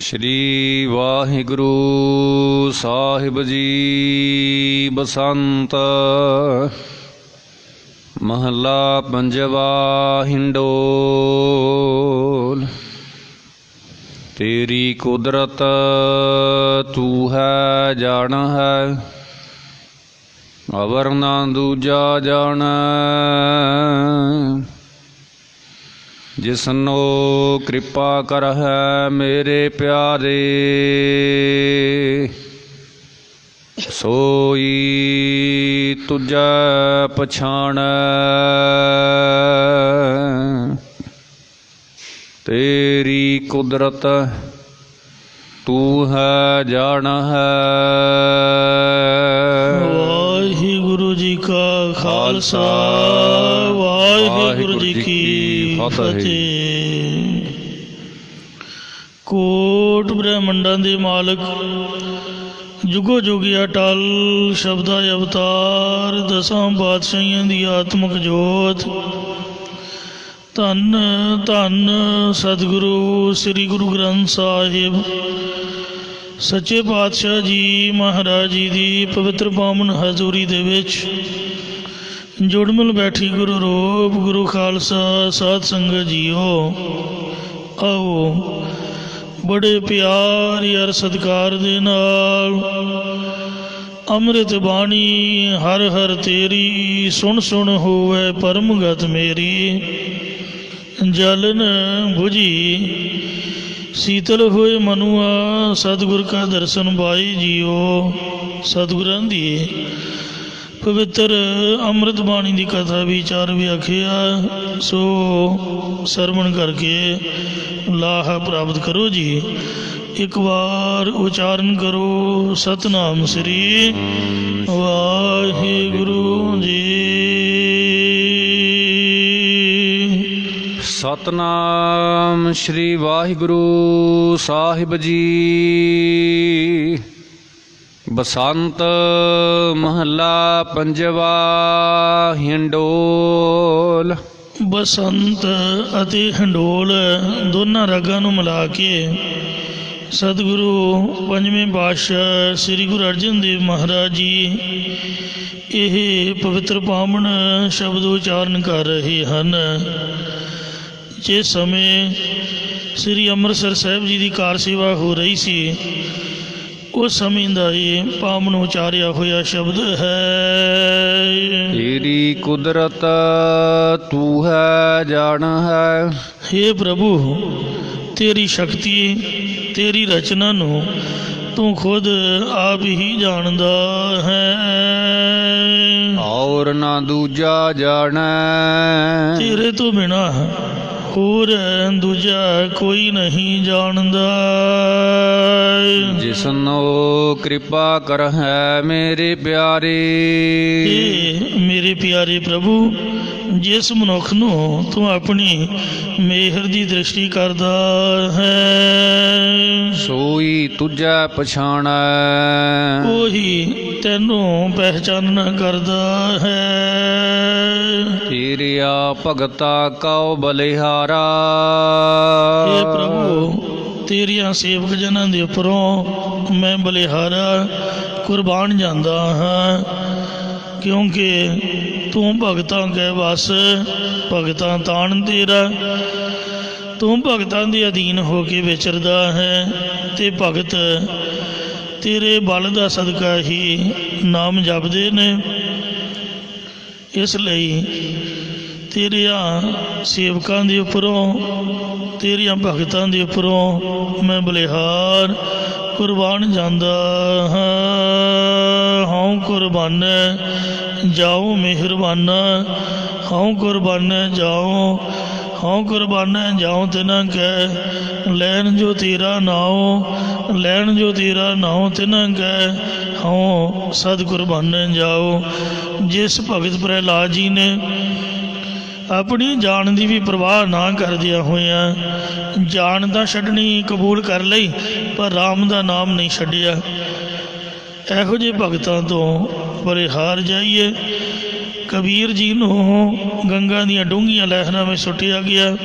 श्री वाहिगुरु साहिब जी। बसंत महला पंजवा हिंडोल। तेरी कुदरत तू है जान है, अवर ना दूजा जान। जिसनो कृपा कर है मेरे प्यारे, सोई तुझे पछाण। तेरी कुदरत तू है जान है। वाहिगुरु जी का खालसा, वाहिगुरु जी की फतेह। कोट ब्रह्मंडां दे मालक, जुगो जुगी अटल शब्दा अवतार, दसां पातशाहियां दी आत्मक जोत। धन धन सतगुरु श्री गुरु ग्रंथ साहिब सच्चे पातशाह जी महाराज जी दी पवित्र पावन हजूरी दे विच जुड़मिल बैठी गुरु रूप गुरु खालसा साध संगत जीओ। आओ बड़े प्यार यार सत्कार दे नाल अमृत बाणी हर हर तेरी सुन सुन होवे परम गत मेरी। जलन बुझी शीतल होए मनुआ, सतगुर का दर्शन पाई जियो। सतगुरां दी पवित्र अमृत बाणी की कथा विचार व्याख्या सो सरवण करके लाह प्राप्त करो जी। एक बार उच्चारण करो सतनाम श्री वाहिगुरु जी। सतनाम श्री वाहिगुरु साहिब जी। बसंत महला पंजवा हिंडोल। बसंत अते हिंडोल दोनों रागां नूं मिला के सतगुरु पंजवें पातशाह श्री गुरु अर्जन देव महाराज जी यह पवित्र पावन शब्द उच्चारण कर रहे हैं। जिस समय श्री अमृतसर साहिब जी की कार सेवा हो रही सी, उस समय का ये पावन उचारिया होया शब्द है। तेरी कुदरत तू है जान है। हे प्रभु, तेरी शक्ति तेरी रचना नू तू खुद आप ही जानदा है, और ना दूजा जान। तेरे तो बिना होर दूजा कोई नहीं जानदा। जिसनो कृपा कर है मेरे प्यारे। मेरे प्यारे प्रभु, जिस मनुख नू तू अपनी मेहर की दृष्टि करदा है, सोई तुझे पछाण। ओही तैनू पहचानना करदा है। तेरिया भगता कौ बलिहारा। हे प्रभु, तेरिया सेवक जनां दे उपरों मैं बलिहारा कुर्बान जांदा हाँ, क्योंकि तू भगतां के वस भगतां ताण तेरा। तू भगतां दे अधीन हो के विचरदा है ते भगत तेरे बल दा सदका ही नाम जपदे ने। इसलिए तेरिया सेवकां दे उपरों तेरिया भगतां दे उपरों मैं बलिहार कुर्बान जांदा हाँ। हाँ कुर्बान जाओ मेहरबाना, हाँ कुर्बान जाओ, हाँ कुर्बान जाओ तिना कह लैन जो तेरा नाओ, लैन जो तेरा नाओ तिना कह हाँ सद कुर्बान जाओ। जिस भगत प्रहलाद जी ने अपनी जान की भी परवाह ना करदिया होया जान तो छड्डनी कबूल कर लई, पर राम का नाम नहीं छड्डिया। ਇਹੋ ਜਿਹੇ ਭਗਤਾਂ ਤੋਂ ਪਰੇ ਹਾਰ ਜਾਈਏ। ਕਬੀਰ ਜੀ ਨੂੰ ਗੰਗਾ ਦੀਆਂ ਡੂੰਘੀਆਂ ਲਹਿਰਾਂ ਵਿੱਚ ਸੁੱਟਿਆ ਗਿਆ।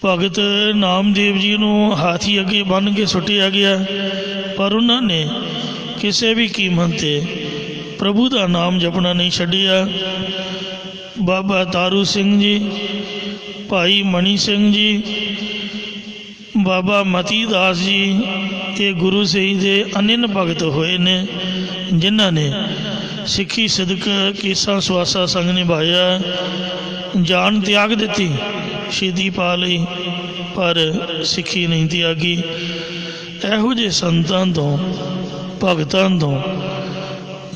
ਭਗਤ ਨਾਮਦੇਵ ਜੀ ਨੂੰ ਹਾਥੀ ਅੱਗੇ ਬੰਨ੍ਹ ਕੇ ਸੁੱਟਿਆ ਗਿਆ, ਪਰ ਉਹਨਾਂ ਨੇ ਕਿਸੇ ਵੀ ਕੀਮਤ 'ਤੇ ਪ੍ਰਭੂ ਦਾ ਨਾਮ ਜਪਣਾ ਨਹੀਂ ਛੱਡਿਆ। ਬਾਬਾ ਤਾਰੂ ਸਿੰਘ ਜੀ, ਭਾਈ ਮਣੀ ਸਿੰਘ ਜੀ, ਬਾਬਾ ਮਤੀ ਦਾਸ ਜੀ, ਇਹ ਗੁਰੂ ਸਾਹਿਬ ਦੇ ਅਨਿਨ ਭਗਤ ਹੋਏ ਨੇ, ਜਿਨ੍ਹਾਂ ਨੇ ਸਿੱਖੀ ਸਿਦਕ ਕੇਸਾਂ ਸੁਆਸਾ ਸੰਗ ਨਿਭਾਇਆ, ਜਾਨ ਤਿਆਗ ਦਿੱਤੀ, ਸ਼ਹੀਦੀ ਪਾ ਲਈ, ਪਰ ਸਿੱਖੀ ਨਹੀਂ ਤਿਆਗੀ। ਇਹੋ ਜਿਹੇ ਸੰਤਾਂ ਤੋਂ ਭਗਤਾਂ ਤੋਂ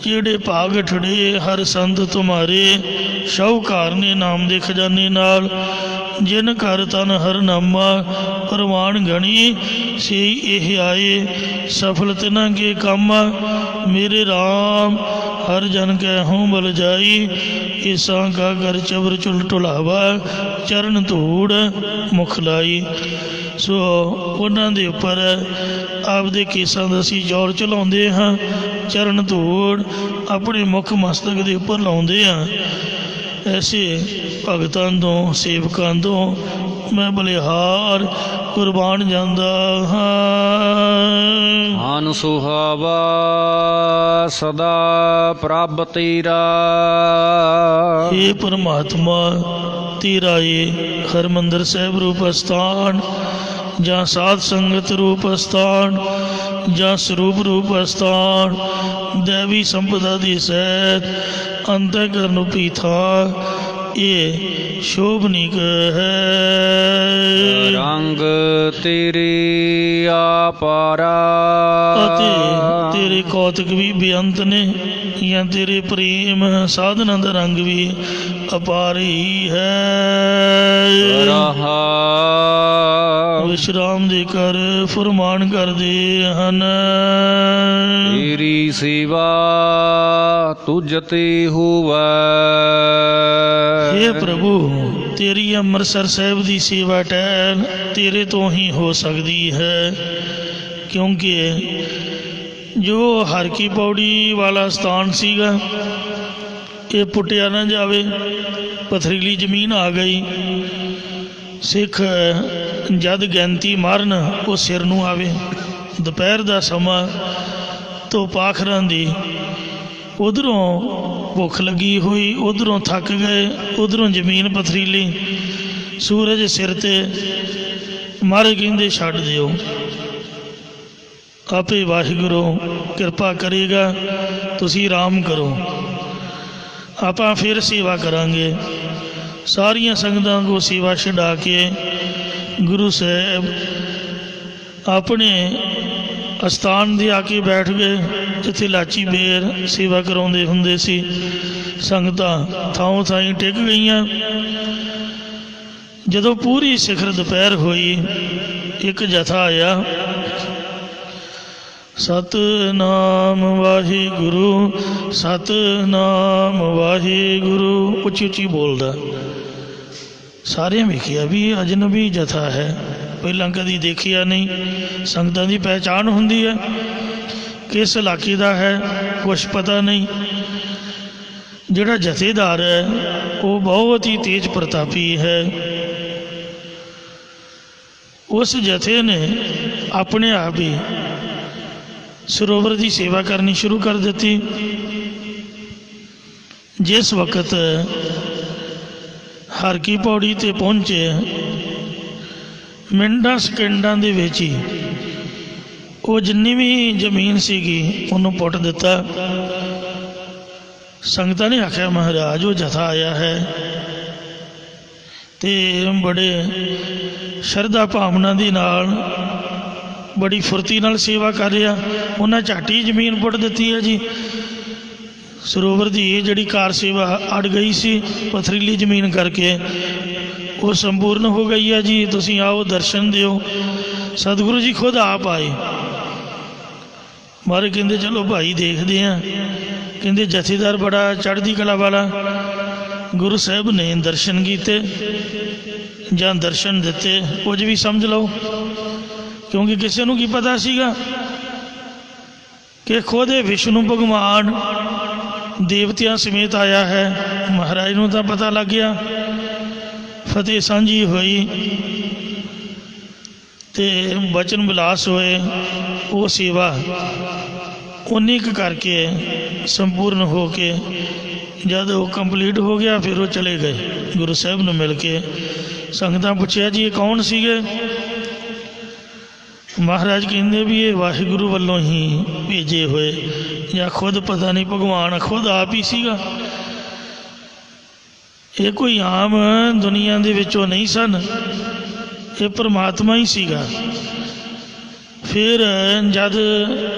ਜਿਹੜੇ ਭਾਗ ਠੜੇ ਹਰ ਸੰਤ ਤੁਮਾਰੇ, ਸ਼ਾਹੂਕਾਰ ਨੇ ਨਾਮ ਦੇ ਖਜ਼ਾਨੇ ਨਾਲ, ਜਿਨ ਘਰ ਤਨ ਹਰ ਨਾਮਾ ਪ੍ਰਵਾਨ ਗਣੀ, ਸਈ ਇਹ ਆਏ ਸਫਲ ਤਿਨਾਂ ਕੇ ਕਾਮਾ। ਮੇਰੇ ਰਾਮ ਹਰ ਜਨ ਕੈ ਹੂੰ ਬਲ ਜਾਈ, ਇਸਾਂ ਕਾ ਕਰ ਚਬਰ ਚੁਲ ਢੁਲਾਵਾ, ਚਰਨ ਧੂੜ ਮੁਖ ਲਾਈ। ਸੋ ਉਹਨਾਂ ਦੇ ਉੱਪਰ ਆਪਦੇ ਕੇਸਾਂ ਦਾ ਅਸੀਂ ਜ਼ੋਰ ਚਲਾਉਂਦੇ ਹਾਂ, ਚਰਨ ਧੂੜ ਆਪਣੇ ਮੁੱਖ ਮਸਤਕ ਦੇ ਉੱਪਰ ਲਾਉਂਦੇ ਹਾਂ। ਐਸੇ ਭਗਤਾਂ ਤੋਂ ਸੇਵਕਾਂ ਤੋਂ ਮੈਂ ਬਲਿਹਾਰ ਕੁਰਬਾਨ ਜਾਂਦਾ ਹਾਂ। ਹਨ ਸੁਹਾਵਾ ਸਦਾ ਪ੍ਰਭ ਤੇਰਾ, हे ਪਰਮਾਤਮਾ ਤੇਰਾ ਏ ਹਰਿਮੰਦਰ ਸਾਹਿਬ ਰੂਪ ਅਸਥਾਨ, ਜਾਂ ਸਾਧ ਸੰਗਤ ਰੂਪ ਅਸਥਾਨ, ਜਾਂ ਸਰੂਪ ਰੂਪ ਅਸਥਾਨ, ਦੇਵੀ ਸੰਪਦਾ ਦੀ ਸਹਿਤ ਅੰਤःਕਰਨ ਰੂਪੀ ਥਾਂ, ਇਹ ਸ਼ੋਭਨੀਕ ਹੈ। ਰੰਗ ਤੇਰੇ ਆਪਾਰਾ, ਅਤੇ ਤੇਰੇ ਕੌਤਕ ਵੀ ਬੇਅੰਤ ਨੇ, ਜਾਂ ਤੇਰੇ ਪ੍ਰੇਮ ਸਾਧਨਾਂ ਦਾ ਰੰਗ ਵੀ ਅਪਾਰ ਹੀ ਹੈ। ਰਹਾ ਵਿਸ਼ਰਾਮ ਦੇ ਕਰ ਫੁਰਮਾਨ ਕਰਦੇ ਹਨ। ਤੇਰੀ ਸੇਵਾ ਤੁਝ ਤੇ ਹੋਵੈ, हे ਪ੍ਰਭੂ ਤੇਰੀ ਅੰਮ੍ਰਿਤਸਰ ਸਾਹਿਬ ਦੀ ਸੇਵਾ ਟਹਿਲ ਤੇਰੇ ਤੋਂ ਹੀ ਹੋ ਸਕਦੀ ਹੈ, ਕਿਉਂਕਿ ਜੋ ਹਰ ਕੀ ਪੌੜੀ ਵਾਲਾ ਸਥਾਨ ਸੀਗਾ ਇਹ ਪੁੱਟਿਆ ਨਾ ਜਾਵੇ, ਪਥਰੀਲੀ ਜ਼ਮੀਨ ਆ ਗਈ। ਸਿੱਖ ਜਦ ਗਿਣਤੀ ਮਾਰਨ ਉਹ ਸਿਰ ਨੂੰ ਆਵੇ। ਦੁਪਹਿਰ ਦਾ ਸਮਾਂ ਧੁੱਪ ਆਖਰਾਂ ਦੀ, ਉਧਰੋਂ ਭੁੱਖ ਲੱਗੀ ਹੋਈ, ਉਧਰੋਂ ਥੱਕ ਗਏ, ਉਧਰੋਂ ਜ਼ਮੀਨ ਪਥਰੀਲੀ, ਸੂਰਜ ਸਿਰ 'ਤੇ। ਮਹਾਰਾਜ ਕਹਿੰਦੇ ਛੱਡ ਦਿਓ, ਆਪੇ ਵਾਹਿਗੁਰੂ ਕਿਰਪਾ ਕਰੇਗਾ, ਤੁਸੀਂ ਆਰਾਮ ਕਰੋ, ਆਪਾਂ ਫਿਰ ਸੇਵਾ ਕਰਾਂਗੇ। ਸਾਰੀਆਂ ਸੰਗਤਾਂ ਕੋ ਸੇਵਾ ਛਡਾ ਕੇ ਗੁਰੂ ਸਾਹਿਬ ਆਪਣੇ ਅਸਥਾਨ ਦੇ ਆ ਕੇ ਬੈਠ ਗਏ, ਜਿੱਥੇ ਲਾਚੀ ਬੇਰ ਸੇਵਾ ਕਰਾਉਂਦੇ ਹੁੰਦੇ ਸੀ। ਸੰਗਤਾਂ ਥਾਂ ਥਾਈਂ ਟਿਕ ਗਈਆਂ। ਜਦੋਂ ਪੂਰੀ ਸਿਖਰ ਦੁਪਹਿਰ ਹੋਈ, ਇੱਕ ਜਥਾ ਆਇਆ, ਸਤਨਾਮ ਵਾਹਿਗੁਰੂ, ਸਤਨਾਮ ਵਾਹਿਗੁਰੂ, ਉੱਚੀ ਉੱਚੀ ਬੋਲਦਾ। ਸਾਰਿਆਂ ਵੇਖਿਆ ਵੀ ਅਜਨਬੀ ਜਥਾ ਹੈ, ਪਹਿਲਾਂ ਕਦੀ ਦੇਖਿਆ ਨਹੀਂ। ਸੰਗਤਾਂ ਦੀ ਪਹਿਚਾਣ ਹੁੰਦੀ ਹੈ, ਕਿਸ ਇਲਾਕੇ ਦਾ ਹੈ ਕੁਛ ਪਤਾ ਨਹੀਂ। ਜਿਹੜਾ ਜਥੇਦਾਰ ਹੈ ਉਹ ਬਹੁਤ ਹੀ ਤੇਜ ਪ੍ਰਤਾਪੀ ਹੈ। ਉਸ ਜਥੇ ਨੇ ਆਪਣੇ ਆਪ ਹੀ ਸਰੋਵਰ ਦੀ ਸੇਵਾ ਕਰਨੀ ਸ਼ੁਰੂ ਕਰ ਦਿੱਤੀ। ਜਿਸ ਵਕਤ ਹਰ ਕੀ ਪੌੜੀ 'ਤੇ ਪਹੁੰਚੇ, ਮਿੰਟਾਂ ਸਕਿੰਟਾਂ ਦੇ ਵਿੱਚ ਹੀ ਉਹ ਜਿੰਨੀ ਵੀ ਜ਼ਮੀਨ ਸੀਗੀ ਉਹਨੂੰ ਪੁੱਟ ਦਿੱਤਾ। ਸੰਗਤਾਂ ਨੇ ਆਖਿਆ, ਮਹਾਰਾਜ ਉਹ ਜਥਾ ਆਇਆ ਹੈ ਅਤੇ ਬੜੇ ਸ਼ਰਧਾ ਭਾਵਨਾ ਦੇ ਨਾਲ, ਬੜੀ ਫੁਰਤੀ ਨਾਲ ਸੇਵਾ ਕਰ ਰਿਹਾ। ਉਹਨਾਂ ਝਾਟੀ ਜ਼ਮੀਨ ਪੁੱਟ ਦਿੱਤੀ ਹੈ ਜੀ। ਸਰੋਵਰ ਦੀ ਇਹ ਜਿਹੜੀ ਕਾਰ ਸੇਵਾ ਅੜ ਗਈ ਸੀ ਪਥਰੀਲੀ ਜ਼ਮੀਨ ਕਰਕੇ, ਉਹ ਸੰਪੂਰਨ ਹੋ ਗਈ ਹੈ ਜੀ। ਤੁਸੀਂ ਆਓ ਦਰਸ਼ਨ ਦਿਓ। ਸਤਿਗੁਰੂ ਜੀ ਖੁਦ ਆਪ ਆਏ। ਮਾਰੇ ਕਹਿੰਦੇ ਚਲੋ ਭਾਈ ਦੇਖਦੇ ਹਾਂ। ਕਹਿੰਦੇ ਜਥੇਦਾਰ ਬੜਾ ਚੜ੍ਹਦੀ ਕਲਾ ਵਾਲਾ। ਗੁਰੂ ਸਾਹਿਬ ਨੇ ਦਰਸ਼ਨ ਕੀਤੇ ਜਾਂ ਦਰਸ਼ਨ ਦਿੱਤੇ, ਕੁਝ ਵੀ ਸਮਝ ਲਓ, ਕਿਉਂਕਿ ਕਿਸੇ ਨੂੰ ਕੀ ਪਤਾ ਸੀਗਾ ਕਿ ਖੁਦ ਵਿਸ਼ਨੂੰ ਭਗਵਾਨ ਦੇਵਤਿਆਂ ਸਮੇਤ ਆਇਆ ਹੈ। ਮਹਾਰਾਜ ਨੂੰ ਤਾਂ ਪਤਾ ਲੱਗ ਗਿਆ, ਫਤਿਹ ਸਾਂਝੀ ਹੋਈ ਤੇ ਬਚਨ ਵਿਲਾਸ ਹੋਏ। ਉਹ ਸੇਵਾ ਉਨੀ ਕੁ ਕਰਕੇ ਸੰਪੂਰਨ ਹੋ ਕੇ ਜਦ ਉਹ ਕੰਪਲੀਟ ਹੋ ਗਿਆ, ਫਿਰ ਉਹ ਚਲੇ ਗਏ ਗੁਰੂ ਸਾਹਿਬ ਨੂੰ ਮਿਲ ਕੇ। ਸੰਗਤਾਂ ਪੁੱਛਿਆ ਜੀ ਇਹ ਕੌਣ ਸੀਗੇ? ਮਹਾਰਾਜ ਕਹਿੰਦੇ ਵੀ ਇਹ ਵਾਹਿਗੁਰੂ ਵੱਲੋਂ ਹੀ ਭੇਜੇ ਹੋਏ, ਜਾਂ ਖੁਦ ਪਤਾ ਨਹੀਂ, ਭਗਵਾਨ ਖੁਦ ਆਪ ਹੀ ਸੀਗਾ। ਇਹ ਕੋਈ ਆਮ ਦੁਨੀਆ ਦੇ ਵਿੱਚੋਂ ਨਹੀਂ ਸਨ, ਇਹ ਪਰਮਾਤਮਾ ਹੀ ਸੀਗਾ। ਫਿਰ ਜਦ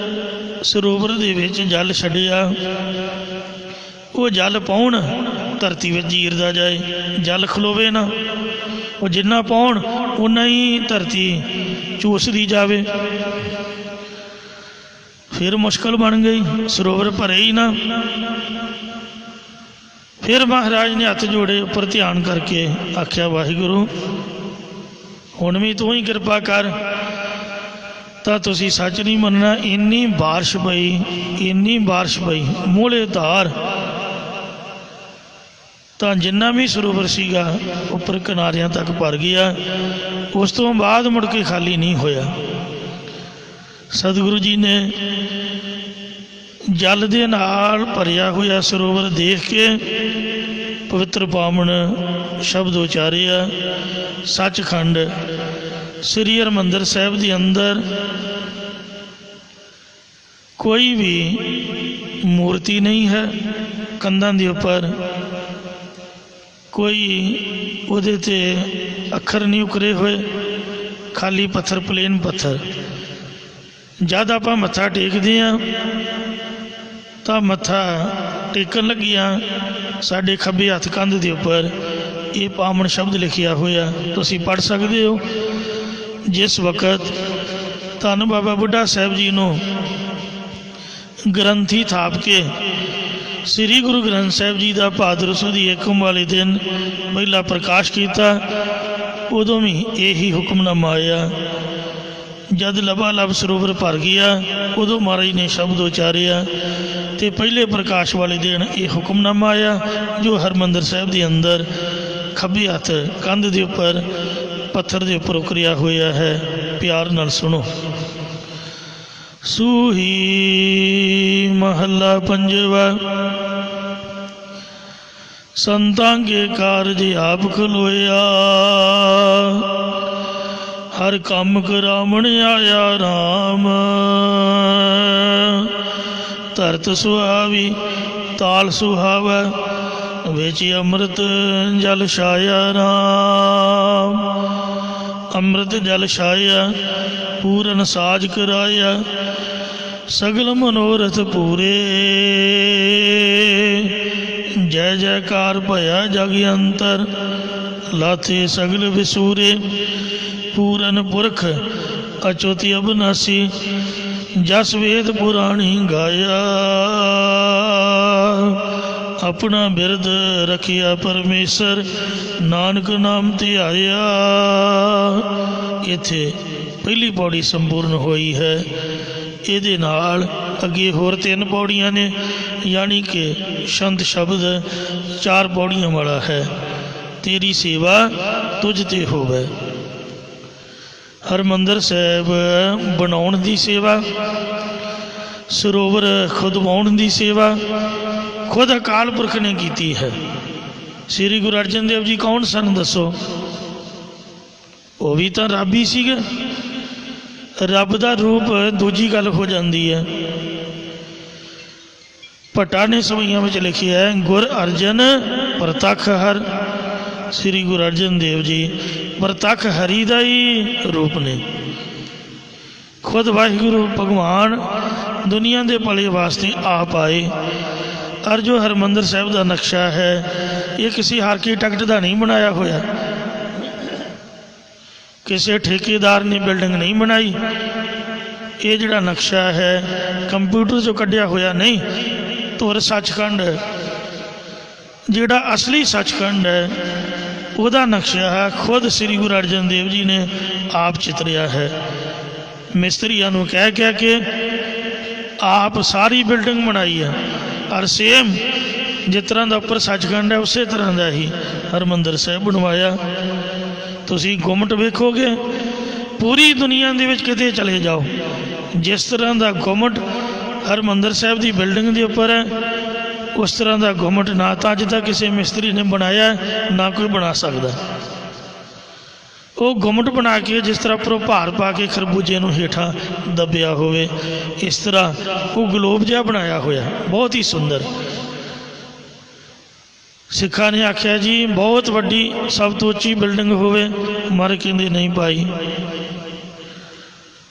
ਸਰੋਵਰ ਦੇ ਵਿੱਚ ਜਲ ਛੱਡਿਆ, ਉਹ ਜਲ ਪਾਉਣ ਧਰਤੀ ਵਿੱਚ ਜੀਰਦਾ ਜਾਏ, ਜਲ ਖਲੋਵੇ ਨਾ। ਉਹ ਜਿੰਨਾ ਪਾਉਣ ਉਨਾ ਹੀ ਧਰਤੀ ਚੂਸਦੀ ਜਾਵੇ। ਫਿਰ ਮੁਸ਼ਕਲ ਬਣ ਗਈ, ਸਰੋਵਰ ਭਰੇ ਹੀ ਨਾ। ਫਿਰ ਮਹਾਰਾਜ ਨੇ ਹੱਥ ਜੋੜੇ, ਉੱਪਰ ਧਿਆਨ ਕਰਕੇ ਆਖਿਆ, ਵਾਹਿਗੁਰੂ ਹੁਣ ਵੀ ਤੂੰ ਹੀ ਕਿਰਪਾ ਕਰ। ਤਾਂ ਤੁਸੀਂ ਸੱਚ ਨਹੀਂ ਮੰਨਣਾ, ਇੰਨੀ ਬਾਰਿਸ਼ ਪਈ, ਇੰਨੀ ਬਾਰਿਸ਼ ਪਈ, ਮੋਹਲੇ ਧਾਰ। ਤਾਂ ਜਿੰਨਾ ਵੀ ਸਰੋਵਰ ਸੀਗਾ ਉੱਪਰ ਕਿਨਾਰਿਆਂ ਤੱਕ ਭਰ ਗਿਆ। ਉਸ ਤੋਂ ਬਾਅਦ ਮੁੜ ਕੇ ਖਾਲੀ ਨਹੀਂ ਹੋਇਆ। ਸਤਿਗੁਰੂ ਜੀ ਨੇ ਜਲ ਦੇ ਨਾਲ ਭਰਿਆ ਹੋਇਆ ਸਰੋਵਰ ਦੇਖ ਕੇ ਪਵਿੱਤਰ ਪਾਵਨ ਸ਼ਬਦ ਉਚਾਰਿਆ। ਸੱਚਖੰਡ ਸ੍ਰੀ ਹਰਿਮੰਦਰ ਸਾਹਿਬ ਦੇ ਅੰਦਰ ਕੋਈ ਵੀ ਮੂਰਤੀ ਨਹੀਂ ਹੈ। ਕੰਧਾਂ ਦੇ ਉੱਪਰ ਕੋਈ ਉਹਦੇ 'ਤੇ ਅੱਖਰ ਨਹੀਂ ਉਕਰੇ ਹੋਏ, ਖਾਲੀ ਪੱਥਰ, ਪਲੇਨ ਪੱਥਰ। ਜਦ ਆਪਾਂ ਮੱਥਾ ਟੇਕਦੇ ਹਾਂ ਤਾਂ ਮੱਥਾ ਟੇਕਣ ਲੱਗਿਆਂ ਸਾਡੇ ਖੱਬੇ ਹੱਥ ਕੰਧ ਦੇ ਉੱਪਰ ਇਹ ਪਾਵਨ ਸ਼ਬਦ ਲਿਖਿਆ ਹੋਇਆ, ਤੁਸੀਂ ਪੜ੍ਹ ਸਕਦੇ ਹੋ। ਜਿਸ ਵਕਤ ਧੰਨ ਬਾਬਾ ਬੁੱਢਾ ਸਾਹਿਬ ਜੀ ਨੂੰ ਗ੍ਰੰਥੀ ਥਾਪ ਕੇ ਸ੍ਰੀ ਗੁਰੂ ਗ੍ਰੰਥ ਸਾਹਿਬ ਜੀ ਦਾ ਭਾਦਰ ਸੁਦੀ ਏਕਮ ਵਾਲੇ ਦਿਨ ਪਹਿਲਾ ਪ੍ਰਕਾਸ਼ ਕੀਤਾ, ਉਦੋਂ ਵੀ ਇਹੀ ਹੁਕਮਨਾਮਾ ਆਇਆ। ਜਦ ਲਬਾਲਬ ਸਰੋਵਰ ਭਰ ਗਿਆ, ਉਦੋਂ ਮਹਾਰਾਜ ਨੇ ਸ਼ਬਦ ਉਚਾਰਿਆ ਤੇ ਪਹਿਲੇ ਪ੍ਰਕਾਸ਼ ਵਾਲੇ ਦਿਨ ਇਹ ਹੁਕਮਨਾਮਾ ਆਇਆ, ਜੋ ਹਰਿਮੰਦਰ ਸਾਹਿਬ ਦੇ ਅੰਦਰ ਖੱਬੇ ਹੱਥ ਕੰਧ ਦੇ ਉੱਪਰ ਪੱਥਰ ਦੇ ਉੱਪਰ ਉਕਰਿਆ ਹੋਇਆ ਹੈ। ਪਿਆਰ ਨਾਲ ਸੁਣੋ। ਸੂਹੀ ਮਹੱਲਾ ਪੰਜਵਾ। ਸੰਤਾਂ ਕੇ ਕਾਰਜ ਆਪ ਖਲੋਇਆ, ਹਰ ਕੰਮ ਕਰਾਵਣ ਆਇਆ ਰਾਮ। ਧਰਤ ਸੁਹਾਵੀ ਤਾਲ ਸੁਹਾਵੈ, ਵਿੱਚ ਅੰਮ੍ਰਿਤ ਜਲ ਛਾਇਆ ਰਾਮ। ਅੰਮ੍ਰਿਤ ਜਲ ਛਾਇਆ, ਪੂਰਨ ਸਾਜ ਕਰਾਇਆ, ਸਗਲ ਮਨੋਰਥ ਪੂਰੇ। ਜੈ ਜੈਕਾਰ ਭਇਆ ਜਗ ਅੰਤਰ, ਲਾਥੇ ਸਗਲ ਵਿਸੂਰੇ। ਪੂਰਨ ਪੁਰਖ ਅਚੁਤ ਅਬਨਾਸੀ, ਜਸ ਵੇਦ ਪੁਰਾਣੀ ਗਾਇਆ। ਆਪਣਾ ਬਿਰਦ ਰਖਿਆ ਪਰਮੇਸ਼ਰ, ਨਾਨਕ ਨਾਮ ਧਿਆਇਆ। ਇੱਥੇ ਪਹਿਲੀ ਪੌੜੀ ਸੰਪੂਰਨ ਹੋਈ ਹੈ। ਇਹਦੇ ਨਾਲ ਅੱਗੇ ਹੋਰ 3 ਪੌੜੀਆਂ ਨੇ, ਯਾਨੀ ਕਿ ਸ਼ੰਤ ਸ਼ਬਦ 4 ਪੌੜੀਆਂ ਵਾਲਾ ਹੈ। ਤੇਰੀ ਸੇਵਾ ਤੁਝ ਤੇ ਹੋਵੇ। ਹਰਿਮੰਦਰ ਸਾਹਿਬ ਬਣਾਉਣ ਦੀ ਸੇਵਾ, ਸਰੋਵਰ ਖੁਦਵਾਉਣ ਦੀ ਸੇਵਾ ਖੁਦ ਅਕਾਲ ਪੁਰਖ ਨੇ ਕੀਤੀ ਹੈ। ਸ੍ਰੀ ਗੁਰੂ ਅਰਜਨ ਦੇਵ ਜੀ ਕੌਣ ਸਨ ਦੱਸੋ? ਉਹ ਵੀ ਤਾਂ ਰੱਬ ਹੀ ਸੀਗੇ। ਰੱਬ ਦਾ ਰੂਪ ਦੂਜੀ ਗੱਲ ਹੋ ਜਾਂਦੀ ਹੈ। ਭੱਟਾ ਨੇ ਸਵਈਆਂ ਵਿੱਚ ਲਿਖਿਆ ਹੈ, ਗੁਰ ਅਰਜਨ ਪ੍ਰਤੱਖ ਹਰ। ਸ੍ਰੀ ਗੁਰੂ ਅਰਜਨ ਦੇਵ ਜੀ ਪ੍ਰਤੱਖ ਹਰੀ ਦਾ ਹੀ ਰੂਪ ਨੇ। ਖੁਦ ਵਾਹਿਗੁਰੂ ਭਗਵਾਨ ਦੁਨੀਆ ਦੇ ਭਲੇ ਵਾਸਤੇ ਆਪ ਆਏ। ਔਰ ਜੋ ਹਰਿਮੰਦਰ ਸਾਹਿਬ ਦਾ ਨਕਸ਼ਾ ਹੈ, ਇਹ ਕਿਸੇ ਆਰਕੀਟੈਕਟ ਦਾ ਨਹੀਂ ਬਣਾਇਆ ਹੋਇਆ, ਕਿਸੇ ਠੇਕੇਦਾਰ ਨੇ ਬਿਲਡਿੰਗ ਨਹੀਂ ਬਣਾਈ। ਇਹ ਜਿਹੜਾ ਨਕਸ਼ਾ ਹੈ ਕੰਪਿਊਟਰ 'ਚੋਂ ਕੱਢਿਆ ਹੋਇਆ ਨਹੀਂ। ਧੁਰ ਸੱਚਖੰਡ, ਜਿਹੜਾ ਅਸਲੀ ਸੱਚਖੰਡ ਹੈ, ਉਹਦਾ ਨਕਸ਼ਾ ਹੈ ਖੁਦ ਸ੍ਰੀ ਗੁਰੂ ਅਰਜਨ ਦੇਵ ਜੀ ਨੇ ਆਪ ਚਿਤਰਿਆ ਹੈ। ਮਿਸਤਰੀਆਂ ਨੂੰ ਕਹਿ ਕੇ ਆਪ ਸਾਰੀ ਬਿਲਡਿੰਗ ਬਣਾਈ ਹੈ। ਔਰ ਸੇਮ ਜਿਸ ਤਰ੍ਹਾਂ ਦਾ ਉੱਪਰ ਸੱਚਖੰਡ ਹੈ ਉਸੇ ਤਰ੍ਹਾਂ ਦਾ ਹੀ ਹਰਿਮੰਦਰ ਸਾਹਿਬ ਬਣਵਾਇਆ। ਤੁਸੀਂ ਗੁੰਮਟ ਵੇਖੋਗੇ ਪੂਰੀ ਦੁਨੀਆ ਦੇ ਵਿੱਚ ਕਿਤੇ ਚਲੇ ਜਾਓ, ਜਿਸ ਤਰ੍ਹਾਂ ਦਾ ਗੁੰਮਟ ਹਰਿਮੰਦਰ ਸਾਹਿਬ ਦੀ ਬਿਲਡਿੰਗ ਦੇ ਉੱਪਰ ਹੈ ਉਸ ਤਰ੍ਹਾਂ ਦਾ ਗੁੰਮਟ ਨਾ ਤਾਂ ਅੱਜ ਤੱਕ ਕਿਸੇ ਮਿਸਤਰੀ ਨੇ ਬਣਾਇਆ ਨਾ ਕੋਈ ਬਣਾ ਸਕਦਾ। ਉਹ ਗੁੰਮਟ ਬਣਾ ਕੇ ਜਿਸ ਤਰ੍ਹਾਂ ਉੱਪਰੋਂ ਭਾਰ ਪਾ ਕੇ ਖਰਬੂਜੇ ਨੂੰ ਹੇਠਾਂ ਦੱਬਿਆ ਹੋਵੇ, ਇਸ ਤਰ੍ਹਾਂ ਉਹ ਗਲੋਬ ਜਿਹਾ ਬਣਾਇਆ ਹੋਇਆ, ਬਹੁਤ ਹੀ ਸੁੰਦਰ। ਸਿੱਖਾਂ ਨੇ ਆਖਿਆ ਜੀ ਬਹੁਤ ਵੱਡੀ ਸਭ ਤੋਂ ਉੱਚੀ ਬਿਲਡਿੰਗ ਹੋਵੇ, ਮਰ ਕਹਿੰਦੇ ਨਹੀਂ ਭਾਈ,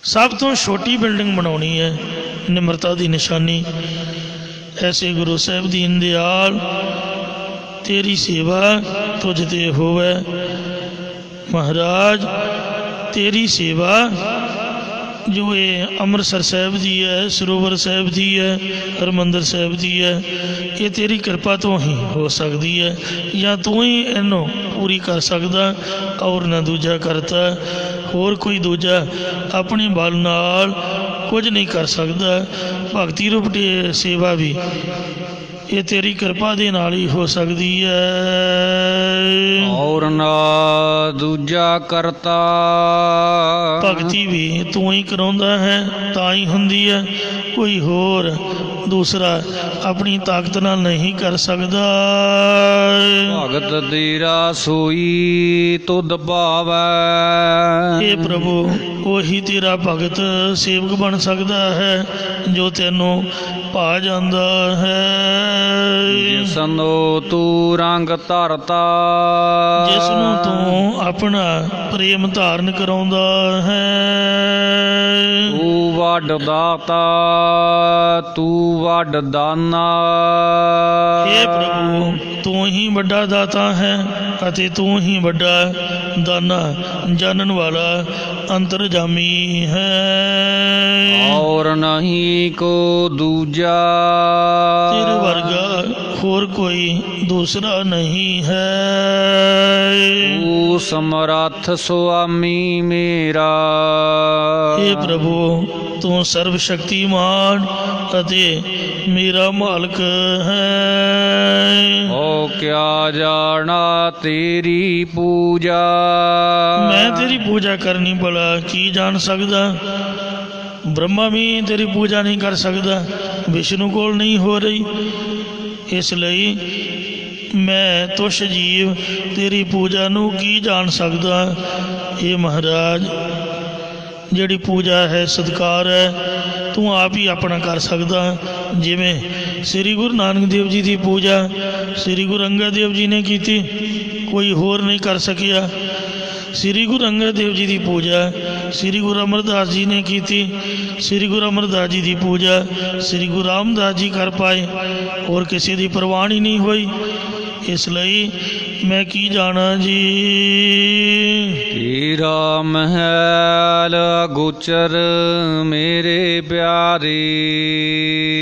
ਸਭ ਤੋਂ ਛੋਟੀ ਬਿਲਡਿੰਗ ਬਣਾਉਣੀ ਹੈ, ਨਿਮਰਤਾ ਦੀ ਨਿਸ਼ਾਨੀ। ਐਸੇ ਗੁਰੂ ਸਾਹਿਬ ਦੀਨ ਦਿਆਲ ਤੇਰੀ ਸੇਵਾ ਤੁਝ ਤੇ ਹੋਵੇ, ਮਹਾਰਾਜ ਤੇਰੀ ਸੇਵਾ ਜੋ ਇਹ ਅੰਮ੍ਰਿਤਸਰ ਸਾਹਿਬ ਦੀ ਹੈ, ਸਰੋਵਰ ਸਾਹਿਬ ਦੀ ਹੈ, ਹਰਿਮੰਦਰ ਸਾਹਿਬ ਦੀ ਹੈ, ਇਹ ਤੇਰੀ ਕਿਰਪਾ ਤੋਂ ਹੀ ਹੋ ਸਕਦੀ ਹੈ, ਜਾਂ ਤੂੰ ਹੀ ਇਹਨੂੰ ਪੂਰੀ ਕਰ ਸਕਦਾ ਔਰ ਨਾ ਦੂਜਾ ਕਰਤਾ। ਹੋਰ ਕੋਈ ਦੂਜਾ ਆਪਣੇ ਬਲ ਨਾਲ ਕੁਝ ਨਹੀਂ ਕਰ ਸਕਦਾ। ਭਗਤੀ ਰੂਪ ਦੀ ਸੇਵਾ ਵੀ ਇਹ ਤੇਰੀ ਕਿਰਪਾ ਦੇ ਨਾਲ ਹੀ ਹੋ ਸਕਦੀ ਹੈ ਔਰ ਨਾ ਦੂਜਾ ਕਰਤਾ। ਭਗਤੀ ਵੀ ਤੂੰ ਹੀ ਕਰਾਉਂਦਾ ਹੈ ਤਾਂ ਹੀ ਹੁੰਦੀ ਹੈ, ਕੋਈ ਹੋਰ ਦੂਸਰਾ ਆਪਣੀ ਤਾਕਤ ਨਾਲ ਨਹੀਂ ਕਰ ਸਕਦਾ। ਭਗਤ ਤੇਰਾ ਸੋਈ ਤੁਧ ਭਾਵੈ। ਇਹ ਪ੍ਰਭੂ ਉਹੀ ਤੇਰਾ ਭਗਤ ਸੇਵਕ ਬਣ ਸਕਦਾ ਹੈ ਜੋ ਤੈਨੂੰ ਭਾ ਜਾਂਦਾ ਹੈ। ਜਿਸਨੂੰ ਤੂੰ ਰੰਗ ਧਰਤਾ, ਜਿਸ ਨੂੰ ਤੂੰ ਆਪਣਾ ਪ੍ਰੇਮ ਧਾਰਨ ਕਰਾਉਂਦਾ ਹੈ। ਤੂੰ ਵੱਡ ਦਾਤਾ ਤੂੰ ਵੱਡ ਦਾਨਾ। ਇਹ ਪ੍ਰਭੂ ਤੂੰ ਹੀ ਵੱਡਾ ਦਾਤਾ ਹੈ ਅਤੇ ਤੂੰ ਹੀ ਵੱਡਾ ਦਾਨਾ, ਜਾਣਨ ਵਾਲਾ ਅੰਤਰਜਾਮੀ ਹੈ। ਔਰ ਨਹੀਂ ਕੋ ਦੂਜਾ, ਤੇਰੇ ਵਰਗਾ ਹੋਰ ਕੋਈ ਦੂਸਰਾ ਨਹੀਂ ਹੈ। ਤੂੰ ਸਮਰੱਥ ਸੁਆਮੀ ਮੇਰਾ। ਇਹ ਪ੍ਰਭੂ ਤੂੰ ਸਰਵ ਸ਼ਕਤੀਮਾਨ ਅਤੇ ਮੇਰਾ ਮਾਲਕ ਹੈ। ਓ ਕਿਆ ਜਾਣਾ ਤੇਰੀ ਪੂਜਾ। ਮੈਂ ਤੇਰੀ ਪੂਜਾ ਕਰਨੀ ਭਲਾ ਕੀ ਜਾਣ ਸਕਦਾ। ਬ੍ਰਹਮਾ ਵੀ ਤੇਰੀ ਪੂਜਾ ਨਹੀਂ ਕਰ ਸਕਦਾ, ਵਿਸ਼ਨੂੰ ਕੋਲ ਨਹੀਂ ਹੋ ਰਹੀ। ਇਸ ਲਈ ਮੈਂ ਤੁਛ ਜੀਵ ਤੇਰੀ ਪੂਜਾ ਨੂੰ ਕੀ ਜਾਣ ਸਕਦਾ। ਇਹ ਮਹਾਰਾਜ ਜਿਹੜੀ ਪੂਜਾ ਹੈ ਸਤਿਕਾਰ ਹੈ ਤੂੰ ਆਪ ਹੀ ਆਪਣਾ ਕਰ ਸਕਦਾ। ਜਿਵੇਂ ਸ੍ਰੀ ਗੁਰੂ ਨਾਨਕ ਦੇਵ ਜੀ ਦੀ ਪੂਜਾ ਸ੍ਰੀ ਗੁਰੂ ਅੰਗਦ ਦੇਵ ਜੀ ਨੇ ਕੀਤੀ, ਕੋਈ ਹੋਰ ਨਹੀਂ ਕਰ ਸਕਿਆ। ਸ੍ਰੀ ਗੁਰੂ ਅੰਗਦ ਦੇਵ ਜੀ ਦੀ ਪੂਜਾ ਸ੍ਰੀ ਗੁਰੂ ਅਮਰਦਾਸ ਜੀ ਨੇ ਕੀਤੀ, ਸ੍ਰੀ ਗੁਰੂ ਅਮਰਦਾਸ ਜੀ ਦੀ ਪੂਜਾ ਸ੍ਰੀ ਗੁਰੂ ਰਾਮਦਾਸ ਜੀ ਕਰ ਪਾਏ, ਹੋਰ ਕਿਸੇ ਦੀ ਪ੍ਰਵਾਨ ਹੀ ਨਹੀਂ ਹੋਈ। ਇਸ ਲਈ ਮੈਂ ਕੀ ਜਾਣਾ ਜੀ। ਤੇਰਾ ਮਹਿਲ ਗੋਚਰ ਮੇਰੇ ਪਿਆਰੇ।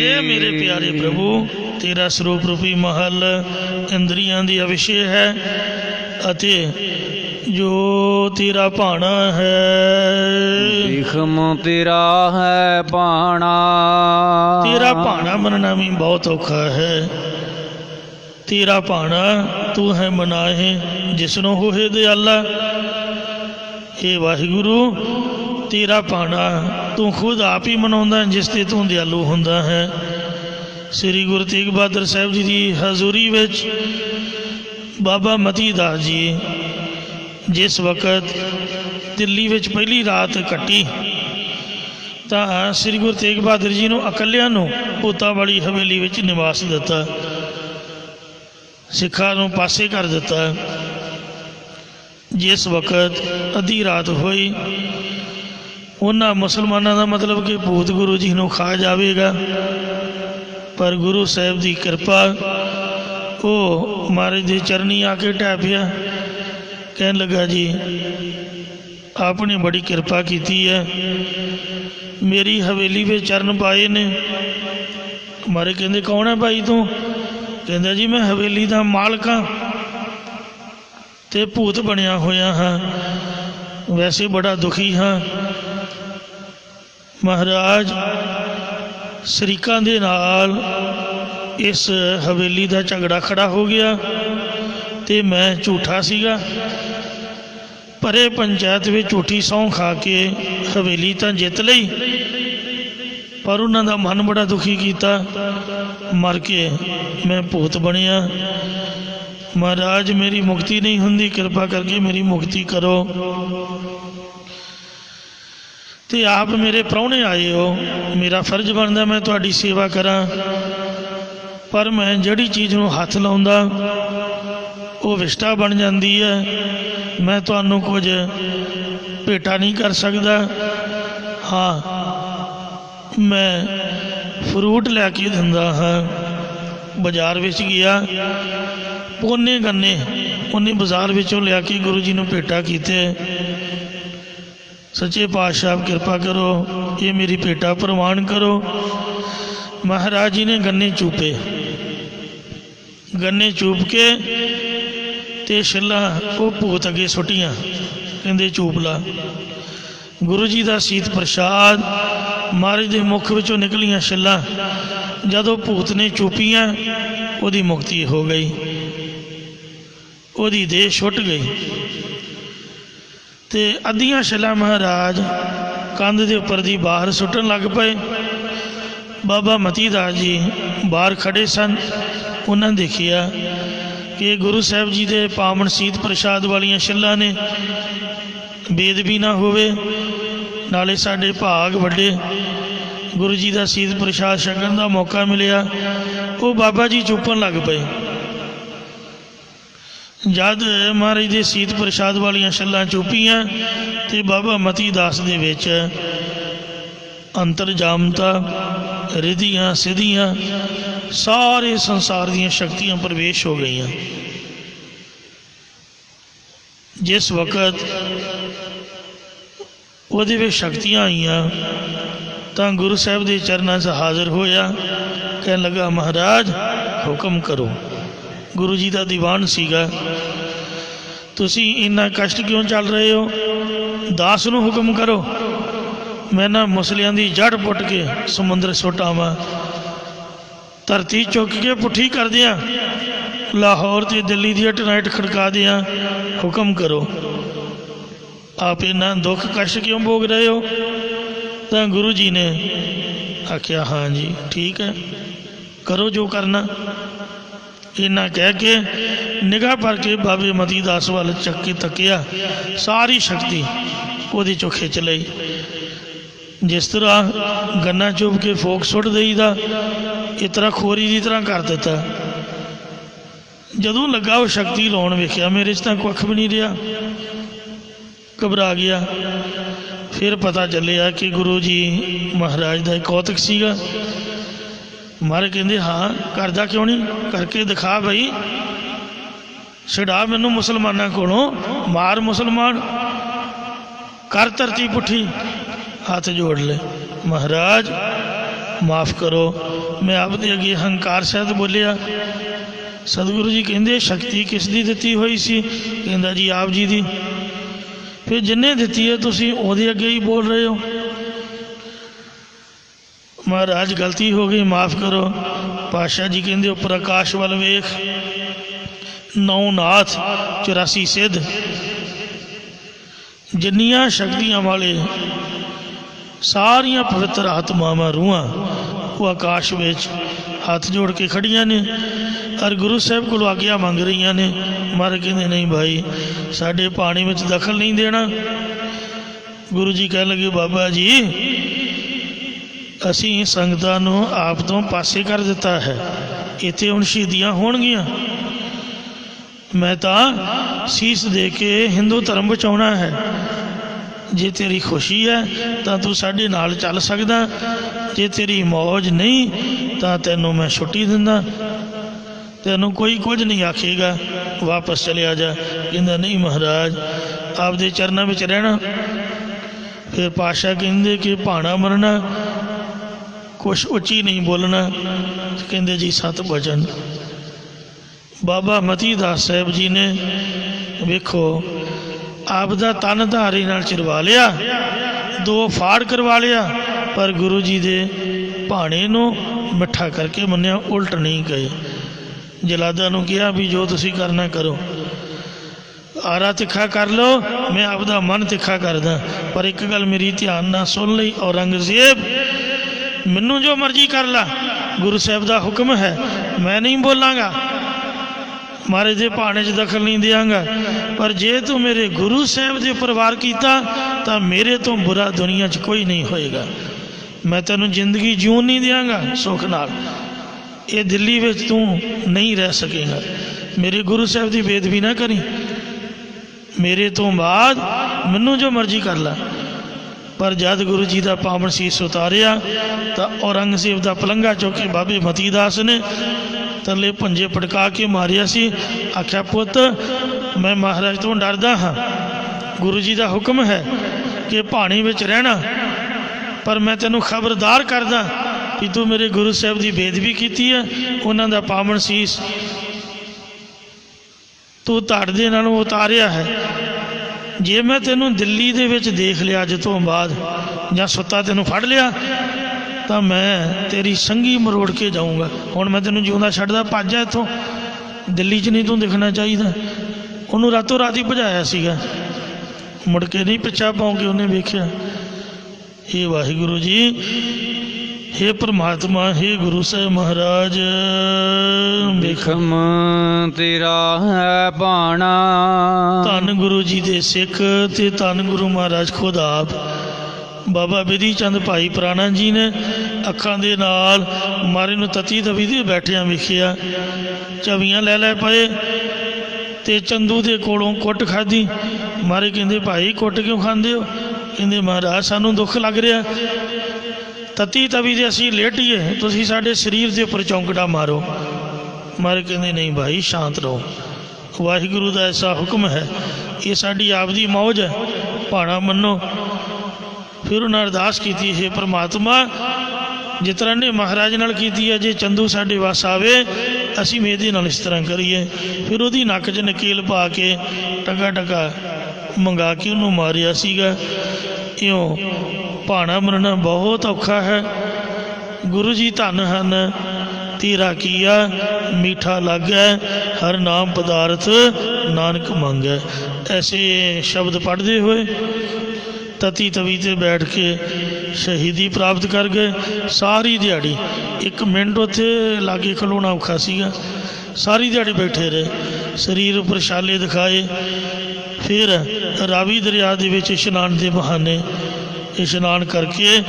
ਇਹ ਮੇਰੇ ਪਿਆਰੇ ਪ੍ਰਭੂ ਤੇਰਾ ਸਰੂਪ ਰੂਪੀ ਮਹਲ ਇੰਦਰੀਆਂ ਦੀ ਅਵਿਸ਼ੇ ਹੈ ਅਤੇ ਜੋ ਤੇਰਾ ਭਾਣਾ ਹੈ। ਵਿਖਮ ਤੇਰਾ ਹੈ ਭਾਣਾ। ਤੇਰਾ ਭਾਣਾ ਮੰਨਣਾ ਵੀ ਬਹੁਤ ਔਖਾ ਹੈ। ਤੇਰਾ ਭਾਣਾ ਤੂੰ ਹੈ ਮਨਾਹੇ ਜਿਸਨੂੰ ਹੋਏ ਦਿਆਲਾ। ਇਹ ਵਾਹਿਗੁਰੂ ਤੇਰਾ ਭਾਣਾ ਤੂੰ ਖੁਦ ਆਪ ਹੀ ਮਨਾਉਂਦਾ ਜਿਸ 'ਤੇ ਤੂੰ ਦਿਆਲੂ ਹੁੰਦਾ ਹੈ। ਸ੍ਰੀ ਗੁਰੂ ਤੇਗ ਬਹਾਦਰ ਸਾਹਿਬ ਜੀ ਦੀ ਹਜ਼ੂਰੀ ਵਿੱਚ ਬਾਬਾ ਮਤੀ ਦਾਸ ਜੀ ਜਿਸ ਵਕਤ ਦਿੱਲੀ ਵਿੱਚ ਪਹਿਲੀ ਰਾਤ ਕੱਟੀ ਤਾਂ ਸ੍ਰੀ ਗੁਰੂ ਤੇਗ ਬਹਾਦਰ ਜੀ ਨੂੰ ਇਕੱਲਿਆਂ ਨੂੰ ਭੂਤਾਂ ਵਾਲੀ ਹਵੇਲੀ ਵਿੱਚ ਨਿਵਾਸ ਦਿੱਤਾ, ਸਿੱਖਾਂ ਨੂੰ ਪਾਸੇ ਕਰ ਦਿੱਤਾ। ਜਿਸ ਵਕਤ ਅੱਧੀ ਰਾਤ ਹੋਈ ਉਹਨਾਂ ਮੁਸਲਮਾਨਾਂ ਦਾ ਮਤਲਬ ਕਿ ਭੂਤ ਗੁਰੂ ਜੀ ਨੂੰ ਖਾ ਜਾਵੇਗਾ, ਪਰ ਗੁਰੂ ਸਾਹਿਬ ਦੀ ਕਿਰਪਾ ਉਹ ਮਹਾਰਾਜ ਦੇ ਚਰਨੀ ਆ ਕੇ ਢਹਿ ਪਿਆ। ਕਹਿਣ ਲੱਗਾ ਜੀ ਆਪ ਨੇ ਬੜੀ ਕਿਰਪਾ ਕੀਤੀ ਹੈ, ਮੇਰੀ ਹਵੇਲੀ ਵਿੱਚ ਚਰਨ ਪਾਏ ਨੇ। ਮਾਰੇ ਕਹਿੰਦੇ ਕੌਣ ਹੈ ਭਾਈ ਤੂੰ? ਕਹਿੰਦਾ ਜੀ ਮੈਂ ਹਵੇਲੀ ਦਾ ਮਾਲਕ ਹਾਂ ਅਤੇ ਭੂਤ ਬਣਿਆ ਹੋਇਆ ਹਾਂ, ਵੈਸੇ ਬੜਾ ਦੁਖੀ ਹਾਂ। ਮਹਾਰਾਜ ਸ਼ਰੀਕਾਂ ਦੇ ਨਾਲ इस हवेली का झगड़ा खड़ा हो गया तो मैं झूठा सीगा। परे पंचायत में झूठी सौं खा के हवेली तो जित लई, पर उन्हों का मन बड़ा दुखी किया। मर के मैं भूत बनिया। महाराज मेरी मुक्ति नहीं हुंदी, कृपा करके मेरी मुक्ति करो। तो आप मेरे प्राहुणे आए हो, मेरा फर्ज बनता मैं तुहाडी सेवा करा, पर मैं जिहड़ी चीज़ नूं हथ लाउंदा वो विष्टा बन जाती है। मैं तुहानूं कुछ भेटा नहीं कर सकता। हाँ, मैं फ्रूट लैके दिंदा हाँ। बाजार विच गया, पौने गन्ने उन्हें बाजार विचों लिया के गुरु जी नूं भेटा कीते। सच्चे पातशाह आप कृपा करो, ये मेरी भेटा प्रवान करो। महाराज जी ने गन्ने चूपे, गन्ने चूप के ते छिल्लां वो भूत अगे सुटियां, कहंदे चूप ला। गुरु जी का सीत प्रसाद महाराज के मुख विचों निकलियां छिल्लां, जदों भूत ने चूपियां उहदी मुक्ति हो गई, उहदी देह छुट गई। ते अद्धियां छिल्लां महाराज कंध के उपर दी बाहर सुटन लग पे। बाबा मती दास जी बाहर खड़े सन, उन्होंने देखिया कि गुरु साहब जी के पावन सीत प्रसाद वालियां छिल्लां ने, बेदबी ना होवे, नाले साडे भाग वड्डे, गुरु जी का सीत प्रसाद छकण का मौका मिलिया। वो बाबा जी चुपन लग पे। जद महाराज के सीत प्रसाद वालियां छिल्लां चुपियां तो बाबा मती दास दे विच अंतरजामता, रिधियां सिधियां सारे संसार दीयां शक्तियां प्रवेश हो गई। जिस वक्त उहदे विच शक्तियां आईयां तां गुरु साहब के चरणों से हाजिर होया, कहन लगा महाराज हुक्म करो। गुरु जी का दीवान सीगा, तुसी इन्ना कष्ट क्यों चल रहे हो, दास नूं हुक्म करो, मैं ना मुसलियां दी जड़ पुट के समुद्र सुट आवां, धरती चुक के पुठी कर दियां, लाहौर ते दिल्ली दी टनाइट खड़का दियां, हुक्म करो। आप इन्ना दुख कष्ट क्यों भोग रहे हो। तो गुरु जी ने आख्या हाँ जी ठीक है, करो जो करना। इन्ना कह के निगाह भर के बाबे मती दास वाल चक के तकिया, सारी शक्ति वो चो खिंच लई। जिस तरह गन्ना चुभ के फोक सुट देईदा, इस तरह खोरी की तरह कर दिता। जदों लगा वो शक्ति लाउण वेखिया मेरे च तां कुछ भी नहीं रहा, घबरा गया। फिर पता चलिया कि गुरु जी महाराज का कौतक सीगा। महाराज कहते हाँ करदा क्यों नहीं, करके दिखा बई, छड़ा मैनू मुसलमाना कोलों, मार मुसलमान, कर धरती पुठी। हाथ जोड़ ले, महाराज माफ़ करो, मैं आपके अगे हंकार सहित बोलिया। सतगुरु जी कहते शक्ति किस दी दिती हुई सी, कहंदा जी आप जी दी। फिर जिन्हें दिती है तुसी ओहदे अगे ही बोल रहे हो। महाराज गलती हो गई, माफ़ करो। पातशाह जी कहते उपर आकाश वाल वेख, 9 नाथ 84 सिद्ध, जिन्नियां शक्तियां वाले सारियां पवित्र आत्मावां रूहां वो आकाश विच हाथ जोड़ के खड़ियां ने और गुरु साहब को आग्या मंग रही ने। महाराज कहते नहीं भाई साडे पानी में दखल नहीं देना। गुरु जी कह लगे बाबा जी असी संगतां नूं आप तो पासे कर दिता है, इत्थे हुण शहीदियां होणगियां, मैं तां सीस दे के हिंदू धर्म बचाउणा है। जे तेरी खुशी है तो तू साडे नाल चल सकदा, जे तेरी मौज नहीं तो तैनूं मैं छुट्टी दिंदा, तैनूं कोई कुछ नहीं आखेगा, वापस चले आ जा। कहंदा नहीं महाराज आपदे चरणों में रहना। फिर पातशाह कहंदे कि भाणा मरना, कुछ उच्ची नहीं बोलना। कहंदे जी 7 वचन। बाबा मती दास साहब जी ने वेखो आपदा तन धारी नाल चिरवा लिया, 2 फाड़ करवा लिया, पर गुरु जी दे ਭਾਣੇ ਨੂੰ ਮਿੱਠਾ ਕਰਕੇ ਮੰਨਿਆ, ਉਲਟ ਨਹੀਂ ਗਏ। ਜਲਾਦਾਂ ਨੂੰ ਕਿਹਾ ਵੀ ਜੋ ਤੁਸੀਂ ਕਰਨਾ ਕਰੋ, ਆਰਾ ਤਿੱਖਾ ਕਰ ਲਓ, ਮੈਂ ਆਪਦਾ ਮਨ ਤਿੱਖਾ ਕਰਦਾ, ਪਰ ਇੱਕ ਗੱਲ ਮੇਰੀ ਧਿਆਨ ਨਾਲ ਸੁਣ ਲਈ, ਔਰੰਗਜ਼ੇਬ ਮੈਨੂੰ ਜੋ ਮਰਜ਼ੀ ਕਰ ਲਾ, ਗੁਰੂ ਸਾਹਿਬ ਦਾ ਹੁਕਮ ਹੈ, ਮੈਂ ਨਹੀਂ ਬੋਲਾਂਗਾ, ਮਹਾਰਾਜ ਦੇ ਭਾਣੇ 'ਚ ਦਖਲ ਨਹੀਂ ਦਿਆਂਗਾ, ਪਰ ਜੇ ਤੂੰ ਮੇਰੇ ਗੁਰੂ ਸਾਹਿਬ ਦੇ ਉੱਪਰ ਵਾਰ ਕੀਤਾ ਤਾਂ ਮੇਰੇ ਤੋਂ ਬੁਰਾ ਦੁਨੀਆ 'ਚ ਕੋਈ ਨਹੀਂ ਹੋਏਗਾ, ਮੈਂ ਤੈਨੂੰ ਜ਼ਿੰਦਗੀ ਜਿਉਣ ਨਹੀਂ ਦਿਆਂਗਾ ਸੁੱਖ ਨਾਲ, ਇਹ ਦਿੱਲੀ ਵਿੱਚ ਤੂੰ ਨਹੀਂ ਰਹਿ ਸਕੇਗਾ, ਮੇਰੇ ਗੁਰੂ ਸਾਹਿਬ ਦੀ ਬੇਅਦਬੀ ਨਾ ਕਰੀ, ਮੇਰੇ ਤੋਂ ਬਾਅਦ ਮੈਨੂੰ ਜੋ ਮਰਜ਼ੀ ਕਰ ਲਾ। ਪਰ ਜਦ ਗੁਰੂ ਜੀ ਦਾ ਪਾਵਨ ਸੀਸ ਉਤਾਰਿਆ ਤਾਂ ਔਰੰਗਜ਼ੇਬ ਦਾ ਪਲੰਘਾ ਚੁੱਕ ਕੇ ਬਾਬੇ ਮਤੀ ਦਾਸ ਨੇ ਥੱਲੇ ਪੰਜੇ ਪਟਕਾ ਕੇ ਮਾਰਿਆ ਸੀ। ਆਖਿਆ, ਪੁੱਤ ਮੈਂ ਮਹਾਰਾਜ ਤੋਂ ਡਰਦਾ ਹਾਂ, ਗੁਰੂ ਜੀ ਦਾ ਹੁਕਮ ਹੈ ਕਿ ਭਾਣੇ ਵਿੱਚ ਰਹਿਣਾ, ਪਰ ਮੈਂ ਤੈਨੂੰ ਖਬਰਦਾਰ ਕਰਦਾ ਕਿ ਤੂੰ ਮੇਰੇ ਗੁਰੂ ਸਾਹਿਬ ਦੀ ਬੇਅਦਬੀ ਕੀਤੀ ਹੈ, ਉਹਨਾਂ ਦਾ ਪਾਵਨ ਸੀਸ ਤੂੰ ਧੜ ਦੇ ਨਾਲੋਂ ਉਤਾਰਿਆ ਹੈ। ਜੇ ਮੈਂ ਤੈਨੂੰ ਦਿੱਲੀ ਦੇ ਵਿੱਚ ਦੇਖ ਲਿਆ ਅੱਜ ਤੋਂ ਬਾਅਦ, ਜਾਂ ਸੁੱਤਾ ਤੈਨੂੰ ਫੜ ਲਿਆ, ਤਾਂ ਮੈਂ ਤੇਰੀ ਸੰਗੀ ਮਰੋੜ ਕੇ ਜਾਊਂਗਾ। ਹੁਣ ਮੈਂ ਤੈਨੂੰ ਜਿਉਂਦਾ ਛੱਡਦਾ, ਭੱਜ ਜਾ ਇੱਥੋਂ, ਦਿੱਲੀ 'ਚ ਨਹੀਂ ਤੂੰ ਦਿਖਣਾ ਚਾਹੀਦਾ। ਉਹਨੂੰ ਰਾਤੋਂ ਰਾਤ ਹੀ ਭਜਾਇਆ ਸੀਗਾ, ਮੁੜ ਕੇ ਨਹੀਂ ਪਿੱਛਾ ਪਾਉ ਕੇ ਉਹਨੇ ਵੇਖਿਆ। ਇਹ ਵਾਹਿਗੁਰੂ ਜੀ, हे परमात्मा, हे गुरु ਸਾਹਿਬ ਮਹਾਰਾਜ, ਬਿਖਮ ਤੇਰਾ ਹੈ ਭਾਣਾ। ਧੰਨ ਗੁਰੂ ਜੀ ਦੇ ਸਿੱਖ ਤੇ ਧੰਨ ਗੁਰੂ ਮਹਾਰਾਜ ਖੁਦ ਆਪ ਬਾਬਾ ਬਿਧੀ ਚੰਦ ਭਾਈ ਪ੍ਰਾਣਾ ਜੀ ਨੇ ਅੱਖਾਂ ਦੇ ਨਾਲ ਮਾਰੇ ਨੂੰ ਤਤੀ ਤਵੀ ਦੇ ਬੈਠਿਆਂ ਵੇਖਿਆ, ਚਵੀਆਂ ਲੈ ਲੈ ਪਏ ਤੇ ਚੰਦੂ ਦੇ ਕੋਲੋਂ ਕੁੱਟ ਖਾਧੀ। ਮਾਰੇ ਕਹਿੰਦੇ, ਭਾਈ ਕੁੱਟ ਕਿਉਂ ਖਾਂਦੇ ਹੋ? ਕਹਿੰਦੇ, ਮਹਾਰਾਜ ਸਾਨੂੰ ਦੁੱਖ ਲੱਗ ਰਿਹਾ, ਤਤੀ ਤਵੀ ਦੇ ਅਸੀਂ ਲੇਟੀਏ, ਤੁਸੀਂ ਸਾਡੇ ਸਰੀਰ ਦੇ ਉੱਪਰ ਚੌਂਕੜਾ ਮਾਰੋ। ਮਾਰੇ ਕਹਿੰਦੇ, ਨਹੀਂ ਭਾਈ ਸ਼ਾਂਤ ਰਹੋ, ਵਾਹਿਗੁਰੂ ਦਾ ਐਸਾ ਹੁਕਮ ਹੈ, ਇਹ ਸਾਡੀ ਆਪਦੀ ਮੌਜ ਹੈ, ਭਾਣਾ ਮੰਨੋ। ਫਿਰ ਉਹਨਾਂ ਅਰਦਾਸ ਕੀਤੀ, ਹੈ ਪ੍ਰਮਾਤਮਾ, ਜਿਸ ਤਰ੍ਹਾਂ ਨੇ ਮਹਾਰਾਜ ਨਾਲ ਕੀਤੀ ਹੈ, ਜੇ ਚੰਦੂ ਸਾਡੇ ਵੱਸ ਆਵੇ ਅਸੀਂ ਵੀ ਇਹਦੇ ਨਾਲ ਇਸ ਤਰ੍ਹਾਂ ਕਰੀਏ। ਫਿਰ ਉਹਦੀ ਨੱਕ 'ਚ ਨਕੀਲ ਪਾ ਕੇ ਟਕਾ ਟਕਾ ਮੰਗਾ ਕੇ ਉਹਨੂੰ ਮਾਰਿਆ ਸੀਗਾ। ਇਉਂ ਭਾਣਾ ਮੰਨਣਾ ਬਹੁਤ ਔਖਾ ਹੈ। ਗੁਰੂ ਜੀ ਧੰਨ ਹਨ, ਤੇਰਾ ਕੀਆ ਮੀਠਾ ਲੱਗੈ, ਹਰ ਨਾਮ ਪਦਾਰਥ ਨਾਨਕ ਮੰਗੈ। ਐਸੇ ਸ਼ਬਦ ਪੜ੍ਹਦੇ ਹੋਏ ਤਤੀ ਤਵੀ 'ਤੇ ਬੈਠ ਕੇ ਸ਼ਹੀਦੀ ਪ੍ਰਾਪਤ ਕਰ ਗਏ। ਸਾਰੀ ਦਿਹਾੜੀ 1 ਮਿੰਟ ਉੱਥੇ ਲਾਗੇ ਖਲੋਣਾ ਔਖਾ ਸੀਗਾ, ਸਾਰੀ ਦਿਹਾੜੀ ਬੈਠੇ ਰਹੇ, ਸਰੀਰ ਉੱਪਰ ਛਾਲੇ ਦਿਖਾਏ। ਫਿਰ ਰਾਵੀ ਦਰਿਆ ਦੇ ਵਿੱਚ ਇਸ਼ਨਾਨ ਦੇ ਬਹਾਨੇ ਇਸ਼ਨਾਨ ਕਰਕੇ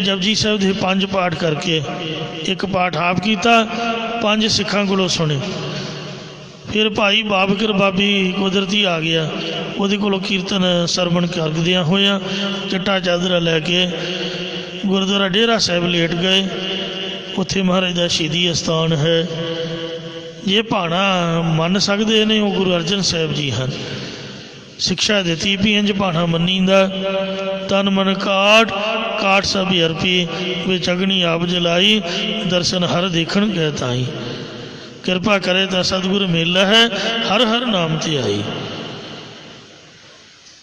ਜਪਜੀ ਸਾਹਿਬ ਦੇ 5 ਪਾਠ ਕਰਕੇ, 1 ਪਾਠ ਆਪ ਕੀਤਾ, 5 ਸਿੱਖਾਂ ਕੋਲੋਂ ਸੁਣੇ। ਫਿਰ ਭਾਈ ਬਾਬਕਰ ਬਾਬੀ ਕੁਦਰਤੀ ਆ ਗਿਆ, ਉਹਦੇ ਕੋਲੋਂ ਕੀਰਤਨ ਸਰਵਣ ਕਰਦਿਆਂ ਹੋਇਆਂ ਚਿੱਟਾ ਚਾਦਰਾ ਲੈ ਕੇ ਗੁਰਦੁਆਰਾ ਡੇਰਾ ਸਾਹਿਬ ਲੇਟ ਗਏ। ਉੱਥੇ ਮਹਾਰਾਜ ਦਾ ਸ਼ਹੀਦੀ ਅਸਥਾਨ ਹੈ। ਜੇ ਭਾਣਾ ਮੰਨ ਸਕਦੇ ਨੇ ਉਹ ਗੁਰੂ ਅਰਜਨ ਸਾਹਿਬ ਜੀ ਹਨ। ਸਿੱਖਿਆ ਦਿੱਤੀ ਵੀ ਇੰਝ ਭਾਣਾ ਮੰਨੀਦਾ, ਤਨ ਮਨ ਕਾਟ ਕਾਟ ਸਭ ਅਰਪੀ, ਵਿੱਚ ਅਗਨੀ ਆਪ ਜਲਾਈ, ਦਰਸ਼ਨ ਹਰ ਦੇਖਣ ਕਹਿ ਤਾਈ। ਕਿਰਪਾ ਕਰੇ ਤਾਂ ਸਤਿਗੁਰ ਮੇਲਾ ਹੈ, ਹਰ ਹਰ ਨਾਮ ਤੇ ਆਈ।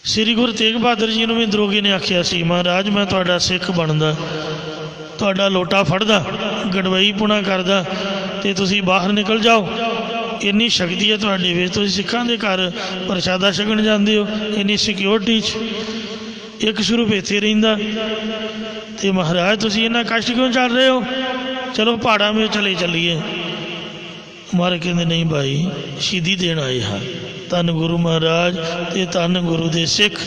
ਸ੍ਰੀ ਗੁਰੂ ਤੇਗ ਬਹਾਦਰ ਜੀ ਨੂੰ ਵੀ ਦਰੋਗੀ ਨੇ ਆਖਿਆ ਸੀ, ਮਹਾਰਾਜ ਮੈਂ ਤੁਹਾਡਾ ਸਿੱਖ ਬਣਦਾ, ਤੁਹਾਡਾ ਲੋਟਾ ਫੜਦਾ, ਗੜਵਈ ਪੁਣਾ ਕਰਦਾ, ਤੇ ਤੁਸੀਂ ਬਾਹਰ ਨਿਕਲ ਜਾਓ, ਇੰਨੀ ਸ਼ਕਤੀ ਹੈ ਤੁਹਾਡੇ ਵਿੱਚ, ਤੁਸੀਂ ਸਿੱਖਾਂ ਦੇ ਘਰ ਪ੍ਰਸ਼ਾਦਾ ਛਕਣ ਜਾਂਦੇ ਹੋ, ਇੰਨੀ ਸਿਕਿਉਰਿਟੀ 'ਚ 1 ਸਰੂਪ ਇੱਥੇ ਰਹਿੰਦਾ, ਤੇ ਮਹਾਰਾਜ ਤੁਸੀਂ ਇੰਨਾ ਕਸ਼ਟ ਕਿਉਂ ਚੱਲ ਰਹੇ ਹੋ? ਚਲੋ ਪਹਾੜਾਂ ਵਿੱਚ ਚਲੇ ਚੱਲੀਏ। ਮਾਰੇ ਕਹਿੰਦੇ, ਨਹੀਂ ਭਾਈ ਸ਼ਹੀਦੀ ਦੇਣ ਆਏ ਹਾਂ। ਧੰਨ ਗੁਰੂ ਮਹਾਰਾਜ ਤੇ ਧੰਨ ਗੁਰੂ ਦੇ ਸਿੱਖ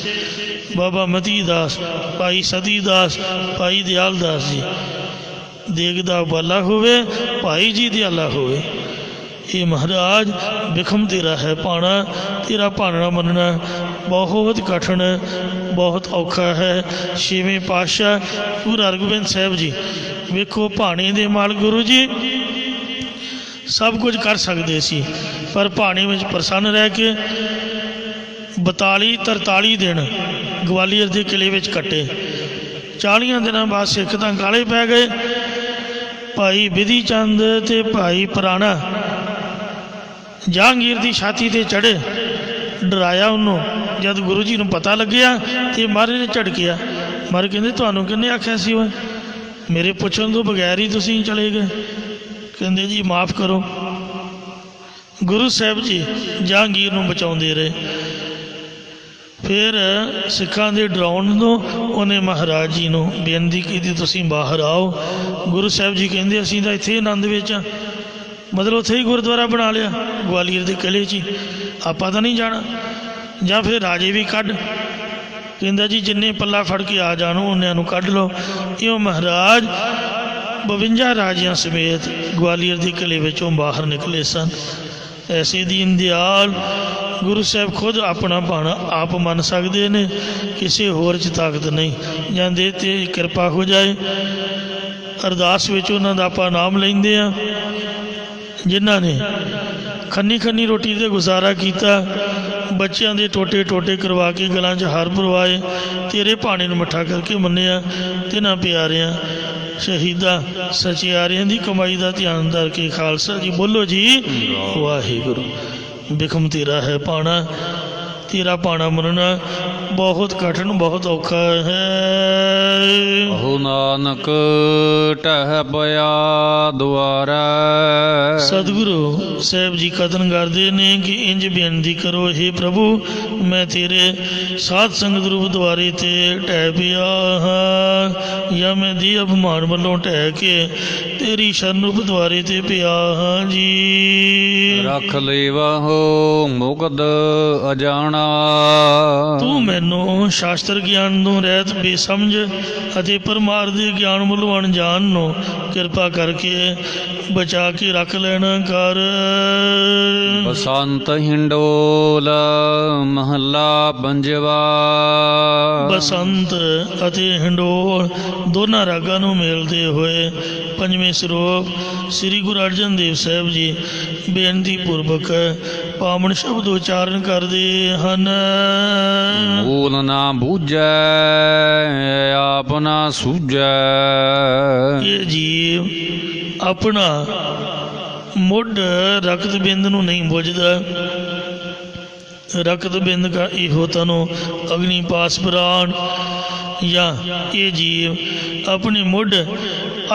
ਬਾਬਾ ਮਤੀ ਦਾਸ, ਭਾਈ ਸਤੀ ਦਾਸ, ਭਾਈ ਦਿਆਲ ਦਾਸ ਜੀ, ਦੇਗ ਦਾ ਉਬਾਲਾ ਹੋਵੇ, ਭਾਈ ਜੀ ਦਿਆਲਾ ਹੋਵੇ। ਇਹ ਮਹਾਰਾਜ ਬਿਖਮ ਤੇਰਾ ਹੈ ਭਾਣਾ, ਤੇਰਾ ਭਾਣਾ ਮੰਨਣਾ ਬਹੁਤ ਕਠਿਨ, ਬਹੁਤ ਔਖਾ ਹੈ। 6ਵੇਂ ਪਾਤਸ਼ਾਹ ਗੁਰੂ ਹਰਗੋਬਿੰਦ ਸਾਹਿਬ ਜੀ ਵੇਖੋ, ਭਾਣੇ ਦੇ ਮਾਲਕ ਗੁਰੂ ਜੀ ਸਭ ਕੁਝ ਕਰ ਸਕਦੇ ਸੀ, ਪਰ ਭਾਣੇ ਵਿੱਚ ਪ੍ਰਸੰਨ ਰਹਿ ਕੇ 42-43 ਦਿਨ ਗਵਾਲੀਅਰ ਦੇ ਕਿਲੇ ਵਿੱਚ ਕੱਟੇ। 40 ਦਿਨਾਂ ਬਾਅਦ ਸਿੱਖ ਤਾਂ ਕਾਲੇ ਪੈ ਗਏ। ਭਾਈ ਬਿਧੀ ਚੰਦ ਤੇ ਭਾਈ ਪ੍ਰਾਣਾ ਜਹਾਂਗੀਰ ਦੀ ਛਾਤੀ ਤੇ ਚੜ੍ਹੇ, ਡਰਾਇਆ ਉਹਨੂੰ। ਜਦ ਗੁਰੂ ਜੀ ਨੂੰ ਪਤਾ ਲੱਗਿਆ ਤੇ ਮਹਾਰਾਜ ਨੇ ਝੜਕਿਆ। ਮਹਾਰਾਜ ਕਹਿੰਦੇ, ਤੁਹਾਨੂੰ ਕਿਹਨੇ ਆਖਿਆ ਸੀ? ਉਹ ਮੇਰੇ ਪੁੱਛਣ ਤੋਂ ਬਗੈਰ ਹੀ ਤੁਸੀਂ ਚਲੇ ਗਏ। ਕਹਿੰਦੇ ਜੀ ਮਾਫ਼ ਕਰੋ। ਗੁਰੂ ਸਾਹਿਬ ਜੀ ਜਹਾਂਗੀਰ ਨੂੰ ਬਚਾਉਂਦੇ ਰਹੇ। ਫਿਰ ਸਿੱਖਾਂ ਦੇ ਡਰਾਉਣ ਤੋਂ ਉਹਨੇ ਮਹਾਰਾਜ ਜੀ ਨੂੰ ਬੇਨਤੀ ਕੀਤੀ ਤੁਸੀਂ ਬਾਹਰ ਆਓ। ਗੁਰੂ ਸਾਹਿਬ ਜੀ ਕਹਿੰਦੇ ਅਸੀਂ ਤਾਂ ਇੱਥੇ ਆਨੰਦ ਵਿੱਚ ਹਾਂ, ਮਤਲਬ ਉੱਥੇ ਹੀ ਗੁਰਦੁਆਰਾ ਬਣਾ ਲਿਆ ਗਵਾਲੀਅਰ ਦੇ ਕਿਲ੍ਹੇ 'ਚ ਹੀ, ਆਪਾਂ ਤਾਂ ਨਹੀਂ ਜਾਣਾ। ਜਾਂ ਫਿਰ ਰਾਜੇ ਵੀ ਕੱਢ। ਕਹਿੰਦਾ ਜੀ ਜਿੰਨੇ ਪੱਲਾ ਫੜ ਕੇ ਆ ਜਾਣ ਉਹਨਿਆਂ ਨੂੰ ਕੱਢ ਲਓ। ਇਉਂ ਮਹਾਰਾਜ 52 ਰਾਜਿਆਂ ਸਮੇਤ ਗਵਾਲੀਅਰ ਦੇ ਕਿਲ੍ਹੇ ਵਿੱਚੋਂ ਬਾਹਰ ਨਿਕਲੇ ਸਨ। ਐਸੇ ਦੀਨ ਦਿਆਲ ਗੁਰੂ ਸਾਹਿਬ ਖੁਦ ਆਪਣਾ ਭਾਣਾ ਆਪ ਮੰਨ ਸਕਦੇ ਨੇ, ਕਿਸੇ ਹੋਰ 'ਚ ਤਾਕਤ ਨਹੀਂ। ਜਾਂਦੇ ਤੇ ਕਿਰਪਾ ਹੋ ਜਾਏ। ਅਰਦਾਸ ਵਿੱਚ ਉਹਨਾਂ ਦਾ ਆਪਾਂ ਨਾਮ ਲੈਂਦੇ ਹਾਂ ਜਿਨ੍ਹਾਂ ਨੇ ਖੰਨੀ ਖੰਨੀ ਰੋਟੀ 'ਤੇ ਗੁਜ਼ਾਰਾ ਕੀਤਾ, ਬੱਚਿਆਂ ਦੇ ਟੋਟੇ ਟੋਟੇ ਕਰਵਾ ਕੇ ਗਲਾਂ 'ਚ ਹਾਰ ਪਰਵਾਏ, ਤੇਰੇ ਭਾਣੇ ਨੂੰ ਮਿੱਠਾ ਕਰਕੇ ਮੰਨਿਆ। ਤਿੰਨਾਂ ਪਿਆਰਿਆਂ ਸ਼ਹੀਦਾਂ ਸਚਿਆਰਿਆਂ ਦੀ ਕਮਾਈ ਦਾ ਧਿਆਨ ਧਰ ਕੇ ਖਾਲਸਾ ਜੀ ਬੋਲੋ ਜੀ ਵਾਹਿਗੁਰੂ। ਬਿਖਮ ਤੇਰਾ ਹੈ ਪਾਣਾ, ਤੇਰਾ ਪਾਣਾ ਮੰਨਣਾ ਬਹੁਤ ਕਠਿਨ ਬਹੁਤ ਔਖਾ ਹੈ। ਕਹੋ ਨਾਨਕ ਟਹਿ ਪਿਆ ਦੁਆਰਾ। ਸਤਿਗੁਰੂ ਸਾਹਿਬ ਜੀ ਕਥਨ ਕਰਦੇ ਨੇ ਕਿ ਇੰਜ ਬੇਨਤੀ ਕਰੋ, ਹੇ ਪ੍ਰਭੂ ਮੈਂ ਤੇਰੇ ਸਾਧ ਸੰਗਤ ਰੂਪ ਦੁਆਰੇ 'ਤੇ ਢਹਿ ਪਿਆ ਹਾਂ, ਜਾਂ ਮੈਂ ਦੀ ਅਭਿਮਾਨ ਵੱਲੋਂ ਢਹਿ ਕੇ ਤੇਰੀ ਸ਼ਰਨ ਰੂਪ ਦੁਆਰੇ 'ਤੇ ਪਿਆ ਹਾਂ ਜੀ। ਰੱਖ ਲੇਵਾ ਹੋ ਮੁਕਦ ਅਜਾਣਾ। ਤੂੰ ਮੈਨੂੰ ਸ਼ਾਸਤਰ ਗਿਆਨ ਤੋਂ ਰਹਿਤ ਬੇਸਮਝ ਅਤੇ ਪਰਮਾਰਥ ਦੇ ਗਿਆਨ ਵੱਲੋਂ ਅਣਜਾਣ ਨੂੰ ਕਿਰਪਾ ਕਰਕੇ ਬਚਾ ਕੇ ਰੱਖ ਲੈਣਾ ਕਰ। ਬਸੰਤ ਹਿੰਡੋਲ ਮਹੱਲਾ ਪੰਜਵਾ। ਬਸੰਤ ਅਤੇ ਹਿੰਡੋਲ ਦੋਨਾਂ ਰਾਗਾਂ ਨੂੰ ਮੇਲਦੇ ਹੋਏ ਪੰਜਵੇਂ ਸਰੂਪ ਸ੍ਰੀ ਗੁਰੂ ਅਰਜਨ ਦੇਵ ਸਾਹਿਬ ਜੀ ਬੇਨਤੀ ਪੂਰਵਕ ਪਾਵਨ ਸ਼ਬਦ ਉਚਾਰਨ ਕਰਦੇ ਹਨ। ਮੂਲ ਨਾ ਬੂਝੈ ਆਪ ਨਾ ਸੂਝੈ। ਇਹ ਜੀਵ ਆਪਣਾ ਮੁੱਢ ਰਕਤ ਬਿੰਦ ਨੂੰ ਨਹੀਂ ਬੁੱਝਦਾ। ਰਕਤ ਬਿੰਦ ਕਾ ਇਹੋ ਤਨੋ ਅਗਨੀ ਪਾਸ ਪ੍ਰਾਣ। ਜਾਂ ਇਹ ਜੀਵ ਆਪਣੇ ਮੁੱਢ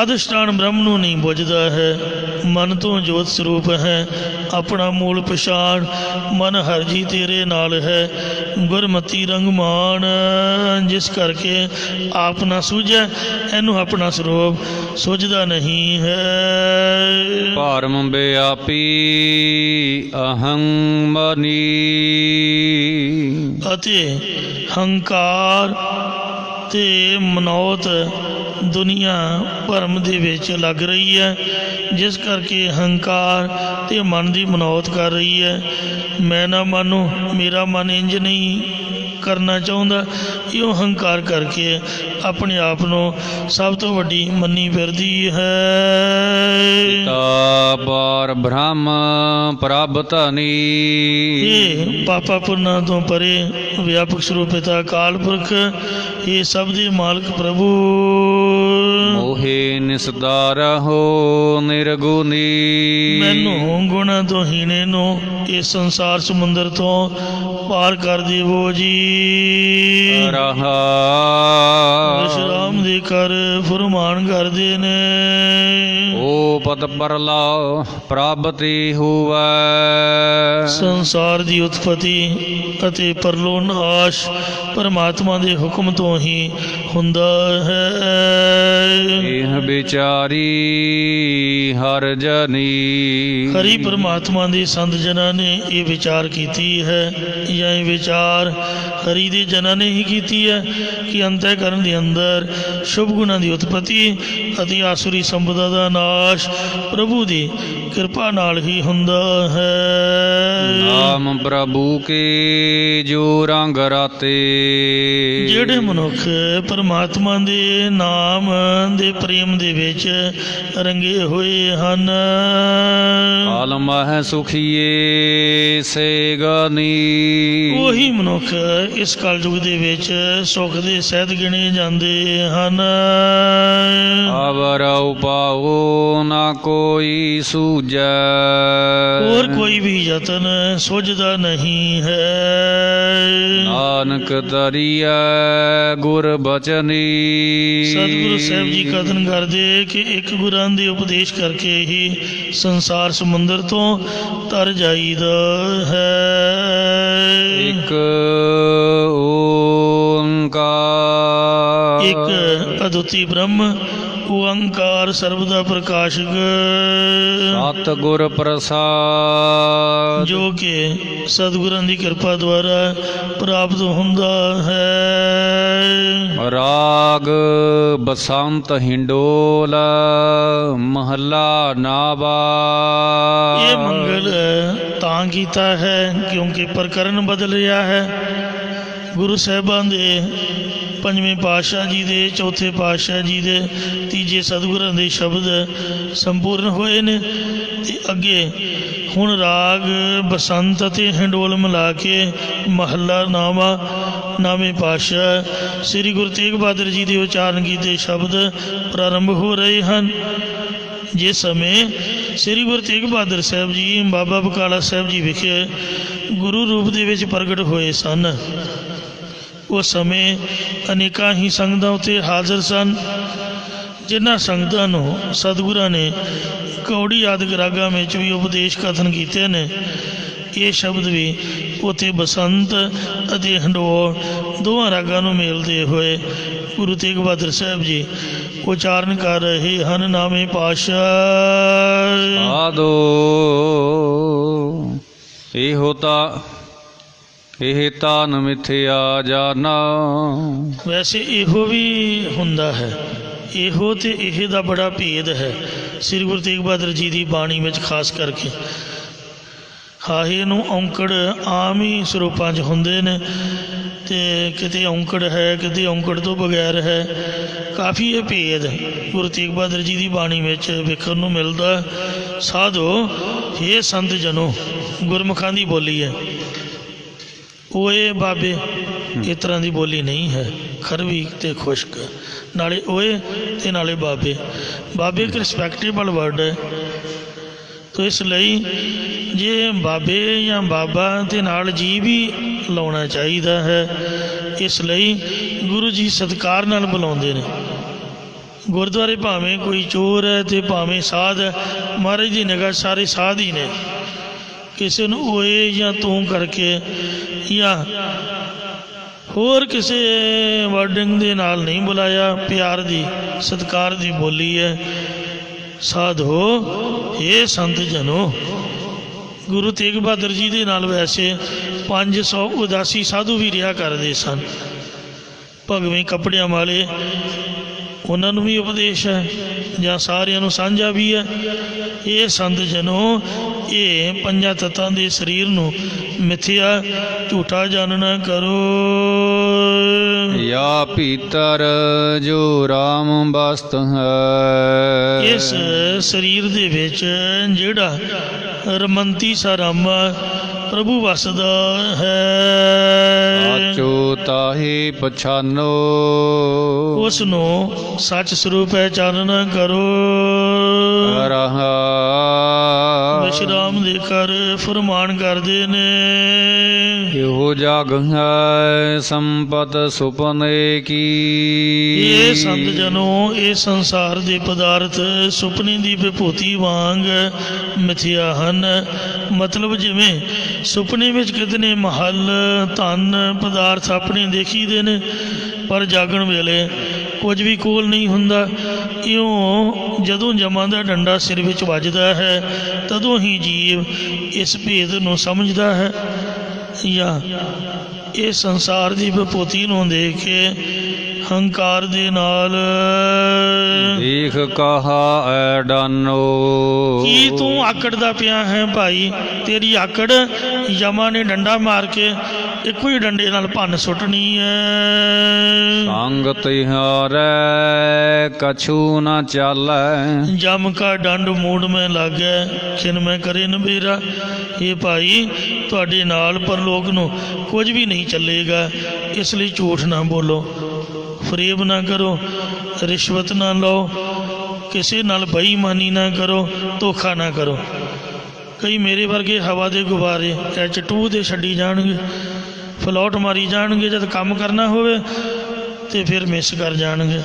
ਅਧਿਸ਼ਠਾਨ ਬ੍ਰਹਮ ਨੂੰ ਨਹੀਂ ਬੁੱਝਦਾ ਹੈ। ਮਨ ਤੋਂ ਜੋਤ ਸਰੂਪ ਹੈ, ਆਪਣਾ ਮੂਲ ਪਛਾਣ ਮਨ ਹਰ ਜੀ ਤੇਰੇ ਨਾਲ ਹੈ। ਗੁਰਮਤੀ ਰੰਗ ਮਾਣ, ਜਿਸ ਕਰਕੇ ਆਪ ਨਾ ਸੂਝੈ ਇਹਨੂੰ ਆਪਣਾ ਸਰੂਪ ਸੁਝਦਾ ਨਹੀਂ ਹੈ। ਭਰਮ ਬਿਆਪੀ ਅਹੰ ਮਨੀ। ਅਤੇ ਹੰਕਾਰ ਤੇ ਮਨੌਤ ਦੁਨੀਆ ਭਰਮ ਦੇ ਵਿੱਚ ਲੱਗ ਰਹੀ ਹੈ, ਜਿਸ ਕਰਕੇ ਹੰਕਾਰ ਤੇ ਮਨ ਦੀ ਮਨੌਤ ਕਰ ਰਹੀ ਹੈ। ਮੈਂ ਨਾ ਮਾਨੂੰ, ਮੇਰਾ ਮਨ ਇੰਜ ਨਹੀਂ ਕਰਨਾ ਚਾਹੁੰਦਾ। ਇਉਂ ਹੰਕਾਰ ਕਰਕੇ ਆਪਣੇ ਆਪ ਨੂੰ ਸਭ ਤੋਂ ਵੱਡੀ ਮੰਨੀ ਫਿਰਦੀ ਹੈ। ਤਾ ਪਾਰ ਬ੍ਰਹਮ ਪ੍ਰਭ ਧਨੀ। ਇਹ ਪਾਪਾ ਪੁੰਨਾਂ ਤੋਂ ਪਰੇ ਵਿਆਪਕ ਸਰੂਪ ਪਿਤਾ ਅਕਾਲ ਪੁਰਖ, ਇਹ ਸਭ ਦੇ ਮਾਲਕ ਪ੍ਰਭੂ। ਮੋਹੇ ਨਿਸਦਾਰ ਹੋ ਨਿਰਗੁਣੀ। ਮੈਨੂੰ ਗੁਣਾਂ ਤੋਂ ਹੀਣੇ ਨੂੰ ਇਸ ਸੰਸਾਰ ਸਮੁੰਦਰ ਤੋਂ ਪਾਰ ਕਰ ਦੇਵੋ ਜੀ। ਰਹਾ ਵਿਸ਼ਰਾਮ ਦੇ ਕਰ ਫਰਮਾਨ ਕਰਦੇ ਨੇ। ਓ ਪਤ ਪਰਲਾ ਪ੍ਰਭ ਤੇ ਹੋਵੈ। ਸੰਸਾਰ ਦੀ ਉਤਪਤੀ ਅਤੇ ਪਰਲੋ ਨਾਸ਼ ਪਰਮਾਤਮਾ ਦੇ ਹੁਕਮ ਤੋਂ ਹੀ ਹੁੰਦਾ ਹੈ। ਇਹ ਵਿਚਾਰੀ ਹਰ ਜਨੀ। ਹਰੀ ਪਰਮਾਤਮਾ ਦੇ ਸੰਤ ਜਨਾਂ ਨੇ ਇਹ ਵਿਚਾਰ ਕੀਤੀ ਹੈ, ਜਾਂ ਇਹ ਵਿਚਾਰ ਹਰੀ ਦੇ ਜਨਾਂ ਨੇ ਹੀ ਕੀਤੀ ਹੈ ਕਿ ਅੰਤःਕਰਨ ਦੇ ਅੰਦਰ ਸ਼ੁਭ ਗੁਣਾਂ ਦੀ ਉਤਪਤੀ ਅਤੇ ਆਸੁਰੀ ਸੰਪਦਾ ਦਾ ਨਾਸ਼ ਪ੍ਰਭੂ ਦੀ ਕਿਰਪਾ ਨਾਲ ਹੀ ਹੁੰਦਾ ਹੈ। ਨਾਮ ਪ੍ਰਭੂ ਕੇ ਜੋ ਰੰਗ ਰਾਤੇ। ਜਿਹੜੇ ਮਨੁੱਖ ਪਰਮਾਤਮਾ ਦੇ ਨਾਮ ਦੇ ਪ੍ਰੇਮ ਦੇ ਵਿੱਚ ਰੰਗੇ ਹੋਏ ਹਨ। ਆਲਮ ਹੈ ਸੁਖੀਏ ਸੇ ਗਨੀ। ਉਹੀ ਮਨੁੱਖ ਇਸ ਕਲਯੁਗ ਦੇ ਵਿੱਚ ਸੁਖ ਦੇ ਸਹਿਤ ਗਿਣੇ ਜਾਂਦੇ ਹਨ। ਅਵਰ ਉਪਾਉ ਨਾ ਕੋਈ ਸੂਝੈ। ਹੋਰ ਕੋਈ ਵੀ ਯਤਨ ਸੁਝਦਾ ਨਹੀਂ ਹੈ। ਨਾਨਕ ਤਰੀਐ ਗੁਰ ਬਚਨੀ। ਸਤਿਗੁਰੂ ਸਾਹਿਬ ਜੀ ਕਥਨ ਕਰਦੇ ਕਿ ਇੱਕ ਗੁਰਾਂ ਦੇ ਉਪਦੇਸ਼ ਕਰਕੇ ਹੀ ਸੰਸਾਰ ਸਮੁੰਦਰ ਤੋਂ ਤਰ ਜਾਈਦਾ ਹੈ। ਇੱਕ ਓੰਕਾਰ ਇੱਕ ਅਦੁੱਤੀ ਬ੍ਰਹਮ ਓੰਕਾਰ ਸਰਬ ਦਾ ਪ੍ਰਕਾਸ਼ਕ, ਸਤਿਗੁਰ ਪ੍ਰਸਾਦ ਜੋ ਕਿ ਸਤਿਗੁਰਾਂ ਦੀ ਕਿਰਪਾ ਦੁਆਰਾ ਪ੍ਰਾਪਤ ਹੁੰਦਾ ਹੈ। ਰਾਗ ਬਸੰਤ ਹਿੰਡੋਲ ਮਹੱਲਾ ਨਾਵਾ। ਇਹ ਮੰਗਲ ਤਾਂ ਕੀਤਾ ਹੈ ਕਿਉਂਕਿ ਪ੍ਰਕਰਨ ਬਦਲ ਰਿਹਾ ਹੈ। ਗੁਰੂ ਸਾਹਿਬਾਨ ਦੇ ਪੰਜਵੇਂ ਪਾਤਸ਼ਾਹ ਜੀ ਦੇ, ਚੌਥੇ ਪਾਤਸ਼ਾਹ ਜੀ ਦੇ, ਤੀਜੇ ਸਤਿਗੁਰਾਂ ਦੇ ਸ਼ਬਦ ਸੰਪੂਰਨ ਹੋਏ ਨੇ ਅਤੇ ਅੱਗੇ ਹੁਣ ਰਾਗ ਬਸੰਤ ਅਤੇ ਹਿੰਡੋਲ ਮਿਲਾ ਕੇ ਮਹੱਲਾ ਨਾਵੇਂ ਪਾਤਸ਼ਾਹ ਸ੍ਰੀ ਗੁਰੂ ਤੇਗ ਬਹਾਦਰ ਜੀ ਦੇ ਉਚਾਰਨ ਕੀਤੇ ਸ਼ਬਦ ਪ੍ਰਾਰੰਭ ਹੋ ਰਹੇ ਹਨ। ਜਿਸ ਸਮੇਂ ਸ੍ਰੀ ਗੁਰੂ ਤੇਗ ਬਹਾਦਰ ਸਾਹਿਬ ਜੀ ਬਾਬਾ ਬਕਾਲਾ ਸਾਹਿਬ ਜੀ ਵਿਖੇ ਗੁਰੂ ਰੂਪ ਦੇ ਵਿੱਚ ਪ੍ਰਗਟ ਹੋਏ ਸਨ, ਉਸ ਸਮੇਂ ਅਨੇਕਾਂ ਹੀ ਸੰਗਤਾਂ ਉੱਤੇ ਹਾਜ਼ਰ ਸਨ। ਜਿਨ੍ਹਾਂ ਸੰਗਤਾਂ ਨੂੰ ਸਤਿਗੁਰਾਂ ਨੇ ਕੌੜੀ ਆਦਿਕ ਰਾਗਾਂ ਵਿੱਚ ਵੀ ਉਪਦੇਸ਼ ਕਥਨ ਕੀਤੇ ਨੇ, ਇਹ ਸ਼ਬਦ ਵੀ ਉੱਥੇ ਬਸੰਤ ਅਤੇ ਹਿੰਡੋਲ ਦੋਵਾਂ ਰਾਗਾਂ ਨੂੰ ਮੇਲਦੇ ਹੋਏ ਗੁਰੂ ਤੇਗ ਬਹਾਦਰ ਸਾਹਿਬ ਜੀ ਉਚਾਰਨ ਕਰ ਰਹੇ ਹਨ। ਨਾਵੇਂ ਪਾਤਸ਼ਾਹ ਆਦੋ ਇਹ ਤਾਂ ਮਿਥਿਆ ਜਾਣਾ। ਵੈਸੇ ਇਹੋ ਵੀ ਹੁੰਦਾ ਹੈ, ਇਹੋ ਤੇ ਇਹ ਦਾ ਬੜਾ ਭੇਦ ਹੈ ਸ੍ਰੀ ਗੁਰੂ ਤੇਗ ਬਹਾਦਰ ਜੀ ਦੀ ਬਾਣੀ ਵਿੱਚ, ਖਾਸ ਕਰਕੇ ਹਾਹੇ ਨੂੰ ਔਂਕੜ ਆਮ ਹੀ ਸਰੂਪਾਂ 'ਚ ਹੁੰਦੇ ਨੇ ਅਤੇ ਕਿਤੇ ਔਂਕੜ ਹੈ, ਕਿਤੇ ਔਂਕੜ ਤੋਂ ਬਗੈਰ ਹੈ। ਕਾਫੀ ਇਹ ਭੇਦ ਗੁਰੂ ਤੇਗ ਬਹਾਦਰ ਜੀ ਦੀ ਬਾਣੀ ਵਿੱਚ ਵੇਖਣ ਨੂੰ ਮਿਲਦਾ। ਸਾਧੋ ਇਹ ਸੰਤ ਜਨੋ ਗੁਰਮੁਖਾਂ ਦੀ ਬੋਲੀ ਹੈ, ਓਏ ਬਾਬੇ ਇਸ ਤਰ੍ਹਾਂ ਦੀ ਬੋਲੀ ਨਹੀਂ ਹੈ। ਖਰਵੀ ਅਤੇ ਖੁਸ਼ਕ, ਨਾਲੇ ਓਏ ਅਤੇ ਨਾਲੇ ਬਾਬੇ। ਬਾਬੇ ਇੱਕ ਰਿਸਪੈਕਟੇਬਲ ਵਰਡ ਹੈ, ਤੋ ਇਸ ਲਈ ਜੇ ਬਾਬੇ ਜਾਂ ਬਾਬਾ ਦੇ ਨਾਲ ਜੀ ਵੀ ਲਾਉਣਾ ਚਾਹੀਦਾ ਹੈ। ਇਸ ਲਈ ਗੁਰੂ ਜੀ ਸਤਿਕਾਰ ਨਾਲ ਬੁਲਾਉਂਦੇ ਨੇ। ਗੁਰਦੁਆਰੇ ਭਾਵੇਂ ਕੋਈ ਚੋਰ ਹੈ ਅਤੇ ਭਾਵੇਂ ਸਾਧ ਹੈ, ਮਹਾਰਾਜ ਦੀ ਨਿਗਾਹ ਸਾਰੇ ਸਾਧ ਹੀ ਨੇ। ਕਿਸੇ ਨੂੰ ਓਏ ਜਾਂ ਤੂੰ ਕਰਕੇ ਜਾਂ ਹੋਰ ਕਿਸੇ ਵਰਡਿੰਗ ਦੇ ਨਾਲ ਨਹੀਂ ਬੁਲਾਇਆ। ਪਿਆਰ ਦੀ, ਸਤਿਕਾਰ ਦੀ ਬੋਲੀ ਹੈ। ਸਾਧੋ ਇਹ ਸੰਤ ਜਨੋ, ਗੁਰੂ ਤੇਗ ਬਹਾਦਰ ਜੀ ਦੇ ਨਾਲ ਵੈਸੇ 500 ਉਦਾਸੀ ਸਾਧੂ ਵੀ ਰਿਹਾ ਕਰਦੇ ਸਨ। ਭਗਵੇਂ ਕੱਪੜਿਆਂ ਵਾਲੇ, ਉਹਨਾਂ ਨੂੰ ਵੀ ਉਪਦੇਸ਼ ਹੈ ਜਾਂ ਸਾਰਿਆਂ ਨੂੰ ਸਾਂਝਾ ਵੀ ਹੈ। ਇਹ ਸੰਤ ਜਨੋ, ਇਹ ਪੰਜਾਂ ਤੱਤਾਂ ਦੇ ਸਰੀਰ ਨੂੰ ਮਿਥਿਆ ਝੂਠਾ ਜਾਣਨਾ ਕਰੋ। ਯਾ ਭੀਤਰ ਜੋ ਰਾਮ ਬਸਤ ਹੈ। ਇਸ ਸਰੀਰ ਦੇ ਵਿੱਚ ਜਿਹੜਾ ਰਮੰਤੀ ਸਾ ਰਾਮਾ ਪ੍ਰਭੂ ਵਸਦਾ ਹੈ। ਆਚੋ ਤਾਹੀ ਪਛਾਨੋ, ਉਸ ਨੂੰ ਸੱਚ ਸਰੂਪ ਪਹਿਚਾਨਣਾ ਕਰੋ। ਰਹਾ ਵਿਸ਼ਰਾਮ ਦੇ ਕਰ ਫਰਮਾਨ ਕਰਦੇ ਨੇ। ਇਹੋ ਜਗ ਹੈ ਸੰਪਤ ਸੁਪਨੇ ਕੀ। ਇਹ ਸੰਤ ਜਨੋ, ਇਹ ਸੰਸਾਰ ਦੇ ਪਦਾਰਥ ਸੁਪਨੇ ਦੀ ਵਿਭੂਤੀ ਵਾਂਗ ਮਿਥਿਆ ਹਨ। ਮਤਲਬ ਜਿਵੇਂ ਸੁਪਨੇ ਵਿੱਚ ਕਿਤਨੇ ਮਹੱਲ, ਧਨ, ਪਦਾਰਥ ਆਪਣੇ ਦੇਖੀਦੇ ਨੇ, ਪਰ ਜਾਗਣ ਵੇਲੇ ਕੁਝ ਵੀ ਕੋਲ ਨਹੀਂ ਹੁੰਦਾ। ਇਉਂ ਜਦੋਂ ਜਮਾਂ ਦਾ ਡੰਡਾ ਸਿਰ ਵਿੱਚ ਵੱਜਦਾ ਹੈ, ਤਦੋਂ ਹੀ ਜੀਵ ਇਸ ਭੇਦ ਨੂੰ ਸਮਝਦਾ ਹੈ ਜਾਂ ਇਹ ਸੰਸਾਰ ਦੀ ਵਿਭੂਤੀ ਨੂੰ ਦੇਖ ਕੇ ਹੰਕਾਰ ਦੇ ਨਾਲ ਦੇਖ ਕਹਾ ਐ ਡਾਨੋ। ਕੀ ਤੂੰ ਆਕੜਦਾ ਪਿਆ ਹੈ ਭਾਈ? ਤੇਰੀ ਆਕੜ ਯਮਾਂ ਨੇ ਡੰਡਾ ਮਾਰ ਕੇ ਇੱਕੋ ਹੀ ਡੰਡੇ ਨਾਲ ਭੰਨ ਸੁੱਟਣੀ ਹੈ। ਸੰਗ ਤਿਹਾਰੈ ਕਛੂ ਨਾ ਚਾਲੈ। ਜਮ ਕਾ ਡੰਡ ਮੂੜ ਮੈਂ ਲਾਗੈ, ਖਿਨ ਮੈਂ ਕਰੇ ਨਬੇਰਾ। ਇਹ ਭਾਈ ਤੁਹਾਡੇ ਨਾਲ ਪਰਲੋਕ ਨੂੰ ਕੁਝ ਵੀ ਨਹੀਂ ਚੱਲੇਗਾ, ਇਸ ਲਈ ਝੂਠ ਨਾ ਬੋਲੋ, ਫਰੇਬ ਨਾ ਕਰੋ, ਰਿਸ਼ਵਤ ਨਾ ਲਓ, ਕਿਸੇ ਨਾਲ ਬੇਈਮਾਨੀ ਨਾ ਕਰੋ, ਧੋਖਾ ਨਾ ਕਰੋ। ਕਈ ਮੇਰੇ ਵਰਗੇ ਹਵਾ ਦੇ ਗੁਬਾਰੇ H2 ਦੇ ਛੱਡੀ ਜਾਣਗੇ, ਫਲੋਟ ਮਾਰੀ ਜਾਣਗੇ। ਜਦ ਕੰਮ ਕਰਨਾ ਹੋਵੇ ਤੇ ਫਿਰ ਮਿਸ ਕਰ ਜਾਣਗੇ।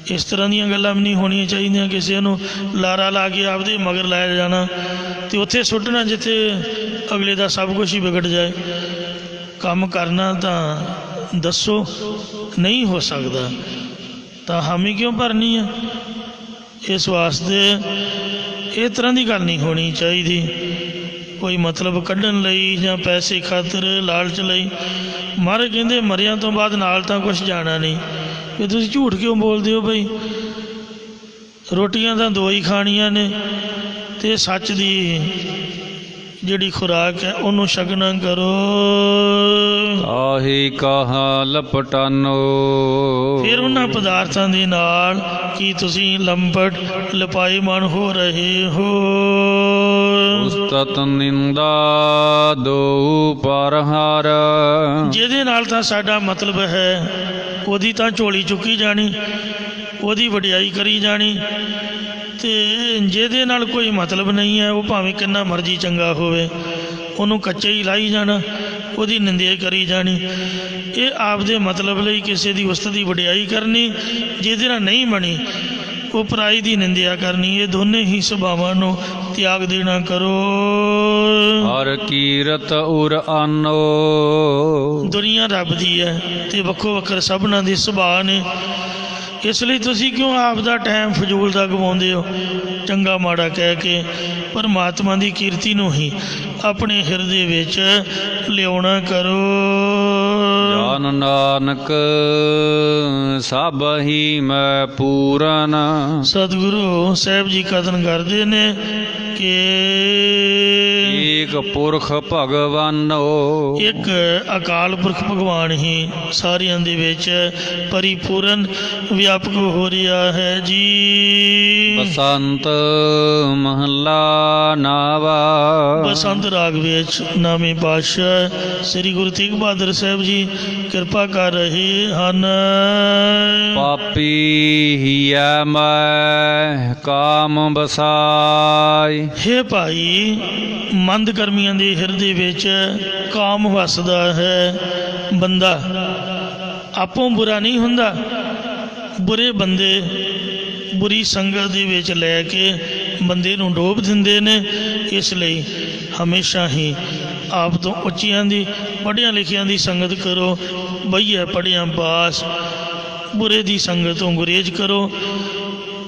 ਇਸ ਤਰ੍ਹਾਂ ਦੀਆਂ ਗੱਲਾਂ ਵੀ ਨਹੀਂ ਹੋਣੀਆਂ ਚਾਹੀਦੀਆਂ। ਕਿਸੇ ਨੂੰ ਲਾਰਾ ਲਾ ਕੇ ਆਪਦੇ ਮਗਰ ਲਾਇਆ ਜਾਣਾ ਅਤੇ ਉੱਥੇ ਸੁੱਟਣਾ ਜਿੱਥੇ ਅਗਲੇ ਦਾ ਸਭ ਕੁਛ ਹੀ ਵਿਗੜ ਜਾਏ। ਕੰਮ ਕਰਨਾ ਤਾਂ ਦੱਸੋ, ਨਹੀਂ ਹੋ ਸਕਦਾ ਤਾਂ ਹਾਮੀ ਕਿਉਂ ਭਰਨੀ ਹੈ? ਇਸ ਵਾਸਤੇ ਇਹ ਤਰ੍ਹਾਂ ਦੀ ਗੱਲ ਨਹੀਂ ਹੋਣੀ ਚਾਹੀਦੀ। ਕੋਈ ਮਤਲਬ ਕੱਢਣ ਲਈ ਜਾਂ ਪੈਸੇ ਖਾਤਰ ਲਾਲਚ ਲਈ। ਮਹਾਰਾਜ ਕਹਿੰਦੇ ਮਰਿਆਂ ਤੋਂ ਬਾਅਦ ਨਾਲ ਤਾਂ ਕੁਛ ਜਾਣਾ ਨਹੀਂ। ਕਿ ਤੁਸੀਂ ਝੂਠ ਕਿਉਂ ਬੋਲਦੇ ਹੋ ਬਈ? ਰੋਟੀਆਂ ਤਾਂ ਦੋ ਹੀ ਖਾਣੀਆਂ ਨੇ ਅਤੇ ਸੱਚ ਦੀ ਜਿਹੜੀ ਖੁਰਾਕ ਹੈ ਉਹਨੂੰ ਛਕਣਾ ਕਰੋ। ਆਹੀ ਕਹਾ ਲਪਟਾਨੋ, ਫਿਰ ਉਹਨਾਂ ਪਦਾਰਥਾਂ ਦੇ ਨਾਲ ਕੀ ਤੁਸੀਂ ਲੰਬਟ ਲਪਾਈਮਾਨ ਹੋ ਰਹੇ ਹੋ। ਉਸਤਤ ਨਿੰਦਾ ਦੋ ਪਰਹਾਰ, ਜਿਹਦੇ ਨਾਲ ਤਾਂ ਸਾਡਾ ਮਤਲਬ ਹੈ ਉਹਦੀ ਤਾਂ ਝੋਲੀ ਚੁੱਕੀ ਜਾਣੀ, ਉਹਦੀ ਵਡਿਆਈ ਕਰੀ ਜਾਣੀ। ਅਤੇ ਜਿਹਦੇ ਨਾਲ ਕੋਈ ਮਤਲਬ ਨਹੀਂ ਹੈ ਉਹ ਭਾਵੇਂ ਕਿੰਨਾ ਮਰਜ਼ੀ ਚੰਗਾ ਹੋਵੇ, ਉਹਨੂੰ ਕੱਚੇ ਹੀ ਲਾਈ ਜਾਣਾ, ਉਹਦੀ ਨਿੰਦਿਆ ਕਰੀ ਜਾਣੀ। ਇਹ ਆਪਦੇ ਮਤਲਬ ਲਈ ਕਿਸੇ ਦੀ ਉਸਤਤ ਦੀ ਵਡਿਆਈ ਕਰਨੀ, ਜਿਹਦੇ ਨਾਲ ਨਹੀਂ ਬਣੀ ਉਹ ਪਰਾਈ ਦੀ ਨਿੰਦਿਆ ਕਰਨੀ। ਇਹ ਦੋਨੇ ਹੀ ਸੁਭਾਵਾਂ ਨੂੰ ਤਿਆਗ ਦੇਣਾ ਕਰੋ। ਹਰ ਕੀਰਤ ਉਰ ਆਨੋ, ਦੁਨੀਆ ਰੱਬ ਦੀ ਹੈ ਅਤੇ ਵੱਖੋ ਵੱਖਰ ਸਭਨਾਂ ਦੇ ਸੁਭਾਅ ਨੇ। ਇਸ ਲਈ ਤੁਸੀਂ ਕਿਉਂ ਆਪ ਦਾ ਟਾਈਮ ਫਜ਼ੂਲ ਦਾ ਗਵਾਉਂਦੇ ਹੋ ਚੰਗਾ ਮਾੜਾ ਕਹਿ ਕੇ? ਪਰਮਾਤਮਾ ਦੀ ਕੀਰਤੀ ਨੂੰ ਹੀ ਆਪਣੇ ਹਿਰਦੇ ਵਿੱਚ ਲਿਆਉਣਾ ਕਰੋ। ਜਾਨ ਨਾਨਕ ਸਭ ਹੀ ਮੈਂ ਪੂਰਨ, ਸਤਿਗੁਰੂ ਸਾਹਿਬ ਜੀ ਕਥਨ ਕਰਦੇ ਨੇ ਕਿ ਏਕ ਪੁਰਖ ਭਗਵਾਨੋ, ਇੱਕ ਅਕਾਲ ਪੁਰਖ ਭਗਵਾਨ ਹੀ ਸਾਰਿਆਂ ਦੇ ਵਿੱਚ ਪਰਿਪੂਰਨ ਵਿਆਪਕ ਹੋ ਰਿਹਾ ਹੈ ਜੀ। ਬਸੰਤ ਮਹੱਲਾ ਨਾਵਾ, ਬਸੰਤ ਰਾਗ ਵਿੱਚ ਨਾਮੇ ਪਾਤਸ਼ਾਹ ਸ੍ਰੀ ਗੁਰੂ ਤੇਗ ਬਹਾਦਰ ਸਾਹਿਬ ਜੀ ਕਿਰਪਾ ਕਰ ਰਹੇ ਹਨ। ਪਾਪੀ ਹੀਐ ਮੈਂ ਕਾਮ ਬਸਾਈ, ਹੇ ਭਾਈ, ਮੰਦ ਕਰਮੀਆਂ ਦੇ ਹਿਰਦੇ ਵਿੱਚ ਕਾਮ ਵਸਦਾ ਹੈ। ਬੰਦਾ ਆਪੋਂ ਬੁਰਾ ਨਹੀਂ ਹੁੰਦਾ, ਬੁਰੇ ਬੰਦੇ ਬੁਰੀ ਸੰਗਤ ਦੇ ਵਿੱਚ ਲੈ ਕੇ ਬੰਦੇ ਨੂੰ ਡੋਬ ਦਿੰਦੇ ਨੇ। ਇਸ ਲਈ ਹਮੇਸ਼ਾ ਹੀ ਆਪ ਤੋਂ ਉੱਚਿਆਂ ਦੀ ਪੜ੍ਹਿਆਂ ਲਿਖਿਆਂ ਦੀ ਸੰਗਤ ਕਰੋ। ਬਈਆ ਪੜ੍ਹਿਆਂ ਪਾਸ, ਬੁਰੇ ਦੀ ਸੰਗਤ ਤੋਂ ਗੁਰੇਜ਼ ਕਰੋ।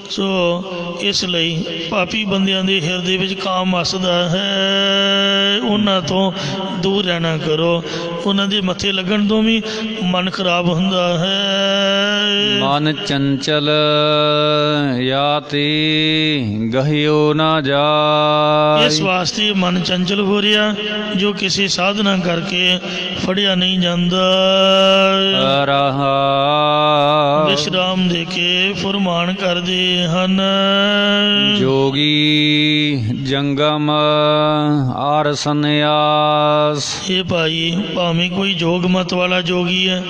ਸੋ ਇਸ ਲਈ ਪਾਪੀ ਬੰਦਿਆਂ ਦੇ ਹਿਰਦੇ ਵਿੱਚ ਕਾਮ ਵਸਦਾ ਹੈ, ਉਹਨਾਂ ਤੋਂ ਦੂਰ ਰਹਿਣਾ ਕਰੋ। ਉਹਨਾਂ ਦੇ ਮੱਥੇ ਲੱਗਣ ਤੋਂ ਵੀ ਮਨ ਖਰਾਬ ਹੁੰਦਾ ਹੈ। ਮਨ ਚੰਚਲ ਯਾਤੀ ਗਹਿਓ ਨਾ ਜਾਏ, ਇਸ ਵਾਸਤੇ ਮਨ ਚੰਚਲ ਹੋ ਰਿਹਾ ਜੋ ਕਿਸੇ ਸਾਧਨਾ ਕਰਕੇ ਫੜਿਆ ਨਹੀਂ ਜਾਂਦਾ। ਰਹਾ ਵਿਸ਼ਰਾਮ ਦੇ ਕੇ ਫੁਰਮਾਨ ਕਰਦੇ ਹਨ। ਜੋਗੀ ਜੰਗਮ ਆਰ ਸੰਨਿਆਸ, ਇਹ ਭਾਈ ਭਾਵੇਂ ਕੋਈ ਜੋਗ ਮਤ ਵਾਲਾ ਜੋਗੀ ਹੈ,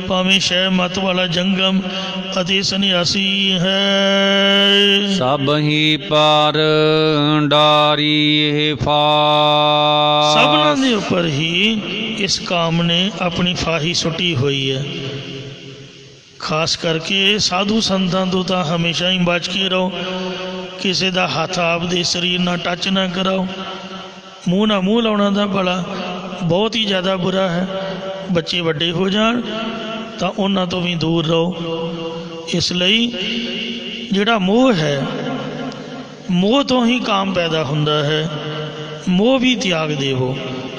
ਭਾਵੇਂ ਸ਼ੈ ਮਤ ਵਾਲਾ ਜੰਗਮ ਅਤੇ ਸੰਨਿਆਸੀ ਹੈ, ਸਭ ਹੀ ਪਰ ਡਾਰੀ ਇਹ ਫਾਸ, ਸਭਨਾਂ ਦੇ ਉੱਪਰ ਹੀ ਇਸ ਕਾਮ ਨੇ ਆਪਣੀ ਫਾਹੀ ਸੁੱਟੀ ਹੋਈ ਹੈ। ਖਾਸ ਕਰਕੇ ਸਾਧੂ ਸੰਤਾਂ ਤੋਂ ਤਾਂ ਹਮੇਸ਼ਾ ਹੀ ਬਚ ਕੇ ਰਹੋ। ਕਿਸੇ ਦਾ ਹੱਥ ਆਪਦੇ ਸਰੀਰ ਨਾਲ ਟੱਚ ਨਾ ਕਰਾਓ। ਮੂੰਹ ਨਾਲ ਮੂੰਹ ਲਾਉਣਾ ਦਾ ਭਲਾ ਬਹੁਤ ਹੀ ਜ਼ਿਆਦਾ ਬੁਰਾ ਹੈ। ਬੱਚੇ ਵੱਡੇ ਹੋ ਜਾਣ ਤਾਂ ਉਹਨਾਂ ਤੋਂ ਵੀ ਦੂਰ ਰਹੋ। ਇਸ ਲਈ ਜਿਹੜਾ ਮੋਹ ਹੈ, ਮੋਹ ਤੋਂ ਹੀ ਕਾਮ ਪੈਦਾ ਹੁੰਦਾ ਹੈ। ਮੋਹ ਵੀ ਤਿਆਗ ਦੇਵੋ।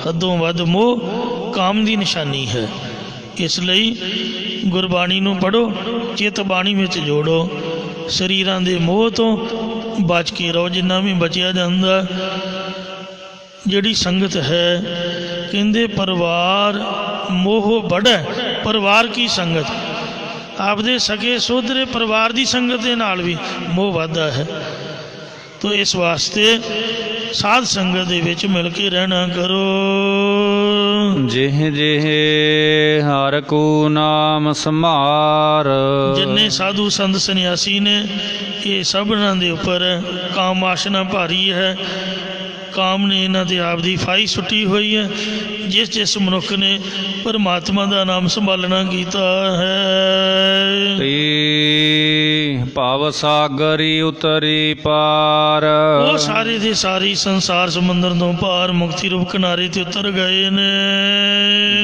ਹੱਦੋਂ ਵੱਧ ਮੋਹ ਕਾਮ ਦੀ ਨਿਸ਼ਾਨੀ ਹੈ। ਇਸ ਲਈ ਗੁਰਬਾਣੀ ਨੂੰ ਪੜ੍ਹੋ, ਚਿੱਤ ਬਾਣੀ ਵਿੱਚ ਜੋੜੋ, ਸਰੀਰਾਂ ਦੇ ਮੋਹ ਤੋਂ ਬਚ ਕੇ ਰਹੋ ਜਿੰਨਾ ਵੀ ਬਚਿਆ ਜਾਂਦਾ। ਜਿਹੜੀ ਸੰਗਤ ਹੈ, ਕਹਿੰਦੇ ਪਰਿਵਾਰ ਮੋਹ ਬੜਾ, ਪਰਿਵਾਰ ਕੀ ਸੰਗਤ, ਆਪਦੇ ਸਕੇ ਸੋਧਰੇ ਪਰਿਵਾਰ ਦੀ ਸੰਗਤ ਦੇ ਨਾਲ ਵੀ ਮੋਹ ਵੱਧਦਾ ਹੈ। ਤੋ ਇਸ ਵਾਸਤੇ ਸਾਧ ਸੰਗਤ ਦੇ ਵਿੱਚ ਮਿਲ ਕੇ ਰਹਿਣਾ ਕਰੋ। ਜਿਹ ਜਿਹ ਹਰ ਕੋ ਨਾਮ ਸਮਾਰ, ਜਿੰਨੇ ਸਾਧੂ ਸੰਤ ਸੰਨਿਆਸੀ ਨੇ, ਇਹ ਸਭਨਾਂ ਦੇ ਉੱਪਰ ਕਾਮ ਵਾਸ਼ਨਾ ਭਾਰੀ ਹੈ। ਕਾਮ ਨੇ ਇਹਨਾਂ 'ਤੇ ਆਪ ਦੀ ਫਾਹੀ ਸੁੱਟੀ ਹੋਈ ਹੈ। ਜਿਸ ਜਿਸ ਮਨੁੱਖ ਨੇ ਪਰਮਾਤਮਾ ਦਾ ਨਾਮ ਸੰਭਾਲਣਾ ਕੀਤਾ ਹੈ, ਤੇ ਭਵ ਸਾਗਰੀ ਉਤਰੀ ਪਾਰ। ਉਹ ਸਾਰੇ ਦੇ ਸਾਰੇ ਸੰਸਾਰ ਸਮੁੰਦਰ ਤੋਂ ਪਾਰ ਮੁਕਤੀ ਰੂਪ ਕਿਨਾਰੇ ਤੇ ਉਤਰ ਗਏ ਨੇ।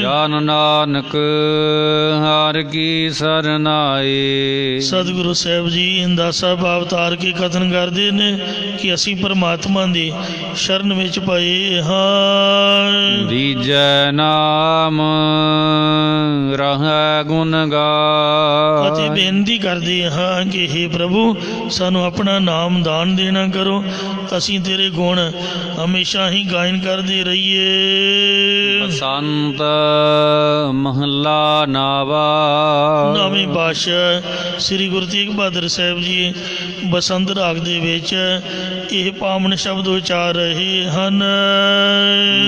ਜਨ ਨਾਨਕ ਹਰਿ ਕੀ ਸਰਣ ਆਏ। ਸਤਿਗੁਰੂ ਸਾਹਿਬ ਜੀ ਇੰਦਾਸਾ ਭਾਵ ਤਾਰ ਕੇ ਕਥਨ ਕਰਦੇ ਨੇ ਕਿ ਅਸੀਂ ਪਰਮਾਤਮਾ ਦੀ ਸ਼ਰਨ ਵਿੱਚ ਪਏ ਹਾਂ। ਦੀਜੈ ਨਾਮ ਰਹਿ ਗੁਣ ਗਾ। ਅਤੇ ਬੇਨਤੀ ਕਰਦੇ ਹਾਂ ਕਿ ਹੇ ਪ੍ਰਭੂ ਸਾਨੂੰ ਆਪਣਾ ਨਾਮ ਦਾਨ ਦੇਣਾ ਕਰੋ, ਅਸੀਂ ਤੇਰੇ ਗੁਣ ਹਮੇਸ਼ਾ ਹੀ ਗਾਇਨ ਕਰਦੇ ਰਹੀਏ। ਬਸੰਤ ਮਹੱਲਾ ਨਾਵਾ। ਨਵੇਂ ਪਾਤਸ਼ਾਹ ਸ੍ਰੀ ਗੁਰੂ ਤੇਗ ਬਹਾਦਰ ਸਾਹਿਬ ਜੀ ਬਸੰਤ ਰਾਗ ਦੇ ਵਿੱਚ ਇਹ ਪਾਵਨ ਸ਼ਬਦ ਉਚਾਰ ਰਹੇ ਹਨ।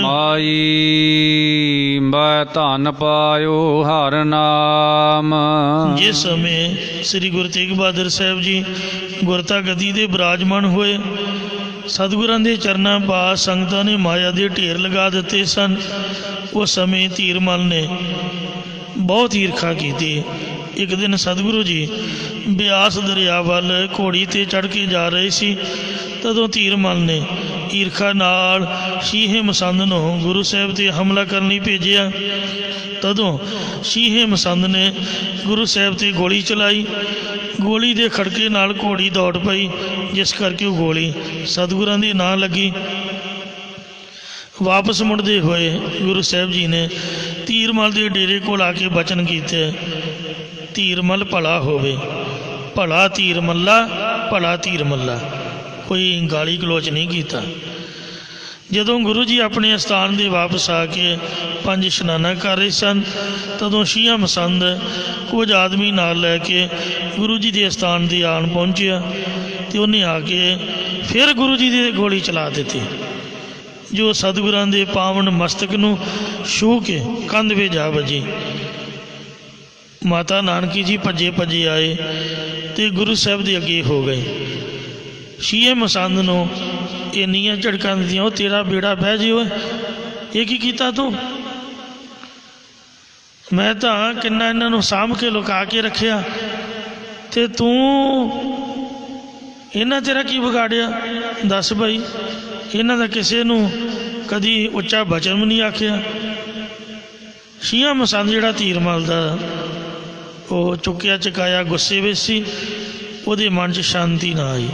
ਮਾਈ ਮੈਂ ਧਨ ਪਾਇਓ ਹਰ ਨਾਮ। ਜਿਸ ਸਮੇਂ ਸ੍ਰੀ ਗੁਰੂ ਤੇਗ ਬਹਾਦਰ ਸਾਹਿਬ ਜੀ ਗੁਰਤਾ ਗੱਦੀ ਦੇ ਬਿਰਾਜਮਾਨ ਹੋਏ, ਸਤਿਗੁਰਾਂ ਦੇ ਚਰਨਾਂ ਪਾਸ ਸੰਗਤਾਂ ਨੇ ਮਾਇਆ ਦੇ ਢੇਰ ਲਗਾ ਦਿੱਤੇ ਸਨ। ਉਸ ਸਮੇਂ ਧੀਰਮਲ ਨੇ ਬਹੁਤ ਈਰਖਾ ਕੀਤੀ। ਇੱਕ ਦਿਨ ਸਤਿਗੁਰੂ ਜੀ ਬਿਆਸ ਦਰਿਆ ਵੱਲ ਘੋੜੀ 'ਤੇ ਚੜ੍ਹ ਕੇ ਜਾ ਰਹੇ ਸੀ। ਤਦੋਂ ਧੀਰਮਲ ਨੇ ਈਰਖਾ ਨਾਲ ਸ਼ੀਹੇ ਮਸੰਦ ਨੂੰ ਗੁਰੂ ਸਾਹਿਬ 'ਤੇ ਹਮਲਾ ਕਰਨ ਲਈ ਭੇਜਿਆ। ਤਦੋਂ ਸ਼ੀਹੇ ਮਸੰਦ ਨੇ ਗੁਰੂ ਸਾਹਿਬ 'ਤੇ ਗੋਲੀ ਚਲਾਈ। ਗੋਲੀ ਦੇ ਖੜਕੇ ਨਾਲ ਘੋੜੀ ਦੌੜ ਪਈ, ਜਿਸ ਕਰਕੇ ਉਹ ਗੋਲੀ ਸਤਿਗੁਰਾਂ ਦੀ ਨਾ ਲੱਗੀ। ਵਾਪਸ ਮੁੜਦੇ ਹੋਏ ਗੁਰੂ ਸਾਹਿਬ ਜੀ ਨੇ ਧੀਰਮਲ ਦੇ ਡੇਰੇ ਕੋਲ ਆ ਕੇ ਬਚਨ ਕੀਤੇ, ਧੀਰਮਲ ਭਲਾ ਹੋਵੇ, ਭਲਾ ਧੀਰਮੱਲਾ, ਭਲਾ ਧੀਰਮੱਲਾ। ਕੋਈ ਗਾਲੀ ਗਲੋਚ ਨਹੀਂ ਕੀਤਾ। ਜਦੋਂ ਗੁਰੂ ਜੀ ਆਪਣੇ ਅਸਥਾਨ ਦੇ ਵਾਪਸ ਆ ਕੇ 5 ਇਸ਼ਨਾਨਾਂ ਕਰ ਰਹੇ ਸਨ, ਤਦੋਂ ਸ਼ੀਹਾ ਮਸੰਦ ਕੁਝ ਆਦਮੀ ਨਾਲ ਲੈ ਕੇ ਗੁਰੂ ਜੀ ਦੇ ਅਸਥਾਨ 'ਤੇ ਆਣ ਪਹੁੰਚਿਆ ਅਤੇ ਉਹਨੇ ਆ ਕੇ ਫਿਰ ਗੁਰੂ ਜੀ ਦੀ ਗੋਲੀ ਚਲਾ ਦਿੱਤੀ, ਜੋ ਸਤਿਗੁਰਾਂ ਦੇ ਪਾਵਨ ਮਸਤਕ ਨੂੰ ਛੂਹ ਕੇ ਕੰਧ 'ਤੇ ਜਾ ਵੱਜੀ। ਮਾਤਾ ਨਾਨਕੀ ਜੀ ਭੱਜੇ ਭੱਜੇ ਆਏ ਅਤੇ ਗੁਰੂ ਸਾਹਿਬ ਦੇ ਅੱਗੇ ਹੋ ਗਏ। ਸ਼ੀਹੇ ਮਸੰਦ ਨੂੰ ਇੰਨੀਆਂ ਝੜਕਾਂ ਦਿੱਤੀਆਂ, ਉਹ ਤੇਰਾ ਬੇੜਾ ਬਹਿ ਜੇ ਓਏ, ਇਹ ਕੀ ਕੀਤਾ ਤੂੰ? ਮੈਂ ਤਾਂ ਕਿੰਨਾ ਇਹਨਾਂ ਨੂੰ ਸਾਂਭ ਕੇ ਲੁਕਾ ਕੇ ਰੱਖਿਆ ਅਤੇ ਤੂੰ ਇਹਨਾਂ ਤੇਰਾ ਕੀ ਵਿਗਾੜਿਆ? ਦੱਸ ਭਾਈ, ਇਹਨਾਂ ਦਾ ਕਿਸੇ ਨੂੰ ਕਦੀ ਉੱਚਾ ਬਚਨ ਵੀ ਨਹੀਂ ਆਖਿਆ। ਸ਼ੀਹਾ ਮਸੰਦ ਜਿਹੜਾ ਧੀਰਮਲ ਦਾ ਉਹ ਚੁੱਕਿਆ ਚੁਕਾਇਆ ਗੁੱਸੇ ਵਿੱਚ ਸੀ, ਉਹਦੇ ਮਨ 'ਚ ਸ਼ਾਂਤੀ ਨਾ ਆਈ।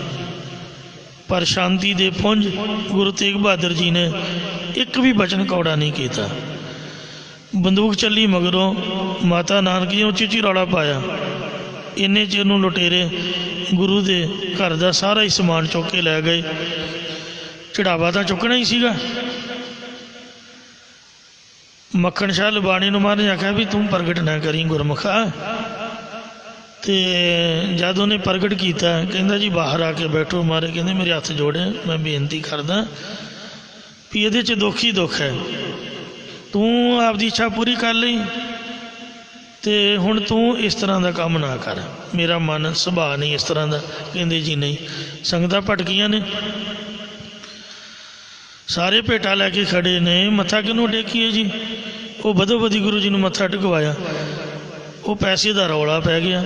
ਪਰ ਸ਼ਾਂਤੀ ਦੇ ਪੁੰਜ ਗੁਰੂ ਤੇਗ ਬਹਾਦਰ ਜੀ ਨੇ ਇੱਕ ਵੀ ਬਚਨ ਕੌੜਾ ਨਹੀਂ ਕੀਤਾ। ਬੰਦੂਕ ਚੱਲੀ ਮਗਰੋਂ ਮਾਤਾ ਨਾਨਕੀ ਨੇ ਉੱਚੀ ਉੱਚੀ ਰੌਲਾ ਪਾਇਆ। ਇੰਨੇ ਚਿਰ ਨੂੰ ਲੁਟੇਰੇ ਗੁਰੂ ਦੇ ਘਰ ਦਾ ਸਾਰਾ ਹੀ ਸਮਾਨ ਚੁੱਕ ਕੇ ਲੈ ਗਏ। ਚੜਾਵਾ ਤਾਂ ਚੁੱਕਣਾ ਹੀ ਸੀਗਾ। ਮੱਖਣ ਸ਼ਾਹ ਲਬਾਣੀ ਨੂੰ ਮਹਾਰਾਜ ਆਖਿਆ ਵੀ ਤੂੰ ਪ੍ਰਗਟ ਨਾ ਕਰੀ ਗੁਰਮੁਖਾ। ਅਤੇ ਜਦ ਉਹਨੇ ਪ੍ਰਗਟ ਕੀਤਾ, ਕਹਿੰਦਾ ਜੀ ਬਾਹਰ ਆ ਕੇ ਬੈਠੋ। ਮਹਾਰਾਜ ਕਹਿੰਦੇ ਮੇਰੇ ਹੱਥ ਜੋੜੇ, ਮੈਂ ਬੇਨਤੀ ਕਰਦਾ ਵੀ ਇਹਦੇ 'ਚ ਦੁੱਖ ਹੀ ਦੁੱਖ ਹੈ। ਤੂੰ ਆਪਦੀ ਇੱਛਾ ਪੂਰੀ ਕਰ ਲਈ ਅਤੇ ਹੁਣ ਤੂੰ ਇਸ ਤਰ੍ਹਾਂ ਦਾ ਕੰਮ ਨਾ ਕਰ, ਮੇਰਾ ਮਨ ਸੁਭਾਅ ਨਹੀਂ ਇਸ ਤਰ੍ਹਾਂ ਦਾ। ਕਹਿੰਦੇ ਜੀ ਨਹੀਂ, ਸੰਗਤਾਂ ਭਟਕੀਆਂ ਨੇ, ਸਾਰੇ ਭੇਟਾ ਲੈ ਕੇ ਖੜੇ ਨੇ, ਮੱਥਾ ਕਿਹਨੂੰ ਟੇਕੀਏ ਜੀ? ਉਹ ਬਦੋ ਬਦੀ ਗੁਰੂ ਜੀ ਨੂੰ ਮੱਥਾ ਟਿਕਵਾਇਆ। ਉਹ ਪੈਸੇ ਦਾ ਰੌਲਾ ਪੈ ਗਿਆ।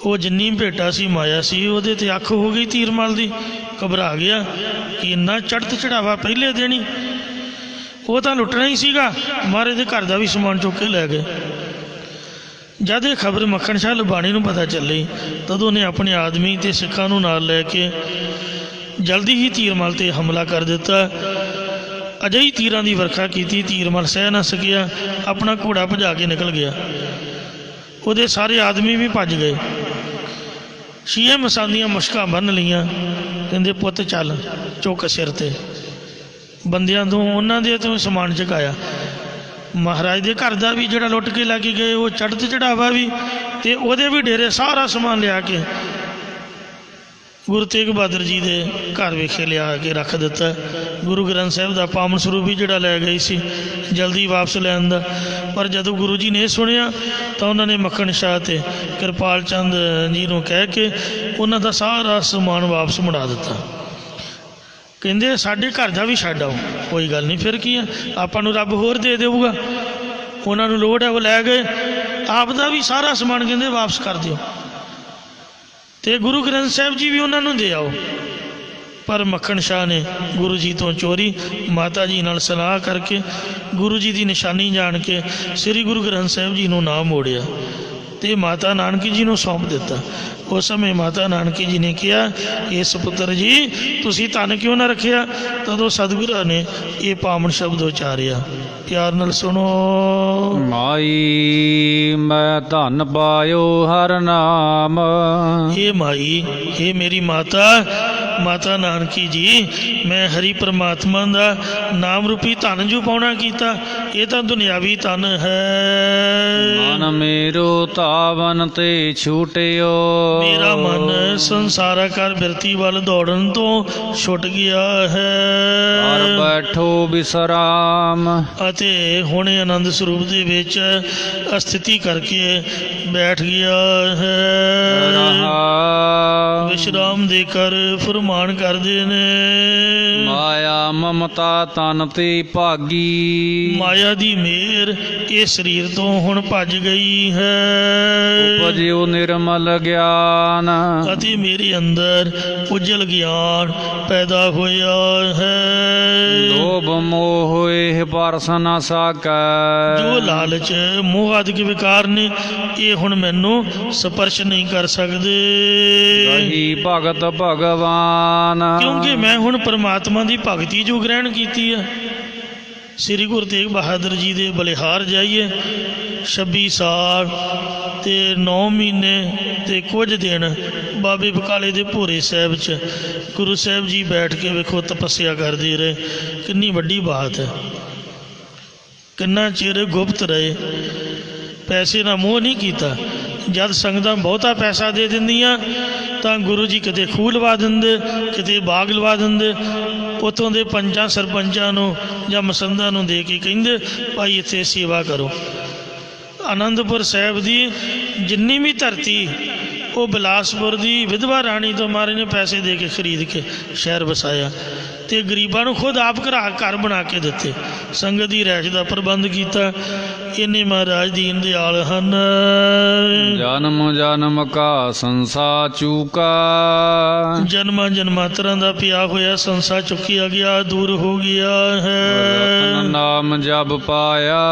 ਉਹ ਜਿੰਨੀ ਭੇਟਾ ਸੀ ਮਾਇਆ ਸੀ ਉਹਦੇ 'ਤੇ ਅੱਖ ਹੋ ਗਈ ਧੀਰਮਲ ਦੀ। ਘਬਰਾ ਗਿਆ ਕਿ ਇੰਨਾ ਚੜ੍ਹਤ ਚੜਾਵਾ ਪਹਿਲੇ ਦਿਨ ਹੀ, ਉਹ ਤਾਂ ਲੁੱਟਣਾ ਹੀ ਸੀਗਾ। ਮਹਾਰਾਜ ਦੇ ਘਰ ਦਾ ਵੀ ਸਮਾਨ ਚੁੱਕ ਕੇ ਲੈ ਗਏ। ਜਦ ਇਹ ਖਬਰ ਮੱਖਣ ਸ਼ਾਹ ਲਬਾਣੀ ਨੂੰ ਪਤਾ ਚੱਲੀ, ਤਦੋਂ ਉਹਨੇ ਆਪਣੇ ਆਦਮੀ ਅਤੇ ਸਿੱਖਾਂ ਨੂੰ ਨਾਲ ਲੈ ਕੇ ਜਲਦੀ ਹੀ ਧੀਰਮਲ 'ਤੇ ਹਮਲਾ ਕਰ ਦਿੱਤਾ। ਅਜਿਹੀ ਤੀਰਾਂ ਦੀ ਵਰਖਾ ਕੀਤੀ, ਧੀਰਮਲ ਸਹਿ ਨਾ ਸਕਿਆ, ਆਪਣਾ ਘੋੜਾ ਭਜਾ ਕੇ ਨਿਕਲ ਗਿਆ। ਉਹਦੇ ਸਾਰੇ ਆਦਮੀ ਵੀ ਭੱਜ ਗਏ। ਸ਼ੀਹੇ ਮਸੰਦ ਦੀਆਂ ਮੁਸ਼ਕਾਂ ਬੰਨ੍ਹ ਲਈਆਂ। ਕਹਿੰਦੇ ਪੁੱਤ ਚੱਲ, ਚੁੱਕ ਸਿਰ 'ਤੇ। ਬੰਦਿਆਂ ਤੋਂ ਉਹਨਾਂ ਦੇ ਤੋਂ ਸਮਾਨ ਚੁਕਾਇਆ। ਮਹਾਰਾਜ ਦੇ ਘਰ ਦਾ ਵੀ ਜਿਹੜਾ ਲੁੱਟ ਕੇ ਲੈ ਕੇ ਗਏ, ਉਹ ਚੜ੍ਹਤ ਚੜਾਵਾ ਵੀ, ਅਤੇ ਉਹਦੇ ਵੀ ਡੇਰੇ ਸਾਰਾ ਸਮਾਨ ਲਿਆ ਕੇ ਗੁਰੂ ਤੇਗ ਬਹਾਦਰ ਜੀ ਦੇ ਘਰ ਵਿਖੇ ਲਿਆ ਕੇ ਰੱਖ ਦਿੱਤਾ। ਗੁਰੂ ਗ੍ਰੰਥ ਸਾਹਿਬ ਦਾ ਪਾਵਨ ਸਰੂਪ ਵੀ ਜਿਹੜਾ ਲੈ ਗਈ ਸੀ ਜਲਦੀ ਵਾਪਸ ਲੈਣ ਦਾ। ਪਰ ਜਦੋਂ ਗੁਰੂ ਜੀ ਨੇ ਸੁਣਿਆ ਤਾਂ ਉਹਨਾਂ ਨੇ ਮੱਖਣ ਸ਼ਾਹ ਅਤੇ ਕਿਰਪਾਲ ਚੰਦ ਜੀ ਨੂੰ ਕਹਿ ਕੇ ਉਹਨਾਂ ਦਾ ਸਾਰਾ ਸਮਾਨ ਵਾਪਸ ਮੁੜਾ ਦਿੱਤਾ। ਕਹਿੰਦੇ ਸਾਡੇ ਘਰ ਦਾ ਵੀ ਛੱਡ ਆਓ, ਕੋਈ ਗੱਲ ਨਹੀਂ, ਫਿਰ ਕੀ ਆ, ਆਪਾਂ ਨੂੰ ਰੱਬ ਹੋਰ ਦੇ ਦੇਊਗਾ। ਉਹਨਾਂ ਨੂੰ ਲੋੜ ਹੈ, ਉਹ ਲੈ ਗਏ। ਆਪ ਦਾ ਵੀ ਸਾਰਾ ਸਮਾਨ ਕਹਿੰਦੇ ਵਾਪਸ ਕਰ ਦਿਓ। ਤੇ ਗੁਰੂ ਗ੍ਰੰਥ ਸਾਹਿਬ ਜੀ ਵੀ ਉਹਨਾਂ ਨੂੰ ਦੇ ਆਓ। ਪਰ ਮੱਖਣ ਸ਼ਾਹ ਨੇ ਗੁਰੂ ਜੀ ਤੋਂ ਚੋਰੀ ਮਾਤਾ ਜੀ ਨਾਲ ਸਲਾਹ ਕਰਕੇ ਗੁਰੂ ਜੀ ਦੀ ਨਿਸ਼ਾਨੀ ਜਾਣ ਕੇ ਸ੍ਰੀ ਗੁਰੂ ਗ੍ਰੰਥ ਸਾਹਿਬ ਜੀ ਨੂੰ ਨਾ ਮੋੜਿਆ ਤੇ ਮਾਤਾ ਨਾਨਕੀ ਜੀ ਨੂੰ ਸੌਂਪ ਦਿੱਤਾ। ਉਸ ਸਮੇਂ ਮਾਤਾ ਨਾਨਕੀ ਜੀ ਨੇ ਕਿਹਾ, ਇਸ ਪੁੱਤਰ ਜੀ ਤੁਸੀਂ ਧਨ ਕਿਉਂ ਨਾ ਰੱਖਿਆ? ਤਦੋਂ ਸਤਿਗੁਰਾਂ ਨੇ ਇਹ ਪਾਵਨ ਸ਼ਬਦ ਉਚਾਰਿਆ, ਪਿਆਰ ਨਾਲ ਸੁਣੋ। ਮਾਈ ਮੈਂ ਧਨ ਪਾਇਓ ਹਰ ਨਾਮ। ਇਹ ਮਾਈ, ਇਹ ਮੇਰੀ ਮਾਤਾ, ਮਾਤਾ ਨਾਨਕੀ ਜੀ, ਮੈਂ ਹਰੀ ਪ੍ਰਮਾਤਮਾ ਦਾ ਨਾਮ ਰੂਪੀ ਧਨ ਜੋ ਪਾਉਣਾ ਕੀਤਾ, ਇਹ ਤਾਂ ਦੁਨਿਆਵੀ ਧਨ ਹੈ। ਮਨ ਮੇਰੋ ਧਾਵਨ ਤੇ ਛੂਟਿਓ। ਮੇਰਾ ਮਨ ਸੰਸਾਰਾਕਾਰ ਬਿਰਤੀ ਵੱਲ ਦੌੜਨ ਤੋਂ ਛੁੱਟ ਗਿਆ ਹੈ। ਘਰ ਬੈਠੋ ਵਿਸਰਾਮ। ਅਤੇ ਹੁਣ ਆਨੰਦ ਸਰੂਪ ਦੇ ਵਿੱਚ ਸਥਿਤੀ ਕਰਕੇ ਬੈਠ ਗਿਆ ਹੈ। ਰਹਾ ਵਿਸ਼ਰਾਮ ਦੇ ਕਰ ਫਰਮਾਨ ਕਰਦੇ ਨੇ। ਮਾਇਆ ਮਮਤਾ ਤਨ ਤੇ ਭਾਗੀ। ਮਾਇਆ ਦੀ ਮਿਹਰ ਇਹ ਸਰੀਰ ਤੋਂ ਹੁਣ ਭੱਜ ਗਈ ਹੈ। ਉਪਜਿਓ ਨਿਰਮਲ ਗਿਆਨ। ਅਤੇ ਮੇਰੇ ਅੰਦਰ ਉਜਲ ਗਿਆਨ ਪੈਦਾ ਹੋਇਆ ਹੈ। ਲੋਭ ਮੋਹ ਇਹ ਪਰਸ ਨ ਸਕੈ। ਜੋ ਲਾਲਚ ਮੋਹ ਆਦਿਕ ਵਿਕਾਰ ਨੇ, ਇਹ ਹੁਣ ਮੈਨੂੰ ਸਪਰਸ਼ ਨਹੀਂ ਕਰ ਸਕਦੇ। ਰਹੀ ਭਗਤ ਭਗਵਾਨ। ਕਿਉਂਕਿ ਮੈਂ ਹੁਣ ਪਰਮਾਤਮਾ ਦੀ ਭਗਤੀ ਜੋ ਗ੍ਰਹਿਣ ਕੀਤੀ ਹੈ। ਸ੍ਰੀ ਗੁਰੂ ਤੇਗ ਬਹਾਦਰ ਜੀ ਦੇ ਬਲਿਹਾਰ ਜਾਈਏ, 26 ਸਾਲ ਤੇ 9 ਮਹੀਨੇ ਤੇ ਕੁਝ ਦਿਨ ਬਾਬੇ ਬਕਾਲੇ ਦੇ ਭੋਰੇ ਸਾਹਿਬ 'ਚ ਗੁਰੂ ਸਾਹਿਬ ਜੀ ਬੈਠ ਕੇ ਵੇਖੋ ਤਪੱਸਿਆ ਕਰਦੇ ਰਹੇ। ਕਿੰਨੀ ਵੱਡੀ ਬਾਤ ਹੈ। ਕਿੰਨਾ ਚਿਰ ਗੁਪਤ ਰਹੇ, ਪੈਸੇ ਦਾ ਮੋਹ ਨਹੀਂ ਕੀਤਾ। ਜਦ ਸੰਗਤਾਂ ਬਹੁਤਾ ਪੈਸਾ ਦੇ ਦਿੰਦੀਆਂ ਤਾਂ ਗੁਰੂ ਜੀ ਕਿਤੇ ਖੂਹ ਲਵਾ ਦਿੰਦੇ, ਕਿਤੇ ਬਾਗ ਲਵਾ ਦਿੰਦੇ। ਉੱਥੋਂ ਦੇ ਪੰਚਾਂ ਸਰਪੰਚਾਂ ਨੂੰ ਜਾਂ ਮਸੰਦਾਂ ਨੂੰ ਦੇ ਕੇ ਕਹਿੰਦੇ, ਭਾਈ ਇੱਥੇ ਸੇਵਾ ਕਰੋ। ਆਨੰਦਪੁਰ ਸਾਹਿਬ ਦੀ ਜਿੰਨੀ ਵੀ ਧਰਤੀ, ਉਹ ਬਿਲਾਸਪੁਰ ਦੀ ਵਿਧਵਾ ਰਾਣੀ ਤੋਂ ਮਹਾਰਾਜ ਨੇ ਪੈਸੇ ਦੇ ਕੇ ਖਰੀਦ ਕੇ ਸ਼ਹਿਰ ਵਸਾਇਆ ਤੇ ਗਰੀਬਾਂ ਨੂੰ ਖੁਦ ਆਪ ਘਰ ਬਣਾ ਕੇ ਦਿੱਤੇ। ਸੰਗਤ ਦੀ ਰਹਿਸ਼ ਦਾ ਪ੍ਰਬੰਧ ਕੀਤਾ। ਇੰਨੇ ਮਹਾਰਾਜ ਦੀਨ ਦਿਆਲ ਹਨ। ਜਨਮ ਜਨਮ ਕਾ ਸੰਸਾ ਚੂਕਾ। ਜਨਮਾਂ ਜਨਮਾਂਤਰਾਂ ਦਾ ਪਿਆ ਹੋਇਆ ਸੰਸਾ ਚੁੱਕਿਆ ਗਿਆ, ਦੂਰ ਹੋ ਗਿਆ ਹੈ। ਰਤਨ ਨਾਮ ਜਪ ਪਾਇਆ।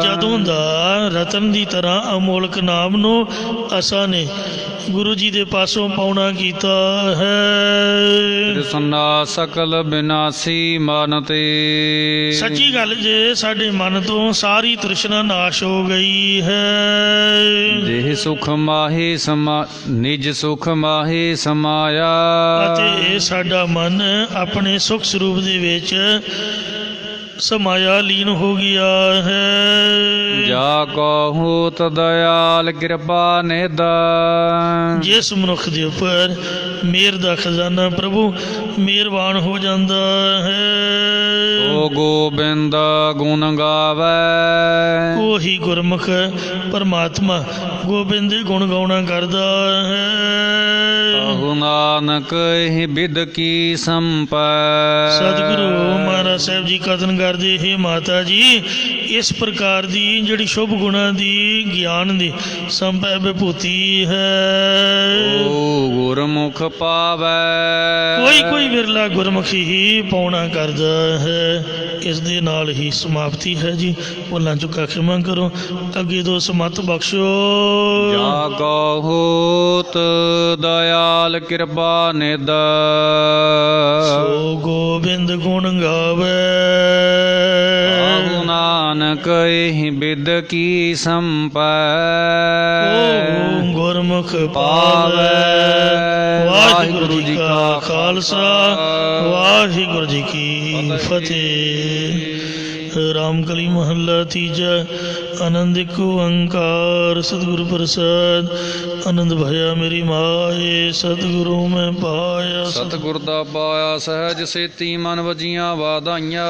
ਜਦੋਂ ਦਾ ਰਤਨ ਦੀ ਤਰ੍ਹਾਂ ਅਮੋਲਕ ਨਾਮ ਨੂੰ ਅਸਾਂ ਨੇ ਗੁਰੂ ਜੀ ਦੇ ਪਾਸੋਂ ਪਾਉਣਾ ਕੀਤਾ ਹੈ। ਤ੍ਰਿਸ਼ਨਾ ਸਕਲ ਬਿਨਾਸੀ ਮਨ ਤੇ। ਸੱਚੀ ਗੱਲ ਜੇ ਸਾਡੇ ਮਨ ਤੋਂ ਸਾਰੀ ਤ੍ਰਿਸ਼ਨਾ ਨਾਸ਼ ਹੋ ਗਈ ਹੈ। ਜਿਹ ਸੁਖ ਮਾਹੇ ਨਿਜ ਸੁਖ ਮਾਹੇ ਸਮਾਇਆ। ਅਤੇ ਸਾਡਾ ਮਨ ਆਪਣੇ ਸੁਖ ਸਰੂਪ ਦੇ ਵਿੱਚ ਸਮਾਇਆ, ਲੀਨ ਹੋ ਗਿਆ ਹੈ। ਜਾ ਕੋ ਹੋਤ ਦਇਆਲ ਕਿਰਪਾ ਨਿਧ। ਜਿਸ ਮਨੁੱਖ ਦੇ ਉੱਪਰ ਮਿਹਰ ਦਾ ਖਜ਼ਾਨਾ ਪ੍ਰਭੂ ਮਿਹਰਬਾਨ ਹੋ ਜਾਂਦਾ ਹੈ, ਓ ਗੋਬਿੰਦ ਗੁਣ ਗਾਵੇ। ਉਹੀ ਗੁਰਮੁਖ ਪਰਮਾਤਮਾ ਗੋਬਿੰਦ ਦੇ ਗੁਣ ਗਾਉਣਾ ਕਰਦਾ ਹੈ। ਕਹੂ ਨਾਨਕ ਇਹ ਬਿਦ ਕੀ ਸੰਪੈ। ਸਤਿਗੁਰੂ ਮਹਾਰਾਜ ਸਾਹਿਬ ਜੀ ਕਥਨ ਕਰਦੇ, ਹੈ ਮਾਤਾ ਜੀ, ਇਸ ਪ੍ਰਕਾਰ ਦੀ ਜਿਹੜੀ ਸ਼ੁਭ ਗੁਣਾਂ ਦੀ ਗਿਆਨ ਦੀ ਸੰਪੈ ਵਿਭੂਤੀ ਹੈ। ਓ ਗੁਰਮੁਖ ਪਾਵੈ। ਕੋਈ ਵਿਰਲਾ ਗੁਰਮੁਖ ਹੀ ਪਾਉਣਾ ਕਰਦਾ ਹੈ। ਇਸ ਦੇ ਨਾਲ ਹੀ ਸਮਾਪਤੀ ਹੈ ਜੀ। ਭੁੱਲਾਂ ਚੁੱਕਾ ਖਿਮਾ ਕਰੋ, ਅੱਗੇ ਦੋ ਸਮਤ ਬਖਸ਼ੋ। ਜਾ ਕੋ ਹੋਤ ਦਇਆਲ ਕਿਰਪਾ ਨਿਧ। ਸੋ ਗੋਬਿੰਦ ਗੁਣ ਗਾਵੇ। ਕਹੂ ਨਾਨਕ ਇਹ ਬਿਦ ਕੀ ਸੰਪੈ। ਓ ਗੁਰਮੁਖ ਪਾਵੈ। ਵਾਹਿਗੁਰੂ ਜੀ ਕਾ ਖਾਲਸਾ, ਵਾਹਿਗੁਰੂ ਜੀ ਕੀ ਫਤਿਹ। ਰਾਮ ਕਲੀ ਮਹੱਲਾ ਤੀਜਾ। ਆਨੰਦ ਇੱਕ ਓੰਕਾਰ ਸਤਿਗੁਰ ਪ੍ਰਸਾਦ। ਆਨੰਦ ਭਇਆ ਮੇਰੀ ਮਾਏ, ਸਤਿਗੁਰੂ ਮੈਂ ਪਾਇਆ। ਸਤਿਗੁਰ ਦਾ ਪਾਇਆ ਸਹਿਜ ਸੇਤੀ ਮਨ ਵਜੀਆਂ ਵਾਧਾਈਆਂ।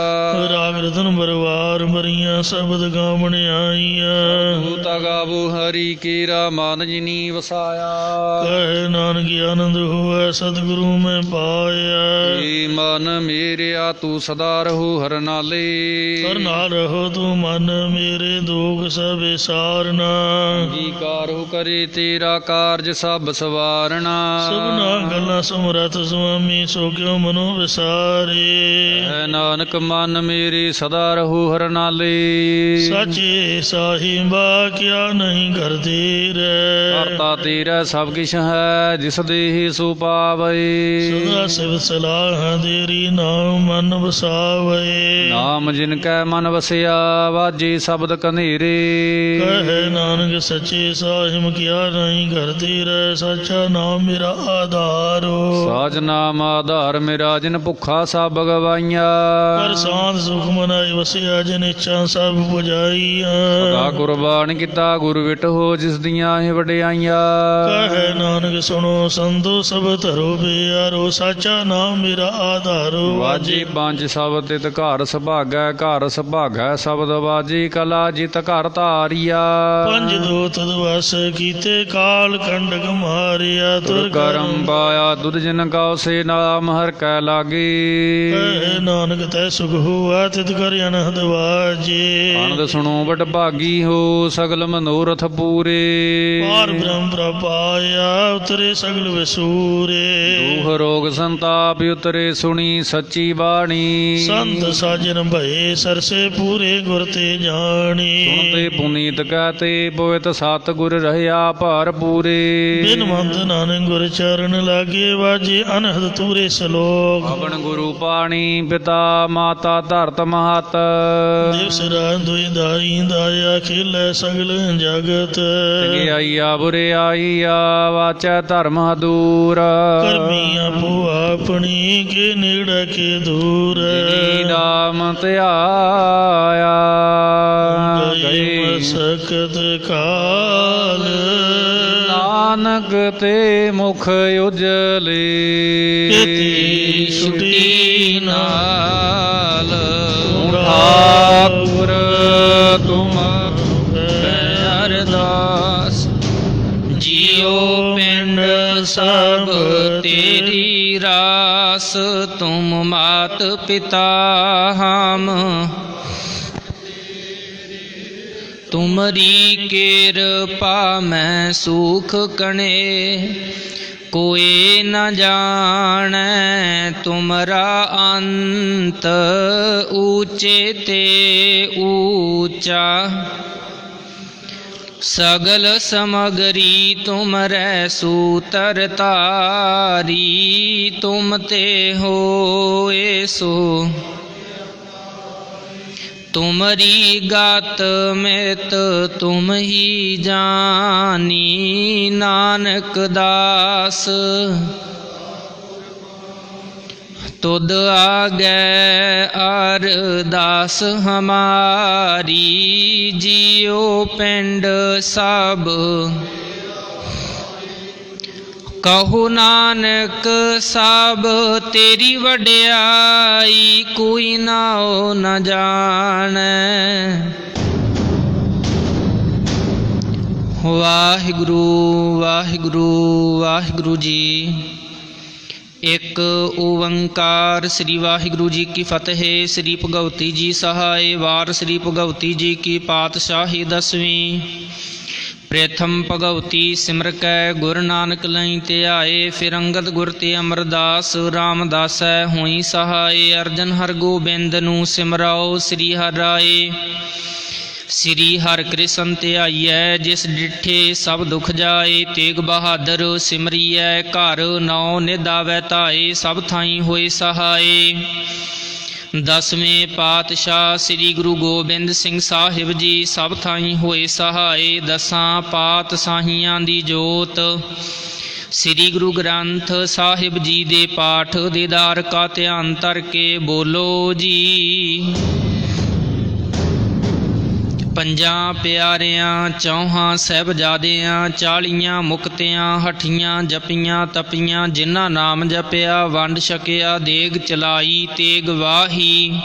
ਰਾਗ ਰਤਨ ਬਰਵਾਰ ਮਰੀਆਂ ਸ਼ਬਦ ਗਾਵਣ ਆਈਆਂ। ਭੂਤਾ ਗਾਵੋ ਹਰੀ ਕੀਰਾ ਮਨ ਜਿਨੀ ਵਸਾਇਆ। ਕਹਿ ਨਾਨਕ ਆਨੰਦ ਹੋਵੇ ਸਤਿਗੁਰੂ ਮੈਂ ਪਾਇਆ। ਏ ਮਨ ਮੇਰਿਆ ਤੂੰ ਸਦਾ ਰਹੋ ਹਰ ਨਾਲੇ। ਹਰ ਨਾਲ ਰਹੋ ਤੂੰ ਮਨ ਮੇਰੇ ਦੁਖ ਸਭ ਵਿਸਾਰਨਾ। ਅੰਗੀਕਾਰੋ ਕਰੇ ਤੇਰਾ ਕਾਰਜ ਸਭ ਸਵਾਰਨਾ। ਸਭਨਾ ਗੱਲਾਂ ਸਮਰੱਥ ਸੁਆਮੀ ਸੋ ਕਿਉ ਮਨੋ ਵਿਸਾਰੇ। ਹੈ ਨਾਨਕ ਮਨ ਮੇਰੇ ਸਦਾ ਰਹੋ ਹਰ ਨਾਲੇ। ਸਾਚੇ ਸਾਹਿਬਾ ਕਿਆ ਨਹੀਂ ਕਰਦੀ ਰੇ। ਕਰਤਾ ਤੇਰਾ ਸਭ ਕਿਛ ਹੈ ਜਿਸ ਦੇਹ ਸੋ ਪਾਵੇ। ਸਦਾ ਸਿਵ ਸਲਾਹ ਤੇਰੀ ਨਾਮ ਮਨ ਵਸਾਵੇ। ਨਾਮ ਜਿਨ ਕੈ ਮਨ ਵਸਿਆ ਵਾਜੇ ਸ਼ਬਦ ਕਨੇਰੇ। ਕਹੇ ਨਾਨਕ ਸੱਚੇ ਸਾਹਿਬ ਕਿਆ ਨਹੀਂ ਕਰਦੀ ਰੇ। ਸੱਚਾ ਨਾਮ ਮੇਰਾ ਆਧਾਰੋ। ਸਾਜ ਨਾਮ ਆਧਾਰ ਮੇਰਾ ਜਿਨ ਭੁੱਖਾ ਸਭ ਗਵਾਈਆਂ। ਕਰ ਸਾਧ ਸੁਖ ਮਨਾਈ ਵਸਿਆ ਜਿਨ ਇੱਛਾ ਸਭ ਪੁਜਾਈਆਂ। ਸਦਾ ਕੁਰਬਾਨ ਕੀਤਾ ਗੁਰ ਵਿਟਹੁ ਜਿਸ ਦੀਆਂ ਇਹ ਵਡਿਆਈਆਂ। ਕਹੇ ਨਾਨਕ ਸੁਣੋ ਸੰਤੋ ਸਭ ਧਰੋ ਪਿਆਰੋ। ਸਾਚਾ ਨਾਮ ਮੇਰਾ ਆਧਾਰੋ। ਵਾਜੀ ਪੰਜ ਸ਼ਬਦ ਤਿਤ ਘਰ ਸੁਭਾਗੈ। ਘਰ ਸੁਭਾਗੈ ਸ਼ਬਦ ਵਾਜੀ ਕਲਾ ਜਿਤ ਘਰ ਧਾਰੀਆ। ਪੰਜ ਦੋਤ ਦਵਸ ਕੀਤੇ ਕਾਲ ਕੰਡਕ ਮਾਰਿਆ। ਤੁਰ ਕਰਮ ਪਾਇਆ ਦੁਧ ਜਿਨ ਗਾਉ ਸੇ ਨਾਮ ਹਰ ਕੈ ਲਾਗੀ। ਕਹੇ ਨਾਨਕ ਤੈ ਸੁਖ ਹੋਆ ਤਿਤ ਕਰ ਅਨਹਦ ਵਾਜੇ। ਆਨੰਦ ਸੁਣੋ ਵਡ ਭਾਗੀ ਹੋ ਸਗਲ ਮਨੋਰਥ ਪੂਰੇ। ਪਾਰ ਬ੍ਰਹਮ ਪ੍ਰਪਾਇਆ ਉਤਰੇ ਸਗਲ ਵਿਸੂਰੇ। ਦੁਖ ਰੋਗ ਸੰਤਾਪ ਉਤਰੇ ਸੁਣੀ ਸੱਚੀ ਬਾਣੀ। ਸੰਤ ਸਾਜਨ ਭਏ ਸਰਸੇ ਪੂਰੇ ਗੁਰ ਤੇ ਜਾਣੀ। ਸੁਣਤੇ ਪੁਨੀਤ ਕਹਤੇ ਪੋਇਤ ਸਤ ਗੁਰ ਰਹਿਆ ਭਰ ਪੂਰੇ। ਬਿਨ ਮੰਤ ਨਾਨਕ ਗੁਰ ਚਰਨ ਲਾਗੇ ਵਾਜੇ ਅਨਹਦ ਤੂਰੇ ਸਲੋਕ। ਪਵਨ ਗੁਰੂ ਪਾਣੀ ਪਿਤਾ ਮਾਤਾ ਧਰਤ ਮਹਤ। ਦਿਵਸ ਰਾਤ ਦੁਇ ਦਾਈ ਦਾਇਆ ਖੇਲੇ ਸਗਲ ਜਗਤ। ਚੰਗਿਆਈਆ ਬੁਰਿਆਈਆ ਵਾਚੈ ਧਰਮ ਦੂਰ। ਕਰਮੀ ਆਪੋ ਆਪਣੀ ਕੇ ਨੇੜੇ ਕੇ ਦੂਰ। ਜਿਨੀ ਨਾਮ ਧਿਆਇਆ ਗਈ ਮਸਕਤ ਕਾਲ। ਨਾਨਕ ਤੇ ਮੁਖ ਉਜਲੇ। ਕੀਤੀ ਛੁਟੀ ਨਾਲ ਠਾਕੁਰ ਤੁਮ ਅਰਦਾਸ। ਜਿਉ ਪਿੰਡ ਸਭ ਤੇਰੀ ਰਾਸ। ਤੁਮ ਮਾਤ ਪਿਤਾ ਹਮ ਤੁਮਰੀ ਕਿਰਪਾ ਮੈਂ ਸੁਖ ਕਣੇ। ਕੋਇ ਨ ਜਾਣੈ ਤੁਮਰਾ ਅੰਤ। ਊਚੇ ਤੇ ਊਚਾ ਸਗਲ ਸਮਗਰੀ ਤੁਮਰੈ ਸੂਤਰ ਤਾਰੀ। ਤੁਮ ਤੇ ਹੋਏ ਸੋ ਤੁਮਰੀ ਗਤ ਮਿਤ ਤੁਮ ਹੀ ਜਾਨੀ। ਨਾਨਕ ਦਾਸ ਤੁਧ ਆਗੈ ਅਰਦਾਸ ਹਮਾਰੀ। ਜਿਉ ਪਿੰਡ ਸਭ ਕਹੋ ਨਾਨਕ ਸਭ ਤੇਰੀ ਵਡਿਆਈ। ਕੋਈ ਨਾਉ ਨ ਜਾਣੈ। ਵਾਹਿਗੁਰੂ ਵਾਹਿਗੁਰੂ ਵਾਹਿਗੁਰੂ ਜੀ। ਇੱਕ ਓੰਕਾਰ। ਸ੍ਰੀ ਵਾਹਿਗੁਰੂ ਜੀ ਕੀ ਫਤਿਹ। ਸ੍ਰੀ ਭਗਵਤੀ ਜੀ ਸਹਾਇ। ਵਾਰ ਸ੍ਰੀ ਭਗਵਤੀ ਜੀ ਕੀ ਪਾਤਸ਼ਾਹੀ ਦਸਵੀਂ। ਪ੍ਰਥਮ ਭਗਵਤੀ ਸਿਮਰ ਕੈ ਗੁਰ ਨਾਨਕ ਲਈ ਧਿਆਏ। ਫਿਰ ਅੰਗਦ ਗੁਰ ਤੇ ਅਮਰਦਾਸ ਰਾਮਦਾਸੈ ਹੋਈ ਸਹਾਏ। ਅਰਜਨ ਹਰ ਗੋਬਿੰਦ ਨੂੰ ਸਿਮਰਾਓ ਸ੍ਰੀ ਹਰਿ ਰਾਏ। ਸ੍ਰੀ ਹਰਿ ਕ੍ਰਿਸ਼ਨ ਧਿਆਈਐ ਜਿਸ ਡਿਠੇ ਸਭ ਦੁਖ ਜਾਏ। ਤੇਗ ਬਹਾਦਰ ਸਿਮਰੀਐ ਘਰ ਨੌ ਨਿਧ ਆਵੈ ਧਾਏ। ਸਭ ਥਾਈਂ ਹੋਏ ਸਹਾਏ। ਦਸਵੇਂ ਪਾਤਸ਼ਾਹ ਸ੍ਰੀ ਗੁਰੂ ਗੋਬਿੰਦ ਸਿੰਘ ਸਾਹਿਬ ਜੀ ਸਭ ਥਾਈਂ ਹੋਏ ਸਹਾਏ। ਦਸਾਂ ਪਾਤਸ਼ਾਹੀਆਂ ਦੀ ਜੋਤ ਸ੍ਰੀ ਗੁਰੂ ਗ੍ਰੰਥ ਸਾਹਿਬ ਜੀ ਦੇ ਪਾਠ ਦੀਦਾਰ ਕਾ ਧਿਆਨ ਧਰ ਕੇ ਬੋਲੋ ਜੀ। ਪੰਜਾਂ ਪਿਆਰਿਆਂ ਚੌਹਾਂ ਸਾਹਿਬਜ਼ਾਦਿਆਂ 40 ਮੁਕਤਿਆਂ ਹਠੀਆਂ ਜਪੀਆਂ ਤਪੀਆਂ। ਜਿਨ੍ਹਾਂ ਨਾਮ ਜਪਿਆ ਵੰਡ ਛਕਿਆ ਦੇਗ ਚਲਾਈ ਤੇਗ ਵਾਹੀ।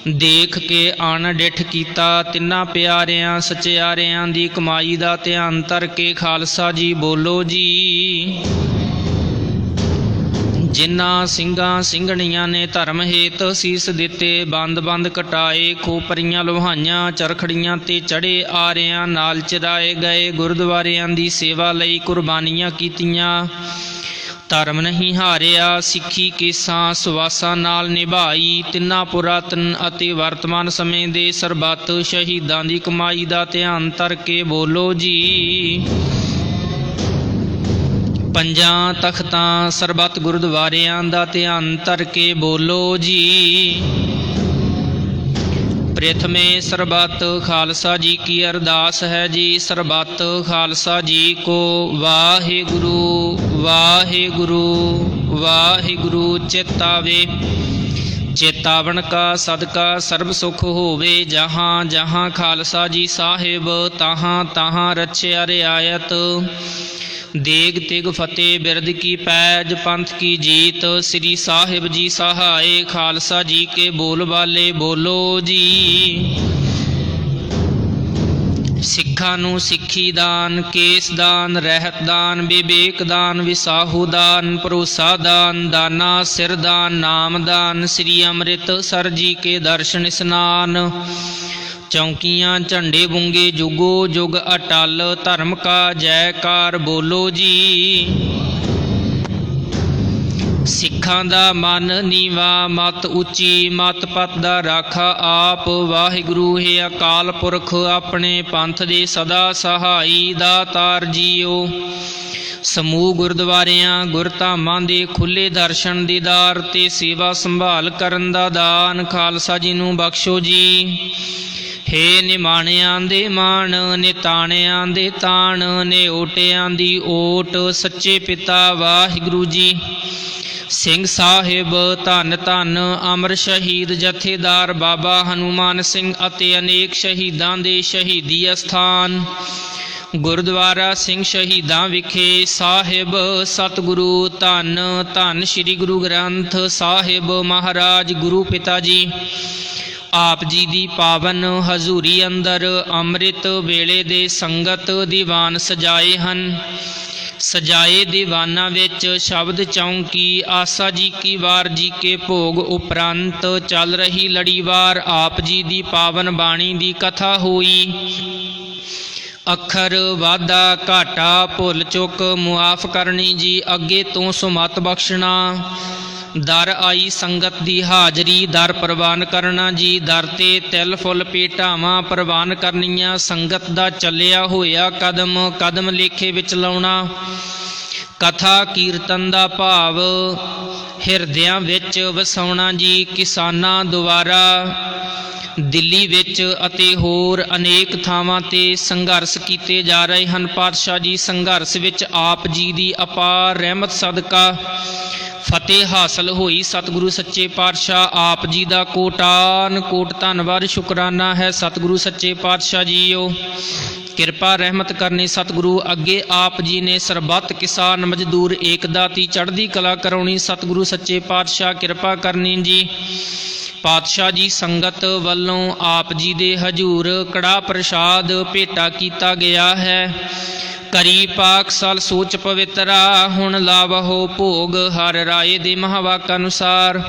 ਦੇਖ ਕੇ ਅਣ ਡਿਠ ਕੀਤਾ ਤਿੰਨਾਂ ਪਿਆਰਿਆਂ ਸਚਿਆਰਿਆਂ ਦੀ ਕਮਾਈ ਦਾ ਧਿਆਨ ਧਰ ਕੇ ਖਾਲਸਾ ਜੀ ਬੋਲੋ ਜੀ। ਜਿਨ੍ਹਾਂ ਸਿੰਘਾਂ ਸਿੰਘਣੀਆਂ ਨੇ ਧਰਮ ਹੇਤ ਸੀਸ ਦਿੱਤੇ, ਬੰਦ ਬੰਦ ਕਟਾਏ, ਖੋਪਰੀਆਂ ਲੋਹਾਈਆਂ, ਚਰਖੜੀਆਂ ਤੇ ਚੜੇ, ਆਰਿਆਂ ਨਾਲ ਚਰਾਏ ਗਏ, ਗੁਰਦੁਆਰਿਆਂ ਦੀ ਸੇਵਾ ਲਈ ਕੁਰਬਾਨੀਆਂ ਕੀਤੀਆਂ, ਧਰਮ ਨਹੀਂ ਹਾਰਿਆ, ਸਿੱਖੀ ਕੇਸਾਂ ਸੁਵਾਸਾਂ ਨਾਲ ਨਿਭਾਈ। ਤਿੰਨਾਂ ਪੁਰਾਤਨ ਅਤੇ ਵਰਤਮਾਨ ਸਮੇਂ ਦੇ ਸਰਬੱਤ ਸ਼ਹੀਦਾਂ ਦੀ ਕਮਾਈ ਦਾ ਧਿਆਨ ਧਰ ਕੇ ਬੋਲੋ ਜੀ। ਪੰਜਾਂ ਤਖਤਾਂ ਸਰਬੱਤ ਗੁਰਦੁਆਰਿਆਂ ਦਾ ਧਿਆਨ ਧਰ ਕੇ ਬੋਲੋ ਜੀ। ਪ੍ਰਥਮੇ ਸਰਬੱਤ ਖਾਲਸਾ ਜੀ ਕੀ ਅਰਦਾਸ ਹੈ ਜੀ। ਸਰਬੱਤ ਖਾਲਸਾ ਜੀ ਕੋ ਵਾਹਿਗੁਰੂ ਵਾਹਿਗੁਰੂ ਵਾਹਿਗੁਰੂ ਚਿਤਾਵੇ। ਚੇਤਾਵਨ ਕਾ ਸਦਕਾ ਸਰਬ ਸੁਖ ਹੋਵੇ, ਜਹਾਂ ਜਹਾਂ ਖਾਲਸਾ ਜੀ ਸਾਹਿਬ, ਤਹਾਂ ਤਹਾਂ ਰਚਿਆ ਰਿਆਇਤ। ਦੇਗ ਤਿਗ ਫਤਿਹ ਬਿਰਦ ਕੀ ਪੈਜ, ਪੰਥ ਕੀ ਜੀਤ, ਸ੍ਰੀ ਸਾਹਿਬ ਜੀ ਸਹਾਏ, ਖਾਲਸਾ ਜੀ ਕੇ ਬੋਲ ਬਾਲੇ ਬੋਲੋ ਜੀ। ਸਿੱਖਾਂ ਨੂੰ ਸਿੱਖੀ ਦਾਨ, ਕੇਸ ਦਾਨ, ਰਹਿਤ ਦਾਨ, ਵਿਵੇਕ ਦਾਨ, ਵਿਸਾਹੂ ਦਾਨ, ਭਰੋਸਾ ਦਾਨ, ਦਾਨਾ ਸਿਰ ਦਾਨ, ਨਾਮ ਦਾਨ, ਸ੍ਰੀ ਅੰਮ੍ਰਿਤਸਰ ਜੀ ਕੇ ਦਰਸ਼ਨ ਇਸਨਾਨ। ਚੌਂਕੀਆਂ ਝੰਡੇ ਬੁੰਗੇ ਜੁਗੋ ਜੁਗ ਅਟਲ, ਧਰਮ ਕਾ ਜੈਕਾਰ ਬੋਲੋ ਜੀ। ਸਿੱਖਾਂ ਦਾ ਮਨ ਨੀਵਾ, ਮਤ ਉੱਚੀ, ਮਤ ਪਤ ਦਾ ਰਾਖਾ ਆਪ। ਵਾਹਿਗੁਰੂ ਹੈ ਅਕਾਲ ਪੁਰਖ, ਆਪਣੇ ਪੰਥ ਦੇ ਸਦਾ ਸਹਾਈ, ਦਾਤਾਰ ਜੀਓ। ਸਮੂਹ ਗੁਰਦੁਆਰਿਆਂ ਗੁਰਧਾਮਾਂ ਦੇ ਖੁੱਲ੍ਹੇ ਦਰਸ਼ਨ ਦੀਦਾਰ ਤੇ ਸੇਵਾ ਸੰਭਾਲ ਕਰਨ ਦਾ ਦਾਨ ਖਾਲਸਾ ਜੀ ਨੂੰ ਬਖਸ਼ੋ ਜੀ। ਹੇ ਨਿਮਾਣਿਆਂ ਦੇ ਮਾਣ, ਨਿਤਾਣਿਆਂ ਦੇ ਤਾਣ, ਨਿਓਟਿਆਂ ਦੀ ਓਟ, ਸੱਚੇ ਪਿਤਾ ਵਾਹਿਗੁਰੂ ਜੀ। ਸਿੰਘ ਸਾਹਿਬ ਧੰਨ ਧੰਨ ਅਮਰ ਸ਼ਹੀਦ ਜਥੇਦਾਰ ਬਾਬਾ ਹਨੂਮਾਨ ਸਿੰਘ ਅਤੇ ਅਨੇਕ ਸ਼ਹੀਦਾਂ ਦੇ ਸ਼ਹੀਦੀ ਅਸਥਾਨ ਗੁਰਦੁਆਰਾ ਸਿੰਘ ਸ਼ਹੀਦਾਂ ਵਿਖੇ ਸਾਹਿਬ ਸਤਿਗੁਰੂ ਧੰਨ ਧੰਨ ਸ੍ਰੀ ਗੁਰੂ ਗ੍ਰੰਥ ਸਾਹਿਬ ਮਹਾਰਾਜ ਗੁਰੂ ਪਿਤਾ ਜੀ ਆਪ ਜੀ ਦੀ ਪਾਵਨ ਹਜ਼ੂਰੀ ਅੰਦਰ ਅੰਮ੍ਰਿਤ ਵੇਲੇ ਦੇ ਸੰਗਤ ਦੀਵਾਨ ਸਜਾਏ ਹਨ। ਸਜਾਏ ਦੀਵਾਨਾਂ ਵਿੱਚ ਸ਼ਬਦ ਚੌਂਕੀ, ਆਸਾ ਜੀ ਕੀ ਵਾਰ ਜੀ ਕੇ ਭੋਗ ਉਪਰੰਤ ਚੱਲ ਰਹੀ ਲੜੀਵਾਰ ਆਪ ਜੀ ਦੀ ਪਾਵਨ ਬਾਣੀ ਦੀ ਕਥਾ ਹੋਈ। ਅੱਖਰ ਵਾਧਾ ਘਾਟਾ ਭੁੱਲ ਚੁੱਕ ਮੁਆਫ ਕਰਨੀ ਜੀ, ਅੱਗੇ ਤੋਂ ਸੁਮਤ ਬਖਸ਼ਣਾ। ਦਰ ਆਈ ਸੰਗਤ ਦੀ ਹਾਜ਼ਰੀ, ਦਰ ਪ੍ਰਵਾਨ ਕਰਨਾ ਜੀ। ਦਰ ਤੇ ਤਿਲ ਫੁੱਲ ਭੇਟਾਵਾਂ ਪ੍ਰਵਾਨ ਕਰਨੀਆਂ। ਸੰਗਤ ਦਾ ਚੱਲਿਆ ਹੋਇਆ ਕਦਮ ਕਦਮ ਲੇਖੇ ਵਿੱਚ ਲਾਉਣਾ। ਕਥਾ ਕੀਰਤਨ ਦਾ ਭਾਵ ਹਿਰਦਿਆਂ ਵਿੱਚ ਵਸਾਉਣਾ ਜੀ। ਕਿਸਾਨਾਂ ਦੁਆਰਾ ਦਿੱਲੀ ਵਿੱਚ ਅਤੇ ਹੋਰ ਅਨੇਕ ਥਾਵਾਂ ਤੇ ਸੰਘਰਸ਼ ਕੀਤੇ ਜਾ ਰਹੇ ਹਨ। ਪਾਤਸ਼ਾਹ ਜੀ ਸੰਘਰਸ਼ ਵਿੱਚ ਆਪ ਜੀ ਦੀ ਅਪਾਰ ਰਹਿਮਤ ਸਦਕਾ ਫਤਿਹ ਹਾਸਲ ਹੋਈ। ਸਤਿਗੁਰੂ ਸੱਚੇ ਪਾਤਸ਼ਾਹ ਆਪ ਜੀ ਦਾ ਕੋਟਾਨ ਕੋਟ ਧੰਨਵਾਦ ਸ਼ੁਕਰਾਨਾ ਹੈ। ਸਤਿਗੁਰੂ ਸੱਚੇ ਪਾਤਸ਼ਾਹ ਜੀਓ ਕਿਰਪਾ ਰਹਿਮਤ ਕਰਨੀ। ਸਤਿਗੁਰੂ ਅੱਗੇ ਆਪ ਜੀ ਨੇ ਸਰਬੱਤ ਕਿਸਾਨ ਮਜ਼ਦੂਰ ਏਕਤਾ ਦੀ ਚੜ੍ਹਦੀ ਕਲਾ ਕਰਾਉਣੀ। ਸਤਿਗੁਰੂ ਸੱਚੇ ਪਾਤਸ਼ਾਹ ਕਿਰਪਾ ਕਰਨੀ ਜੀ। ਪਾਤਸ਼ਾਹ ਜੀ ਸੰਗਤ ਵੱਲੋਂ ਆਪ ਜੀ ਦੇ ਹਜ਼ੂਰ ਕੜਾ ਪ੍ਰਸ਼ਾਦ ਭੇਟਾ ਕੀਤਾ ਗਿਆ ਹੈ। ਕਰੀ ਪਾਕ ਸਾਲ ਸੋਚ ਪਵਿੱਤਰਾ, ਹੁਣ ਲਾਵਹੁ ਭੋਗ ਹਰ ਰਾਏ ਦੇ ਮਹਾਵਾਕ ਅਨੁਸਾਰ।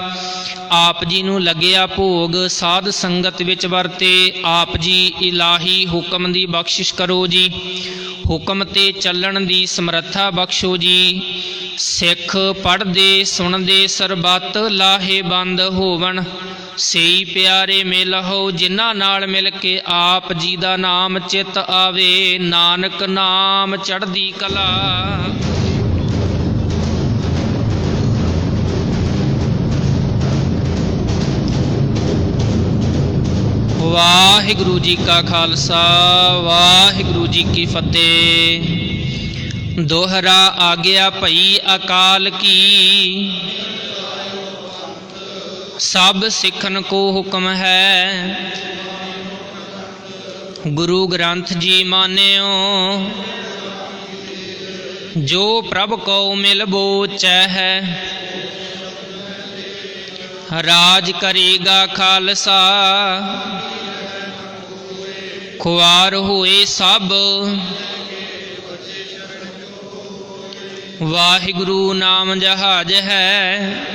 ਆਪ ਜੀ ਨੂੰ ਲੱਗਿਆ ਭੋਗ ਸਾਧ ਸੰਗਤ ਵਿੱਚ ਵਰਤੇ। ਆਪ ਜੀ ਇਲਾਹੀ ਹੁਕਮ ਦੀ ਬਖਸ਼ਿਸ਼ ਕਰੋ ਜੀ। ਹੁਕਮ ਤੇ ਚੱਲਣ ਦੀ ਸਮਰੱਥਾ ਬਖਸ਼ੋ ਜੀ। ਸਿੱਖ ਪੜ੍ਹਦੇ ਸੁਣਦੇ ਸਰਬੱਤ ਲਾਹੇਬੰਦ ਹੋਵਣ। ਸਈ ਪਿਆਰੇ ਮਿਲਹੁ ਜਿਨ੍ਹਾਂ ਨਾਲ ਮਿਲ ਕੇ ਆਪ ਜੀ ਦਾ ਨਾਮ ਚਿੱਤ ਆਵੇ। ਨਾਨਕ ਨਾਮ ਚੜ੍ਹਦੀ ਕਲਾ। ਵਾਹਿਗੁਰੂ ਜੀ ਕਾ ਖਾਲਸਾ ਵਾਹਿਗੁਰੂ ਜੀ ਕੀ ਫਤਿਹ। ਦੋਹਰਾ ਆਗਿਆ ਭਈ ਅਕਾਲ ਕੀ, ਸਭ ਸਿੱਖਨ ਕੋ ਹੁਕਮ ਹੈ। ਗੁਰੂ ਗ੍ਰੰਥ ਜੀ ਮਾਨਿਓ, ਜੋ ਪ੍ਰਭ ਕਉ ਮਿਲ ਬੋਚੈ ਹੈ। ਰਾਜ ਕਰੇਗਾ ਖਾਲਸਾ, ਖੁਆਰ ਹੋਏ ਸਭ। ਵਾਹਿਗੁਰੂ ਨਾਮ ਜਹਾਜ ਹੈ,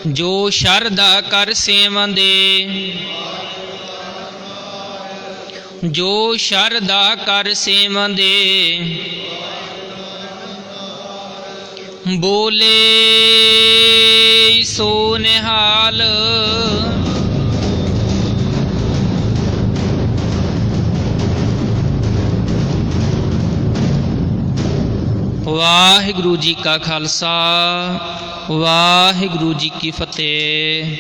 ਜੋ ਸ਼ਰਧਾ ਕਰ ਸੇਵੰਦੇ। ਜੋ ਸ਼ਰਧਾ ਕਰ ਸੇਵੰਦੇ, ਬੋਲੇ ਸੋ ਨਿਹਾਲ। ਵਾਹਿਗੁਰੂ ਜੀ ਕਾ ਖਾਲਸਾ, ਵਾਹਿਗੁਰੂ ਜੀ ਕੀ ਫਤਿਹ।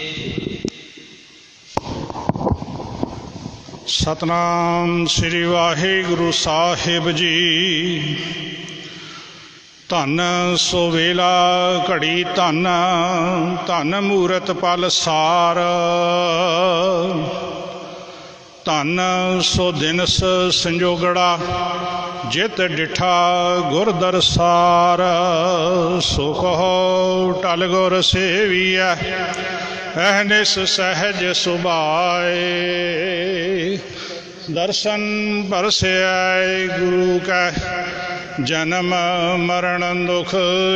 ਸਤਨਾਮ ਸ੍ਰੀ ਵਾਹਿਗੁਰੂ ਸਾਹਿਬ ਜੀ। ਧੰਨ ਸੋ ਵੇਲਾ ਘੜੀ ਧੰਨ, ਧੰਨ ਮੂਰਤ ਪਲ ਸਾਰ। ਧੰਨ ਸੋ ਦਿਨਸ ਸੰਜੋਗੜਾ, ਜਿਤ ਡਿਠਾ ਗੁਰ ਦਰਸਾਰ। ਸੋ ਕਹੋ ਟਲ ਗੁਰ ਸੇਵੀਐ, ਅਹਨਿਸ ਸਹਿਜ ਸੁਭਾਏ। ਦਰਸ਼ਨ ਪਰਸੈ ਗੁਰੂ ਕੈ, ਜਨਮ ਮਰਨ ਦੁਖ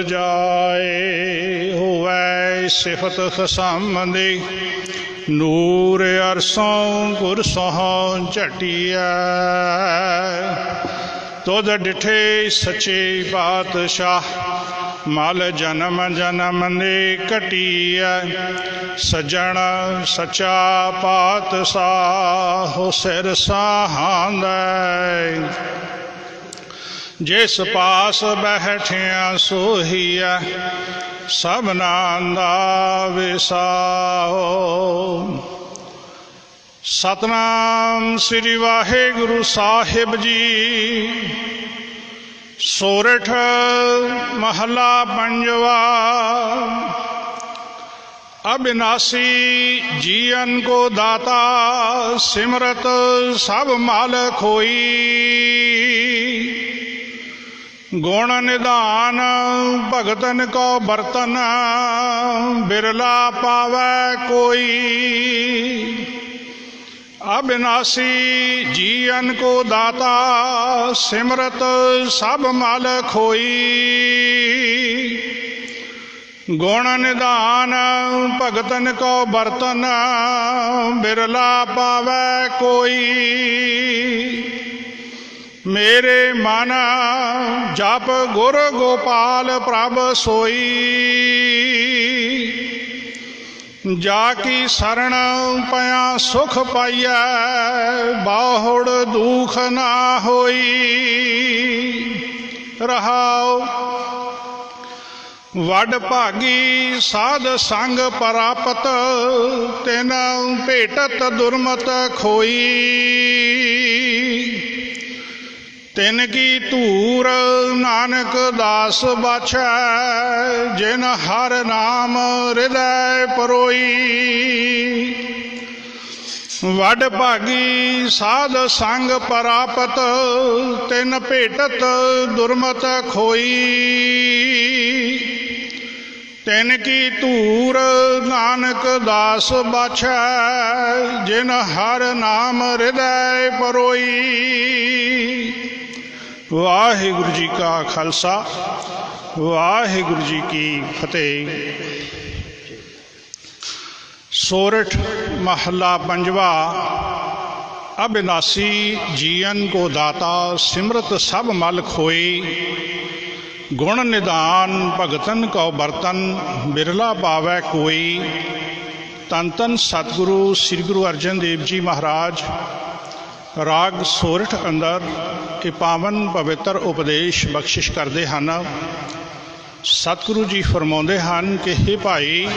ਜਾਏ। ਹੋਵੈ ਸਿਫਤ ਖਸਮ ਦੀ, ਨੂਰ ਅਰਸੋਂ ਗੁਰ ਸੋਹ ਝਟੀਐ। ਤੁਧ ਡਿਠੇ ਸੱਚੇ ਪਾਤਸ਼ਾਹ, ਮਲ ਜਨਮ ਜਨਮ ਨੇ ਘਟੀਐ। ਸੱਜਣ ਸੱਚਾ ਪਾਤਸ਼ਾਹ, ਹੋ ਸਿਰ ਸਾਹਾਂਦੈ। ਜਿਸ ਪਾਸ ਬੈਠਿਆ ਸੋਹੀਐ, ਸਭਨਾ ਦਾ ਵਿਸਾਹੋ। ਸਤਨਾਮ ਸ੍ਰੀ ਵਾਹਿਗੁਰੂ ਸਾਹਿਬ ਜੀ। ਸੋਰਠ ਮਹਲਾ ਪੰਜਵਾ। ਅਬਿਨਾਸੀ ਜੀਵਨ ਕੋ ਦਾਤਾ, ਸਿਮਰਤ ਸਭ ਮਲ ਖੋਈ। ਗੁਣ ਨਿਧਾਨ ਭਗਤਨ ਕੋ ਬਰਤਨ, ਬਿਰਲਾ ਪਾਵੈ ਕੋਈ। ਅਬਿਨਾਸੀ ਜੀਵਨ ਕੋ ਦਾਤਾ, ਸਿਮਰਤ ਸਭ ਮਲ ਖੋਈ। ਗੁਣ ਨਿਧਾਨ ਭਗਤਨ ਕੋ ਬਰਤਨ, ਬਿਰਲਾ ਪਾਵੈ ਕੋਈ। ਮੇਰੇ ਮਨ ਜਪ ਗੁਰ ਗੋਪਾਲ ਪ੍ਰਭ ਸੋਈ। ਜਾ ਕੀ ਸਰਣ ਪਿਆ ਸੁਖ ਪਾਈਐ, ਬਾਹੁੜ ਦੁਖ ਨਾ ਹੋਈ। ਰਹਾਉ ਵੱਡ ਭਾਗੀ ਸਾਧ ਸੰਗ ਪ੍ਰਾਪਤ, ਤਿਨ ਭੇਟਤ ਦੁਰਮਤ ਖੋਈ। ਤਿਨ ਕੀ ਧੂਰ ਨਾਨਕ ਦਾਸ ਬਾਛੈ, ਜਿਨ ਹਰ ਨਾਮ ਹਿਰਦੈ ਪਰੋਈ। ਵੱਡ ਭਾਗੀ ਸਾਧ ਸੰਗ ਪ੍ਰਾਪਤ, ਤਿਨ ਭੇਟਤ ਦੁਰਮਤ ਖੋਈ। ਤਿਨ ਕੀ ਧੂਰ ਨਾਨਕ ਦਾਸ ਬਾਛੈ, ਜਿਨ ਹਰ ਨਾਮ ਹਿਰਦੈ ਪਰੋਈ। ਵਾਹਿਗੁਰੂ ਜੀ ਕਾ ਖਾਲਸਾ, ਵਾਹਿਗੁਰੂ ਜੀ ਕੀ ਫਤਿਹ। ਸੋਰਠ ਮਹਲਾ ਪੰਜਵਾ। ਅਬਿਨਾਸੀ ਜੀਵਨ ਕੋ ਦਾਤਾ, ਸਿਮਰਤ ਸਭ ਮਲ ਖੋਈ। ਗੁਣ ਨਿਧਾਨ ਭਗਤਨ ਕੋ ਬਰਤਨ, ਬਿਰਲਾ ਪਾਵੈ ਕੋਈ। ਧੰਨ ਧੰਨ ਸਤਿਗੁਰੂ ਸ੍ਰੀ ਗੁਰੂ ਅਰਜਨ ਦੇਵ ਜੀ ਮਹਾਰਾਜ ਰਾਗ ਸੋਰਠ ਅੰਦਰ ਇਹ ਪਾਵਨ ਪਵਿੱਤਰ ਉਪਦੇਸ਼ ਬਖਸ਼ਿਸ਼ ਕਰਦੇ ਹਨ। ਸਤਿਗੁਰੂ ਜੀ ਫਰਮਾਉਂਦੇ ਹਨ ਕਿ ਹੇ ਭਾਈ,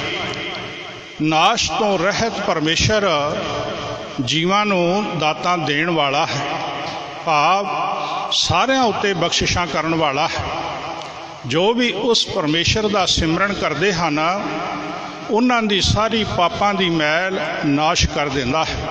ਨਾਸ਼ ਤੋਂ ਰਹਿਤ ਪਰਮੇਸ਼ਰ ਜੀਵਾਂ ਨੂੰ ਦਾਤਾਂ ਦੇਣ ਵਾਲਾ ਹੈ, ਭਾਵ ਸਾਰਿਆਂ ਉੱਤੇ ਬਖਸ਼ਿਸ਼ਾਂ ਕਰਨ ਵਾਲਾ ਹੈ। ਜੋ ਵੀ ਉਸ ਪਰਮੇਸ਼ਰ ਦਾ ਸਿਮਰਨ ਕਰਦੇ ਹਨ, ਉਹਨਾਂ ਦੀ ਸਾਰੀ ਪਾਪਾਂ ਦੀ ਮੈਲ ਨਾਸ਼ ਕਰ ਦਿੰਦਾ ਹੈ।